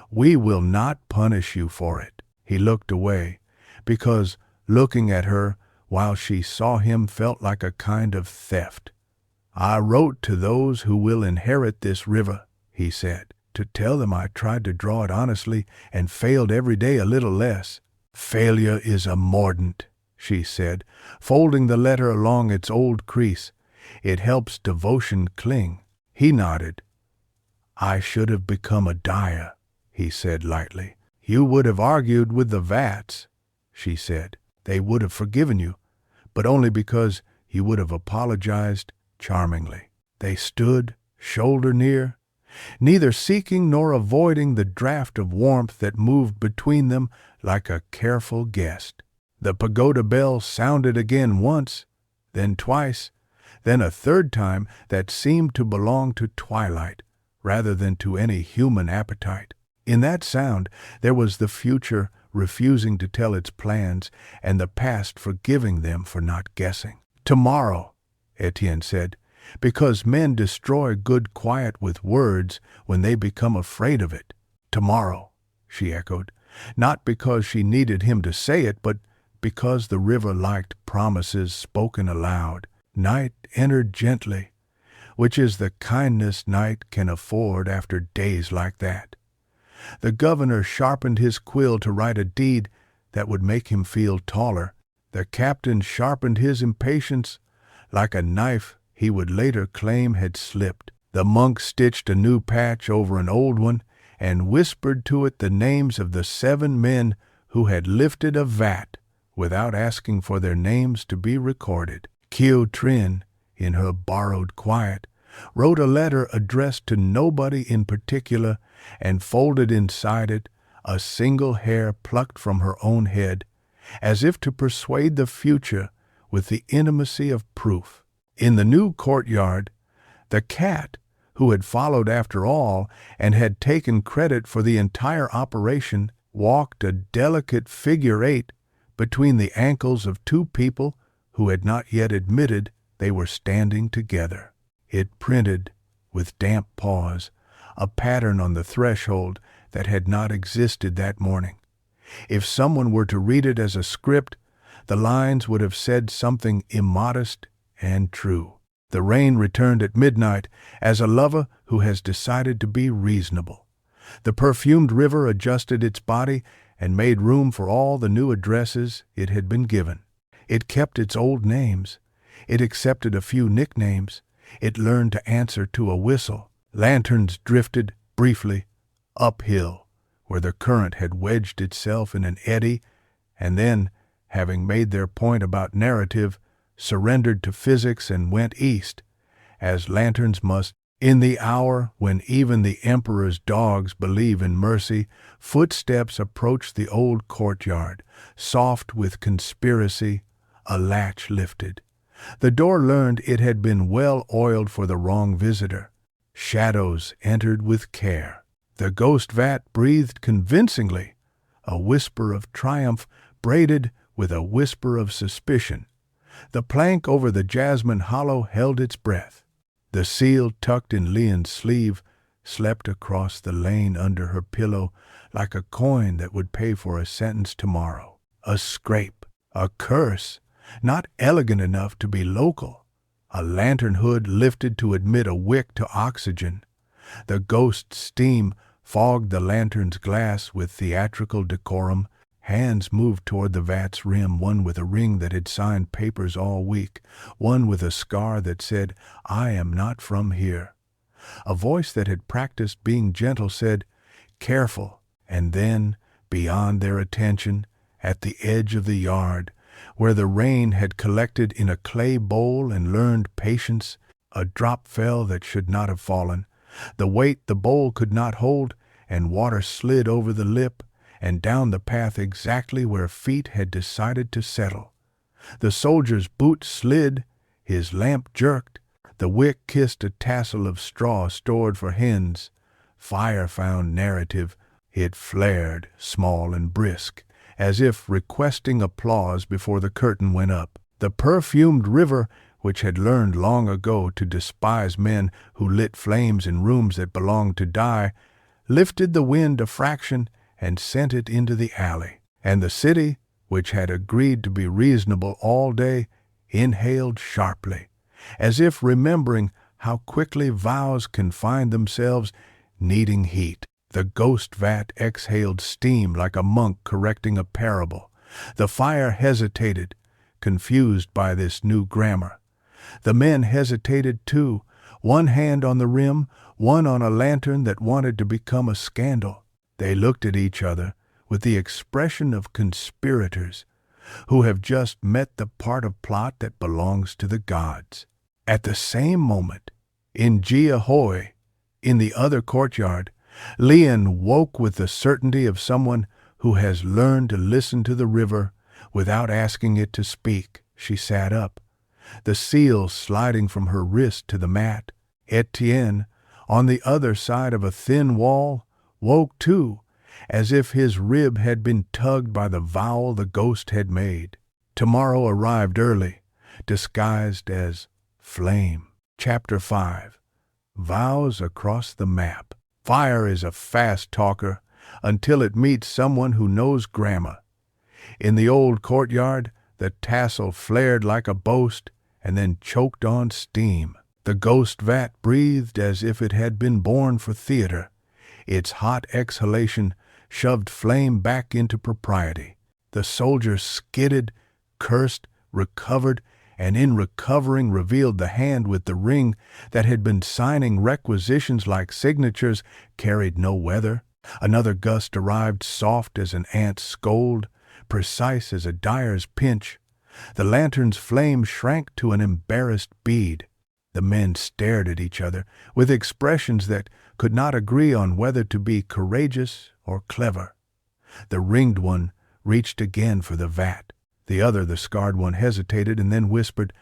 We will not punish you for it." He looked away, because looking at her while she saw him felt like a kind of theft. "I wrote to those who will inherit this river," he said, "to tell them I tried to draw it honestly and failed every day a little less." "Failure is a mordant," she said, folding the letter along its old crease. "It helps devotion cling." He nodded. "I should have become a dyer," he said lightly. "You would have argued with the vats," she said. "They would have forgiven you, but only because you would have apologized charmingly." They stood, shoulder near, neither seeking nor avoiding the draught of warmth that moved between them like a careful guest. The pagoda bell sounded again once, then twice, then a third time that seemed to belong to twilight rather than to any human appetite. In that sound there was the future refusing to tell its plans and the past forgiving them for not guessing. "Tomorrow," Etienne said, "because men destroy good quiet with words when they become afraid of it." "Tomorrow," she echoed, not because she needed him to say it, but because the river liked promises spoken aloud. Night entered gently, which is the kindness night can afford after days like that. The governor sharpened his quill to write a deed that would make him feel taller. The captain sharpened his impatience like a knife he would later claim had slipped. The monk stitched a new patch over an old one and whispered to it the names of the 7 men who had lifted a vat without asking for their names to be recorded. Kyo Trin, in her borrowed quiet, wrote a letter addressed to nobody in particular and folded inside it a single hair plucked from her own head, as if to persuade the future with the intimacy of proof. In the new courtyard, the cat, who had followed after all and had taken credit for the entire operation, walked a delicate figure 8 between the ankles of 2 people who had not yet admitted they were standing together. It printed, with damp paws, a pattern on the threshold that had not existed that morning. If someone were to read it as a script, the lines would have said something immodest and true. The rain returned at midnight as a lover who has decided to be reasonable. The perfumed river adjusted its body and made room for all the new addresses it had been given. It kept its old names. It accepted a few nicknames. It learned to answer to a whistle. Lanterns drifted, briefly, uphill, where the current had wedged itself in an eddy, and then, having made their point about narrative, surrendered to physics and went east, as lanterns must In the hour when even the emperor's dogs believe in mercy, footsteps approached the old courtyard, soft with conspiracy, a latch lifted. The door learned it had been well oiled for the wrong visitor. Shadows entered with care. The ghost vat breathed convincingly, a whisper of triumph braided with a whisper of suspicion. The plank over the jasmine hollow held its breath. The seal tucked in Leon's sleeve slept across the lane under her pillow like a coin that would pay for a sentence tomorrow. A scrape, a curse, not elegant enough to be local. A lantern hood lifted to admit a wick to oxygen. The ghost steam fogged the lantern's glass with theatrical decorum. Hands moved toward the vat's rim, one with a ring that had signed papers all week, one with a scar that said, "I am not from here." A voice that had practiced being gentle said, "Careful," and then, beyond their attention, at the edge of the yard, where the rain had collected in a clay bowl and learned patience, a drop fell that should not have fallen. The weight the bowl could not hold, and water slid over the lip and down the path exactly where feet had decided to settle. The soldier's boot slid, his lamp jerked, the wick kissed a tassel of straw stored for hens. Fire found narrative. It flared, small and brisk, as if requesting applause before the curtain went up. The perfumed river, which had learned long ago to despise men who lit flames in rooms that belonged to die, lifted the wind a fraction and sent it into the alley. And the city, which had agreed to be reasonable all day, inhaled sharply, as if remembering how quickly vows can find themselves needing heat. The ghost vat exhaled steam like a monk correcting a parable. The fire hesitated, confused by this new grammar. The men hesitated too, one hand on the rim, one on a lantern that wanted to become a scandal. They looked at each other with the expression of conspirators who have just met the part of plot that belongs to the gods. At the same moment, in Giahoy, in the other courtyard, Leon woke with the certainty of someone who has learned to listen to the river without asking it to speak. She sat up, the seal sliding from her wrist to the mat. Etienne, on the other side of a thin wall, woke too, as if his rib had been tugged by the vowel the ghost had made. Tomorrow arrived early, disguised as flame. Chapter 5. Vows across the map. Fire is a fast talker until it meets someone who knows grammar. In the old courtyard, the tassel flared like a boast and then choked on steam. The ghost vat breathed as if it had been born for theater. Its hot exhalation shoved flame back into propriety. The soldier skidded, cursed, recovered, and in recovering revealed the hand with the ring that had been signing requisitions like signatures carried no weather. Another gust arrived, soft as an ant's scold, precise as a dyer's pinch. The lantern's flame shrank to an embarrassed bead. The men stared at each other with expressions that could not agree on whether to be courageous or clever. The ringed one reached again for the vat. The other, the scarred one, hesitated and then whispered,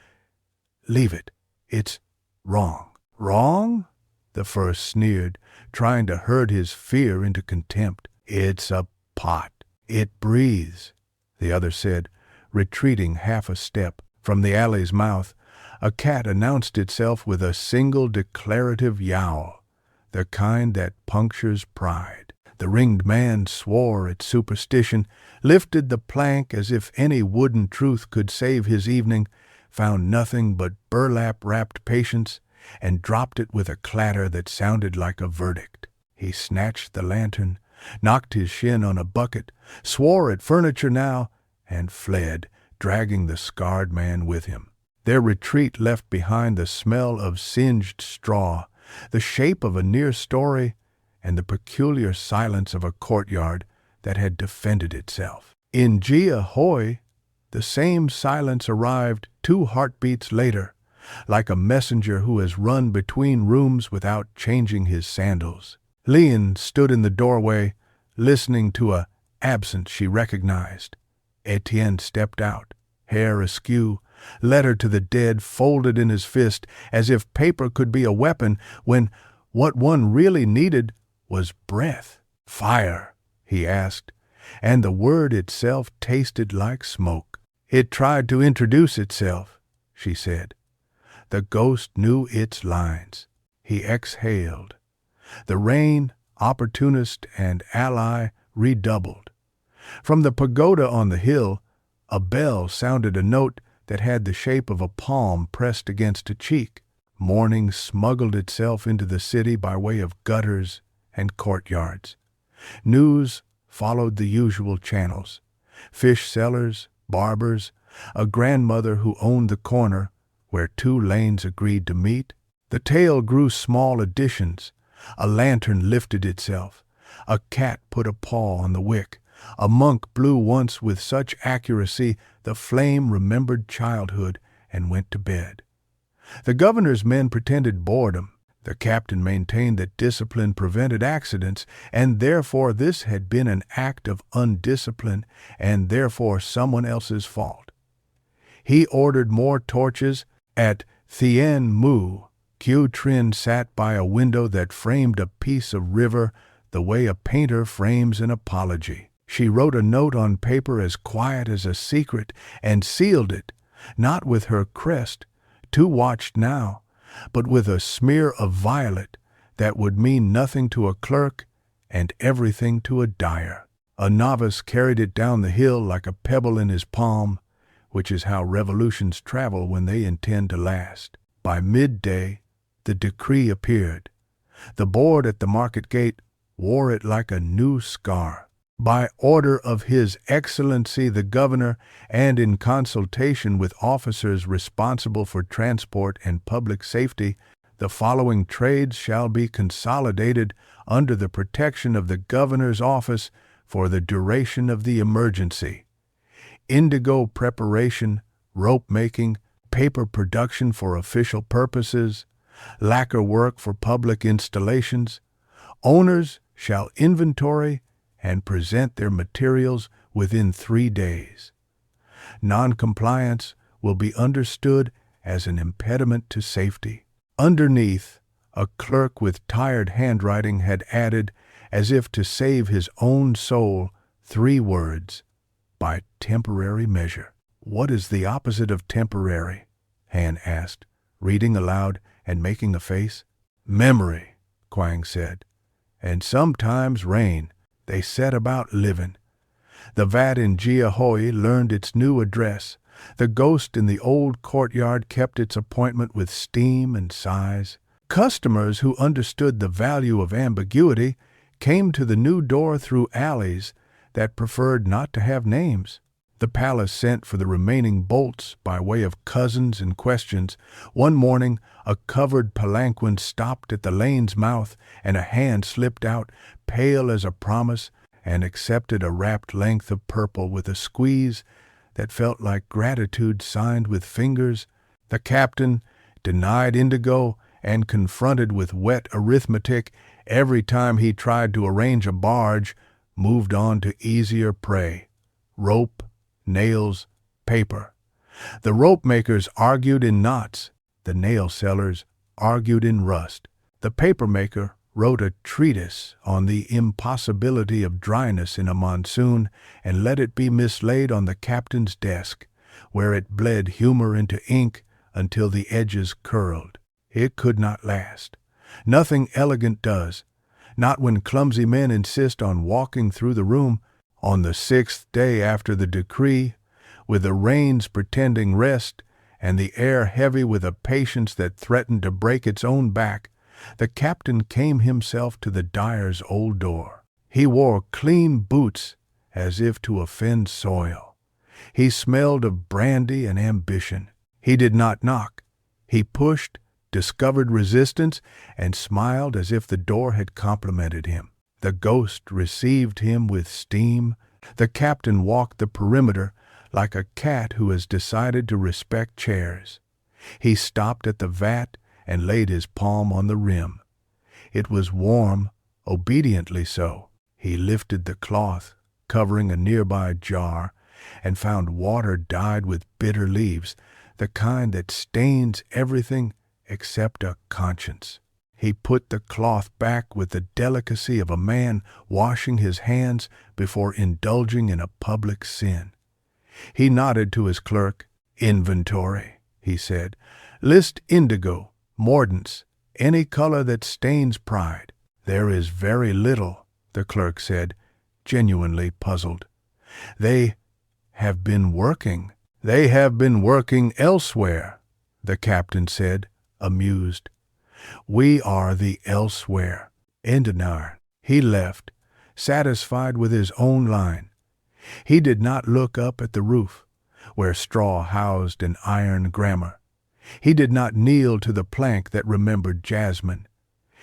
"Leave it. It's wrong." "Wrong?" The first sneered, trying to herd his fear into contempt. "It's a pot. It breathes," the other said, retreating half a step. From the alley's mouth, a cat announced itself with a single declarative yowl, the kind that punctures pride. The ringed man swore at superstition, lifted the plank as if any wooden truth could save his evening, found nothing but burlap-wrapped patience, and dropped it with a clatter that sounded like a verdict. He snatched the lantern, knocked his shin on a bucket, swore at furniture now, and fled, dragging the scarred man with him. Their retreat left behind the smell of singed straw, the shape of a near story, and the peculiar silence of a courtyard that had defended itself. In Giahoy, the same silence arrived 2 heartbeats later, like a messenger who has run between rooms without changing his sandals. Leon stood in the doorway, listening to a absence she recognized. Etienne stepped out, hair askew, letter to the dead folded in his fist as if paper could be a weapon when what one really needed was breath. "Fire," he asked, and the word itself tasted like smoke. "It tried to introduce itself," she said. The ghost knew its lines. He exhaled. The rain, opportunist and ally, redoubled. From the pagoda on the hill, a bell sounded a note that had the shape of a palm pressed against a cheek. Morning smuggled itself into the city by way of gutters and courtyards. News followed the usual channels. Fish sellers, barbers, a grandmother who owned the corner where two lanes agreed to meet. The tale grew small additions. A lantern lifted itself. A cat put a paw on the wick. A monk blew once with such accuracy the flame remembered childhood and went to bed. The governor's men pretended boredom. The captain maintained that discipline prevented accidents, and therefore this had been an act of undiscipline, and therefore someone else's fault. He ordered more torches. At Thien Mu, Q Trin sat by a window that framed a piece of river the way a painter frames an apology. She wrote a note on paper as quiet as a secret and sealed it, not with her crest, too watched now, but with a smear of violet that would mean nothing to a clerk and everything to a dyer. A novice carried it down the hill like a pebble in his palm, which is how revolutions travel when they intend to last. By midday, the decree appeared. The board at the market gate wore it like a new scar. By order of His Excellency the Governor, and in consultation with officers responsible for transport and public safety, the following trades shall be consolidated under the protection of the Governor's office for the duration of the emergency: indigo preparation, rope making, paper production for official purposes, lacquer work for public installations. Owners shall inventory and present their materials within 3 days. Noncompliance will be understood as an impediment to safety. Underneath, a clerk with tired handwriting had added, as if to save his own soul, 3 words: by temporary measure. "What is the opposite of temporary?" Han asked, reading aloud and making a face. "Memory," Quang said. "And sometimes rain." They set about living. The vat in Jiahui learned its new address. The ghost in the old courtyard kept its appointment with steam and sighs. Customers who understood the value of ambiguity came to the new door through alleys that preferred not to have names. The palace sent for the remaining bolts by way of cousins and questions. One morning, a covered palanquin stopped at the lane's mouth, and a hand slipped out, pale as a promise, and accepted a wrapped length of purple with a squeeze that felt like gratitude signed with fingers. The captain, denied indigo and confronted with wet arithmetic every time he tried to arrange a barge, moved on to easier prey: rope, nails, paper. The rope makers argued in knots. The nail sellers argued in rust. The paper maker wrote a treatise on the impossibility of dryness in a monsoon and let it be mislaid on the captain's desk, where it bled humor into ink until the edges curled. It could not last. Nothing elegant does, not when clumsy men insist on walking through the room. On the 6th day after the decree, with the rains pretending rest and the air heavy with a patience that threatened to break its own back, the captain came himself to the dyer's old door. He wore clean boots as if to offend soil. He smelled of brandy and ambition. He did not knock. He pushed, discovered resistance, and smiled as if the door had complimented him. The ghost received him with steam. The captain walked the perimeter like a cat who has decided to respect chairs. He stopped at the vat and laid his palm on the rim. It was warm, obediently so. He lifted the cloth, covering a nearby jar, and found water dyed with bitter leaves, the kind that stains everything except a conscience. He put the cloth back with the delicacy of a man washing his hands before indulging in a public sin. He nodded to his clerk. "Inventory," he said. "List indigo, mordants, any color that stains pride." "There is very little," the clerk said, genuinely puzzled. "They have been working." "They have been working elsewhere," the captain said, amused. "We are the elsewhere." Endinar. He left, satisfied with his own line. He did not look up at the roof, where straw housed an iron grammar. He did not kneel to the plank that remembered Jasmine.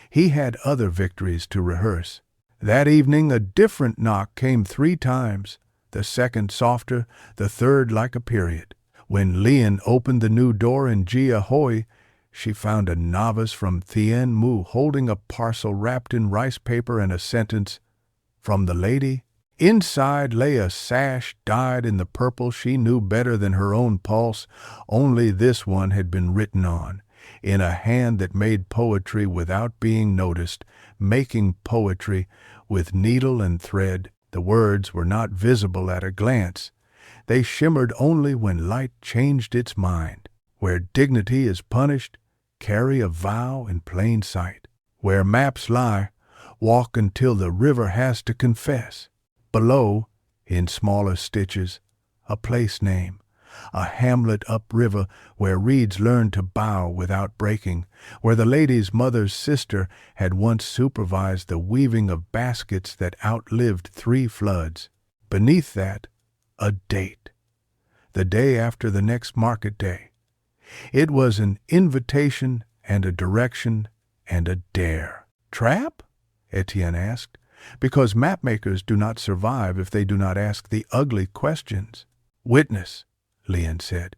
He had other victories to rehearse. That evening a different knock came 3 times, the second softer, the third like a period. When Lian opened the new door in Jia Hoi, she found a novice from Thien Mu holding a parcel wrapped in rice paper and a sentence, "From the lady." Inside lay a sash dyed in the purple she knew better than her own pulse, only this one had been written on, in a hand that made poetry without being noticed, making poetry with needle and thread. The words were not visible at a glance. They shimmered only when light changed its mind. "Where dignity is punished, carry a vow in plain sight. Where maps lie, walk until the river has to confess." Below, in smaller stitches, a place name, a hamlet upriver where reeds learned to bow without breaking, where the lady's mother's sister had once supervised the weaving of baskets that outlived 3 floods. Beneath that, a date, the day after the next market day. It was an invitation and a direction and a dare. "Trap?" Etienne asked, because mapmakers do not survive if they do not ask the ugly questions. "Witness," Lian said.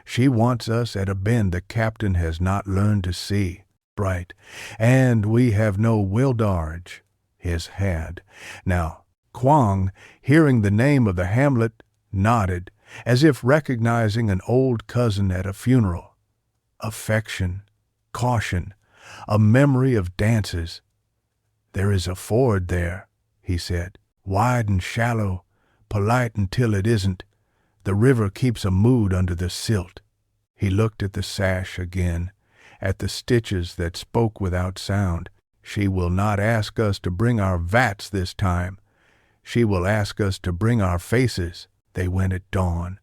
"She wants us at a bend the captain has not learned to see. Bright. And we have no Wildarge." His had. Now, Quang, hearing the name of the hamlet, nodded, as if recognizing an old cousin at a funeral. Affection, caution, a memory of dances. "There is a ford there," he said, "wide and shallow, polite until it isn't. The river keeps a mood under the silt." He looked at the sash again, at the stitches that spoke without sound. "She will not ask us to bring our vats this time. She will ask us to bring our faces." They went at dawn,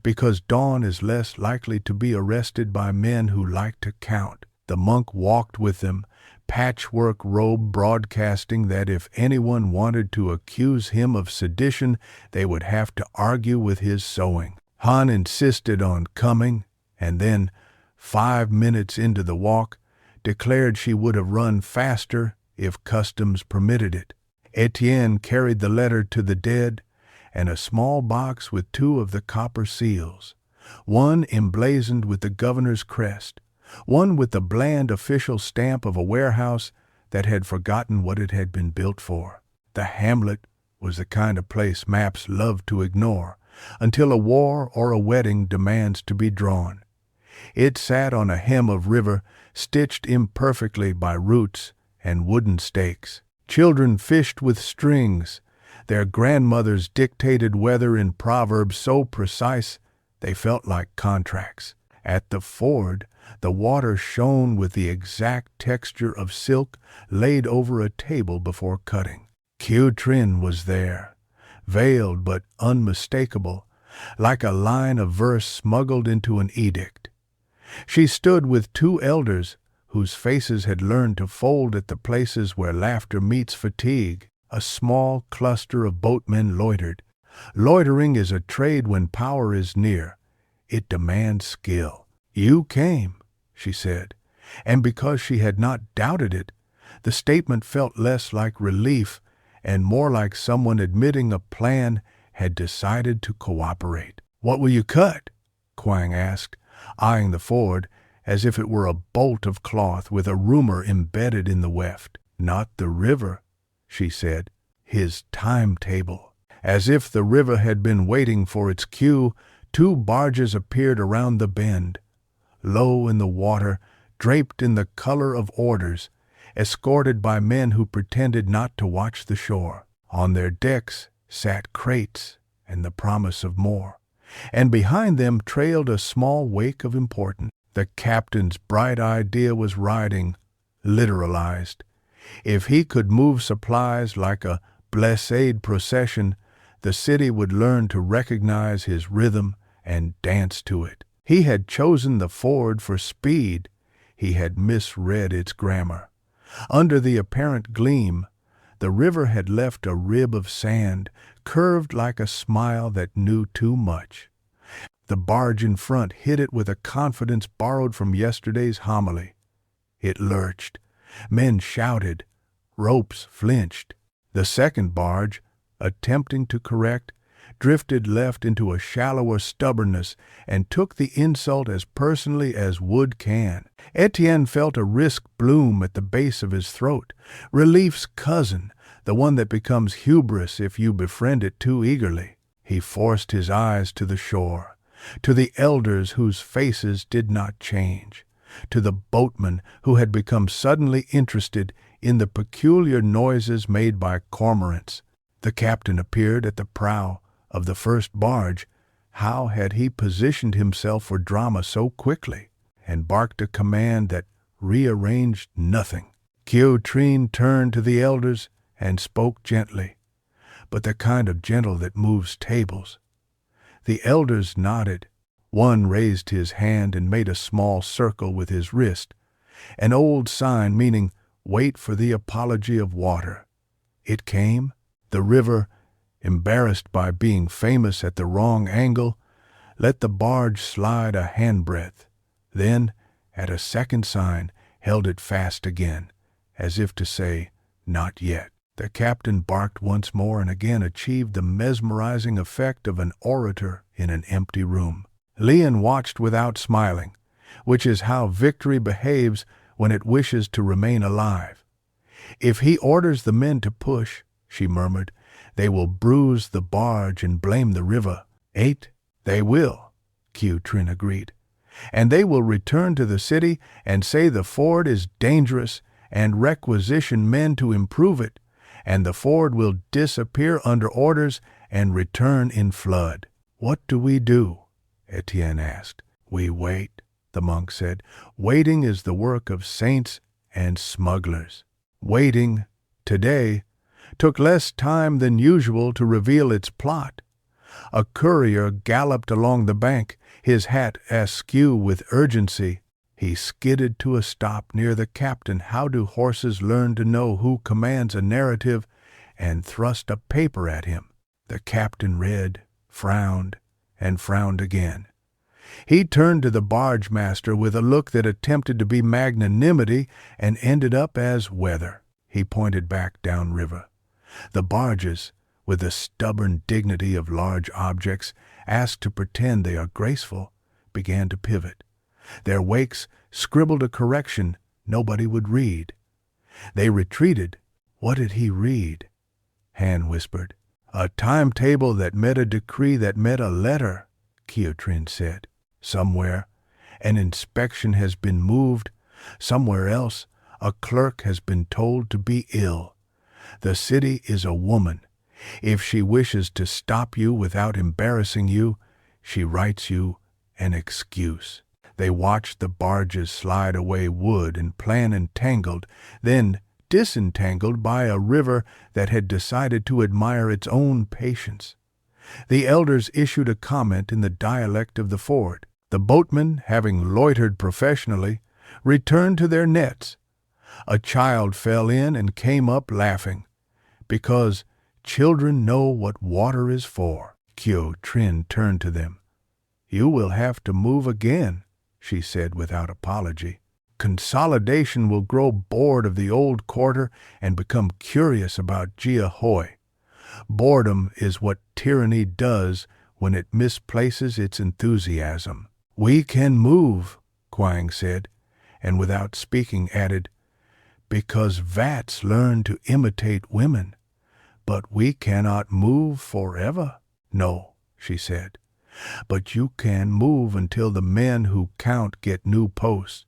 because dawn is less likely to be arrested by men who like to count. The monk walked with them, patchwork robe broadcasting that if anyone wanted to accuse him of sedition, they would have to argue with his sewing. Han insisted on coming, and then, 5 minutes into the walk, declared she would have run faster if customs permitted it. Etienne carried the letter to the dead, and a small box with 2 of the copper seals, one emblazoned with the governor's crest, one with the bland official stamp of a warehouse that had forgotten what it had been built for. The hamlet was the kind of place maps love to ignore, until a war or a wedding demands to be drawn. It sat on a hem of river, stitched imperfectly by roots and wooden stakes. Children fished with strings. Their grandmothers dictated weather in proverbs so precise they felt like contracts. At the ford, the water shone with the exact texture of silk laid over a table before cutting. Qiu Trin was there, veiled but unmistakable, like a line of verse smuggled into an edict. She stood with 2 elders whose faces had learned to fold at the places where laughter meets fatigue. A small cluster of boatmen loitered. Loitering is a trade when power is near. It demands skill. "You came," she said, and because she had not doubted it, the statement felt less like relief and more like someone admitting a plan had decided to cooperate. "What will you cut?" Quang asked, eyeing the ford as if it were a bolt of cloth with a rumor embedded in the weft. "Not the river," she said, "his timetable." As if the river had been waiting for its cue, two barges appeared around the bend, low in the water, draped in the color of orders, escorted by men who pretended not to watch the shore. On their decks sat crates and the promise of more, and behind them trailed a small wake of importance. The captain's bright idea was riding, literalized. If he could move supplies like a blessed procession, the city would learn to recognize his rhythm and dance to it. He had chosen the ford for speed. He had misread its grammar. Under the apparent gleam, the river had left a rib of sand, curved like a smile that knew too much. The barge in front hit it with a confidence borrowed from yesterday's homily. It lurched. Men shouted. Ropes flinched. The second barge, attempting to correct, drifted left into a shallower stubbornness and took the insult as personally as wood can. Etienne felt a risk bloom at the base of his throat. Relief's cousin, the one that becomes hubris if you befriend it too eagerly. He forced his eyes to the shore, to the elders whose faces did not change, to the boatman who had become suddenly interested in the peculiar noises made by cormorants. The captain appeared at the prow of the first barge. How had he positioned himself for drama so quickly? And barked a command that rearranged nothing. Heroine turned to the elders and spoke gently, but the kind of gentle that moves tables. The elders nodded. One raised his hand and made a small circle with his wrist, an old sign meaning, "Wait for the apology of water." It came. The river, embarrassed by being famous at the wrong angle, let the barge slide a handbreadth. Then, at a second sign, held it fast again, as if to say, "Not yet." The captain barked once more and again achieved the mesmerizing effect of an orator in an empty room. Leon watched without smiling, which is how victory behaves when it wishes to remain alive. "If he orders the men to push," she murmured, "they will bruise the barge and blame the river." "They will," Heroine agreed. "And they will return to the city and say the ford is dangerous and requisition men to improve it, and the ford will disappear under orders and return in flood." "What do we do?" Etienne asked. "We wait," the monk said. "Waiting is the work of saints and smugglers." Waiting, today, took less time than usual to reveal its plot. A courier galloped along the bank, his hat askew with urgency. He skidded to a stop near the captain. How do horses learn to know who commands a narrative? And thrust a paper at him. The captain read, frowned, and frowned again. He turned to the barge master with a look that attempted to be magnanimity and ended up as weather. He pointed back downriver. The barges, with the stubborn dignity of large objects, asked to pretend they are graceful, began to pivot. Their wakes scribbled a correction nobody would read. They retreated. What did he read? Han whispered. "A timetable that met a decree that met a letter," Heroine said. "Somewhere, an inspection has been moved. Somewhere else, a clerk has been told to be ill. The city is a woman. If she wishes to stop you without embarrassing you, she writes you an excuse." They watched the barges slide away wood and plan entangled, then disentangled by a river that had decided to admire its own patience. The elders issued a comment in the dialect of the ford. The boatmen, having loitered professionally, returned to their nets. A child fell in and came up laughing, because children know what water is for. Heroine turned to them. "You will have to move again," she said without apology. "Consolidation will grow bored of the old quarter and become curious about Giahoy. Boredom is what tyranny does when it misplaces its enthusiasm. We can move, Quang said, and without speaking added, because vats learn to imitate women, but we cannot move forever. No, she said, but you can move until the men who count get new posts.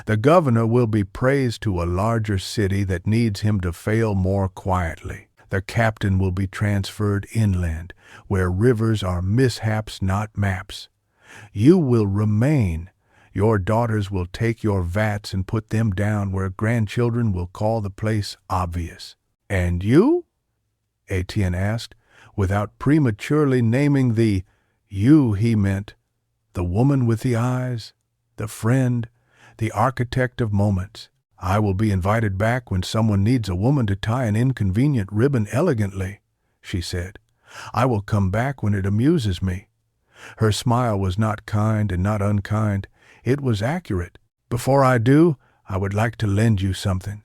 The governor will be praised to a larger city that needs him to fail more quietly. The captain will be transferred inland, where rivers are mishaps, not maps. You will remain. Your daughters will take your vats and put them down where grandchildren will call the place obvious. And you? Etienne asked, without prematurely naming the you he meant, the woman with the eyes, the friend, the architect of moments. I will be invited back when someone needs a woman to tie an inconvenient ribbon elegantly, she said. I will come back when it amuses me. Her smile was not kind and not unkind. It was accurate. Before I do, I would like to lend you something.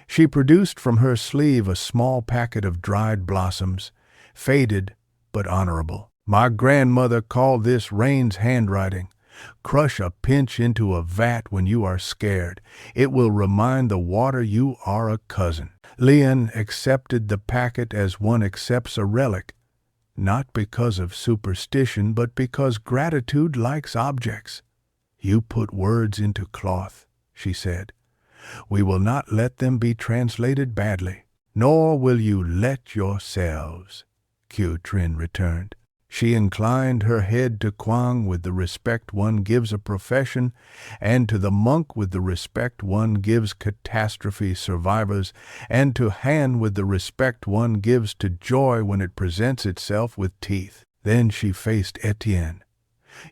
She produced from her sleeve a small packet of dried blossoms, faded but honorable. My grandmother called this Rain's handwriting. Crush a pinch into a vat when you are scared. It will remind the water you are a cousin. Leon accepted the packet as one accepts a relic, not because of superstition, but because gratitude likes objects. You put words into cloth, she said. We will not let them be translated badly, nor will you let yourselves, Q Trin returned. She inclined her head to Quang with the respect one gives a profession, and to the monk with the respect one gives catastrophe survivors, and to Han with the respect one gives to joy when it presents itself with teeth. Then she faced Etienne.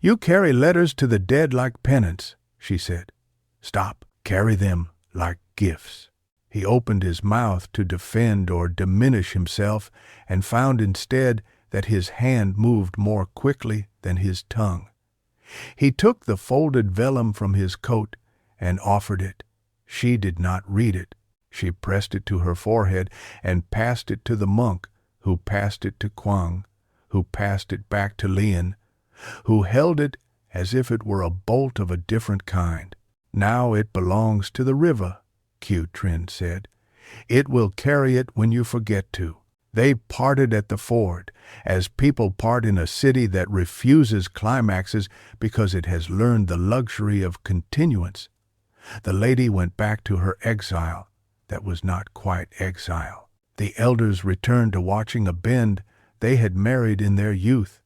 You carry letters to the dead like penance, she said. Stop. Carry them like gifts. He opened his mouth to defend or diminish himself, and found instead that his hand moved more quickly than his tongue. He took the folded vellum from his coat and offered it. She did not read it. She pressed it to her forehead and passed it to the monk, who passed it to Quang, who passed it back to Leon, who held it as if it were a bolt of a different kind. Now it belongs to the river, Q Trin said. It will carry it when you forget to. They parted at the ford, as people part in a city that refuses climaxes because it has learned the luxury of continuance. The lady went back to her exile that was not quite exile. The elders returned to watching a bend they had married in their youth.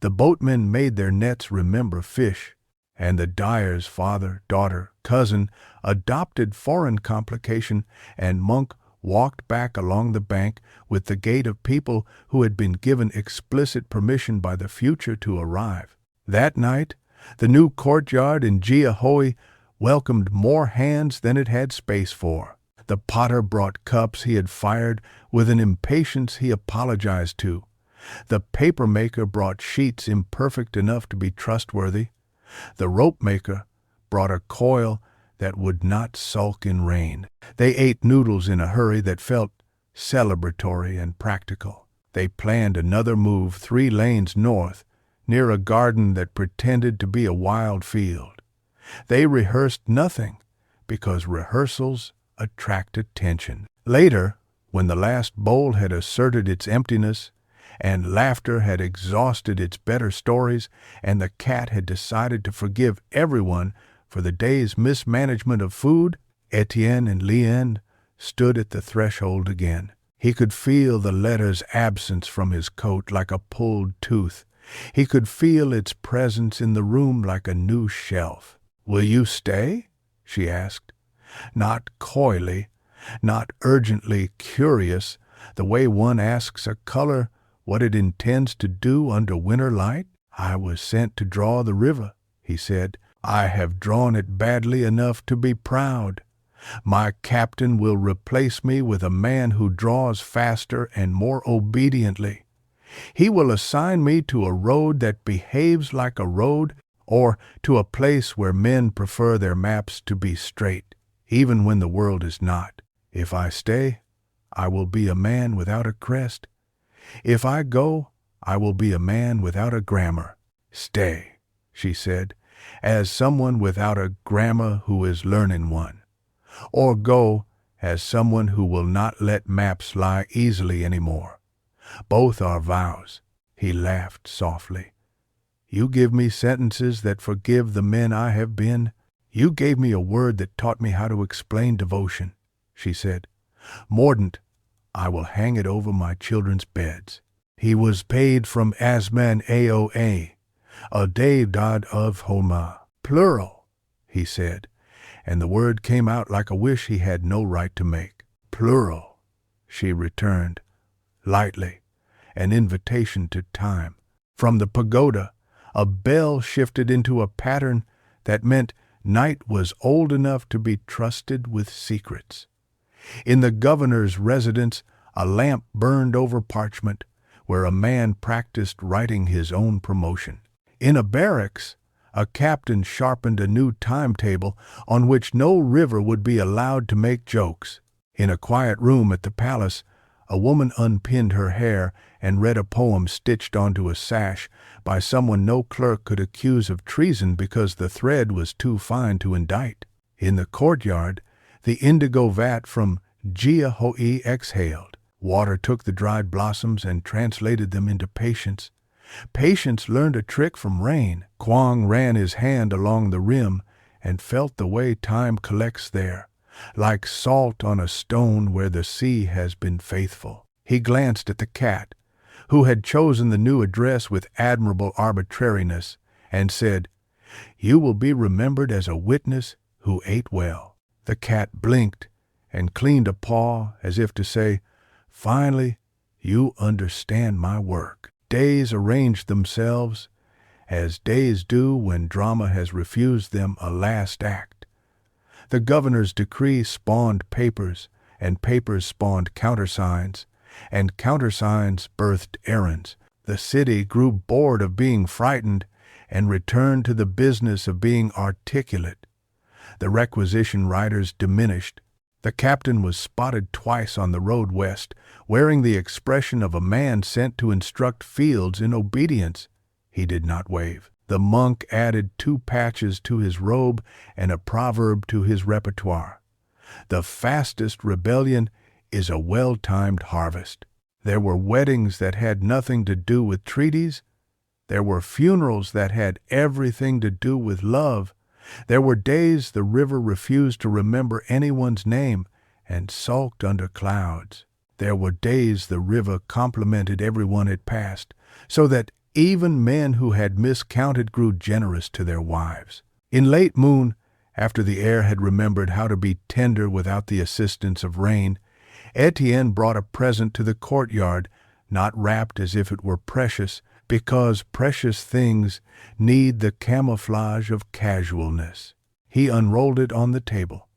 The boatmen made their nets remember fish, and the dyer's father, daughter, cousin adopted foreign complication, and monk walked back along the bank with the gait of people who had been given explicit permission by the future to arrive. That night, the new courtyard in Jiahui welcomed more hands than it had space for. The potter brought cups he had fired with an impatience he apologized to. The paper-maker brought sheets imperfect enough to be trustworthy. The rope-maker brought a coil that would not sulk in rain. They ate noodles in a hurry that felt celebratory and practical. They planned another move 3 lanes north, near a garden that pretended to be a wild field. They rehearsed nothing, because rehearsals attract attention. Later, when the last bowl had asserted its emptiness, and laughter had exhausted its better stories, and the cat had decided to forgive everyone for the day's mismanagement of food, Etienne and Leon stood at the threshold again. He could feel the letter's absence from his coat like a pulled tooth. He could feel its presence in the room like a new shelf. "Will you stay?" she asked. Not coyly, not urgently curious, the way one asks a color what it intends to do under winter light. "I was sent to draw the river," he said. "I have drawn it badly enough to be proud. My captain will replace me with a man who draws faster and more obediently. He will assign me to a road that behaves like a road, or to a place where men prefer their maps to be straight, even when the world is not. If I stay, I will be a man without a crest. If I go, I will be a man without a grammar. Stay," she said, as someone without a grammar who is learning one. Or go as someone who will not let maps lie easily anymore. Both are vows. He laughed softly. You give me sentences that forgive the men I have been. You gave me a word that taught me how to explain devotion, she said. Mordant, I will hang it over my children's beds. He was paid from Asman Aoa, a deidad of Homa, plural, he said, and the word came out like a wish he had no right to make. Plural, she returned, lightly, an invitation to time. From the pagoda, a bell shifted into a pattern that meant night was old enough to be trusted with secrets. In the governor's residence, a lamp burned over parchment, where a man practiced writing his own promotion. In a barracks, a captain sharpened a new timetable on which no river would be allowed to make jokes. In a quiet room at the palace, a woman unpinned her hair and read a poem stitched onto a sash by someone no clerk could accuse of treason because the thread was too fine to indict. In the courtyard, the indigo vat from Gia-Hoi exhaled. Water took the dried blossoms and translated them into patience. Patience learned a trick from rain. Kwang ran his hand along the rim and felt the way time collects there, like salt on a stone where the sea has been faithful. He glanced at the cat, who had chosen the new address with admirable arbitrariness, and said, You will be remembered as a witness who ate well. The cat blinked and cleaned a paw as if to say, Finally, you understand my work. Days arranged themselves, as days do when drama has refused them a last act. The governor's decree spawned papers, and papers spawned countersigns, and countersigns birthed errands. The city grew bored of being frightened and returned to the business of being articulate. The requisition riders diminished. The captain was spotted twice on the road west, wearing the expression of a man sent to instruct fields in obedience. He did not wave. The monk added 2 patches to his robe and a proverb to his repertoire. The fastest rebellion is a well-timed harvest. There were weddings that had nothing to do with treaties. There were funerals that had everything to do with love. There were days the river refused to remember anyone's name and sulked under clouds. There were days the river complimented everyone it passed, so that even men who had miscounted grew generous to their wives. In late moon, after the air had remembered how to be tender without the assistance of rain, Etienne brought a present to the courtyard, not wrapped as if it were precious, because precious things need the camouflage of casualness. He unrolled it on the table.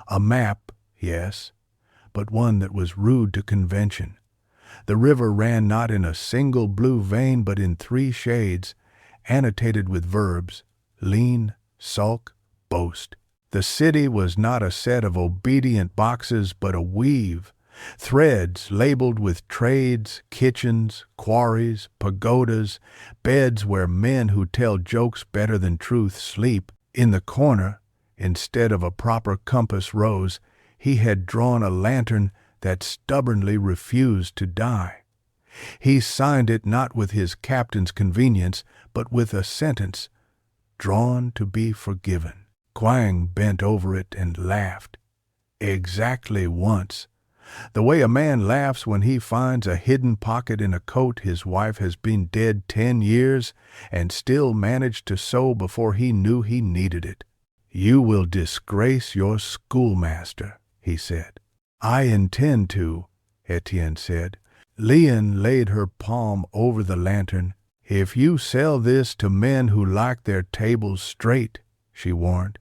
A map, yes, but one that was rude to convention. The river ran not in a single blue vein but in 3 shades, annotated with verbs, lean, sulk, boast. The city was not a set of obedient boxes but a weave, threads labeled with trades, kitchens, quarries, pagodas, beds where men who tell jokes better than truth sleep. In the corner, instead of a proper compass rose, he had drawn a lantern that stubbornly refused to die. He signed it not with his captain's convenience, but with a sentence, drawn to be forgiven. Kwang bent over it and laughed. Exactly once. The way a man laughs when he finds a hidden pocket in a coat his wife has been dead 10 years and still managed to sew before he knew he needed it. You will disgrace your schoolmaster, he said. I intend to, Etienne said. Lian laid her palm over the lantern. If you sell this to men who like their tables straight, she warned,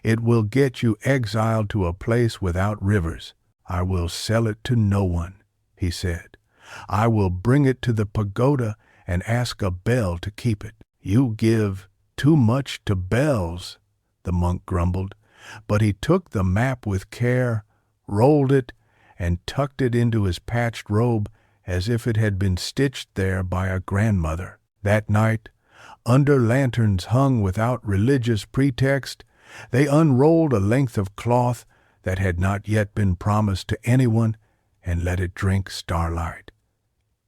it will get you exiled to a place without rivers. I will sell it to no one, he said. I will bring it to the pagoda and ask a bell to keep it. You give too much to bells, the monk grumbled, but he took the map with care, rolled it, and tucked it into his patched robe as if it had been stitched there by a grandmother. That night, Under lanterns hung without religious pretext, they unrolled a length of cloth that had not yet been promised to anyone and let it drink starlight.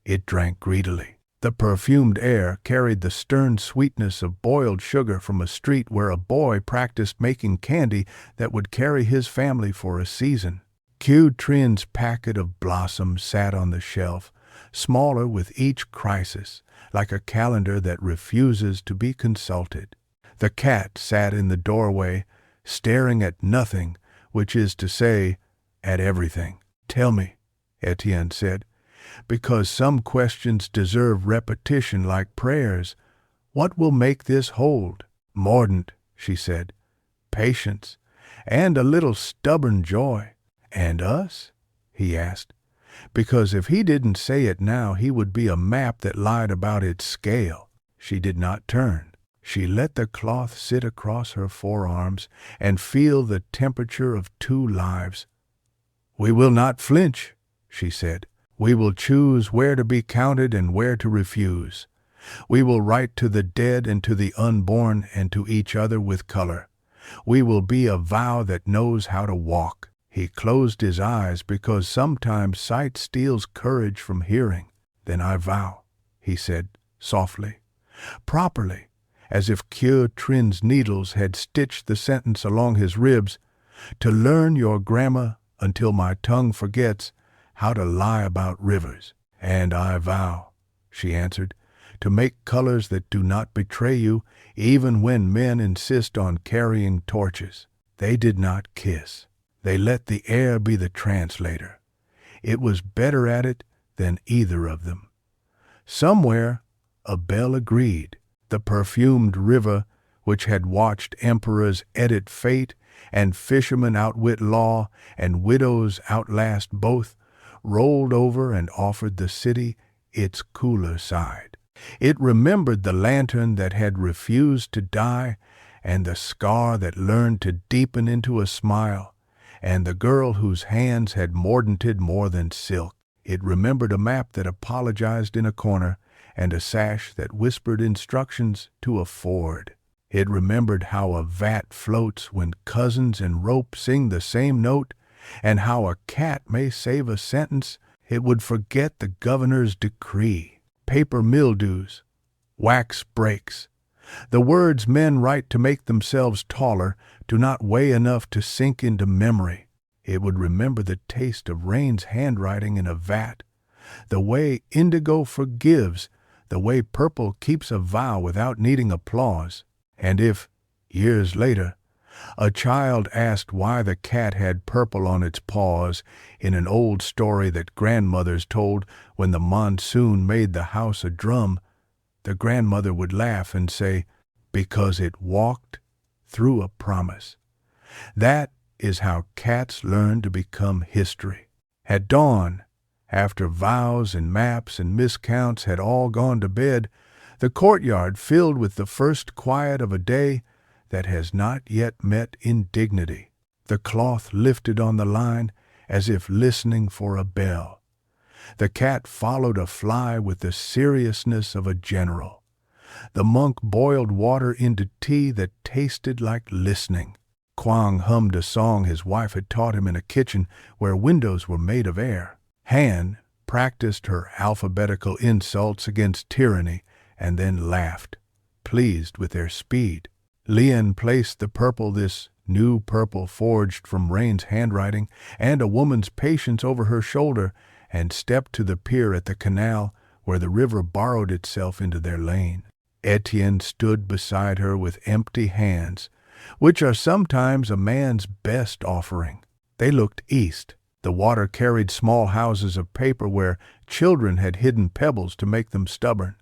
It drank greedily. The perfumed air carried the stern sweetness of boiled sugar from a street where a boy practiced making candy that would carry his family for a season. Trin's packet of blossoms sat on the shelf, smaller with each crisis, like a calendar that refuses to be consulted. The cat sat in the doorway, staring at nothing, which is to say, at everything. "Tell me," Etienne said, "because some questions deserve repetition like prayers. What will make this hold?" "Mordant," she said. "Patience, and a little stubborn joy." "And us?" he asked, because if he didn't say it now, he would be a map that lied about its scale. She did not turn. She let the cloth sit across her forearms and feel the temperature of 2 lives. "We will not flinch," she said. "We will choose where to be counted and where to refuse. We will write to the dead and to the unborn and to each other with color. We will be a vow that knows how to walk." He closed his eyes because sometimes sight steals courage from hearing. "Then I vow," he said softly, properly, as if Trin's needles had stitched the sentence along his ribs, "to learn your grammar until my tongue forgets how to lie about rivers." "And I vow," she answered, "to make colors that do not betray you, even when men insist on carrying torches." They did not kiss. They let the air be the translator. It was better at it than either of them. Somewhere a bell agreed. The perfumed river, which had watched emperors edit fate and fishermen outwit law and widows outlast both, rolled over and offered the city its cooler side. It remembered the lantern that had refused to die, and the scar that learned to deepen into a smile, and the girl whose hands had mordanted more than silk. It remembered a map that apologized in a corner, and a sash that whispered instructions to a ford. It remembered how a vat floats when cousins and rope sing the same note, and how a cat may save a sentence. It would forget the governor's decree. Paper mildews, wax breaks. The words men write to make themselves taller do not weigh enough to sink into memory. It would remember the taste of Rain's handwriting in a vat, the way indigo forgives, the way purple keeps a vow without needing applause. And if, years later, a child asked why the cat had purple on its paws in an old story that grandmothers told when the monsoon made the house a drum, the grandmother would laugh and say, "Because it walked through a promise." That is how cats learn to become history. At dawn, after vows and maps and miscounts had all gone to bed, the courtyard filled with the first quiet of a day that has not yet met indignity. The cloth lifted on the line as if listening for a bell. The cat followed a fly with the seriousness of a general. The monk boiled water into tea that tasted like listening. Kwang hummed a song his wife had taught him in a kitchen where windows were made of air. Han practiced her alphabetical insults against tyranny and then laughed, pleased with their speed. Lien placed the purple, this new purple forged from Rain's handwriting, and a woman's patience over her shoulder, and stepped to the pier at the canal where the river borrowed itself into their lane. Etienne stood beside her with empty hands, which are sometimes a man's best offering. They looked east. The water carried small houses of paper where children had hidden pebbles to make them stubborn.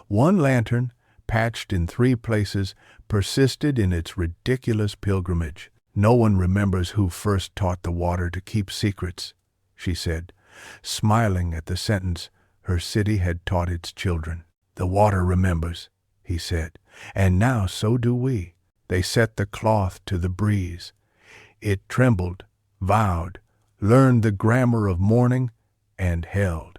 One lantern, patched in 3 places, persisted in its ridiculous pilgrimage. "No one remembers who first taught the water to keep secrets," she said, smiling at the sentence her city had taught its children. "The water remembers," he said, "and now so do we." They set the cloth to the breeze. It trembled, vowed, learned the grammar of mourning, and held.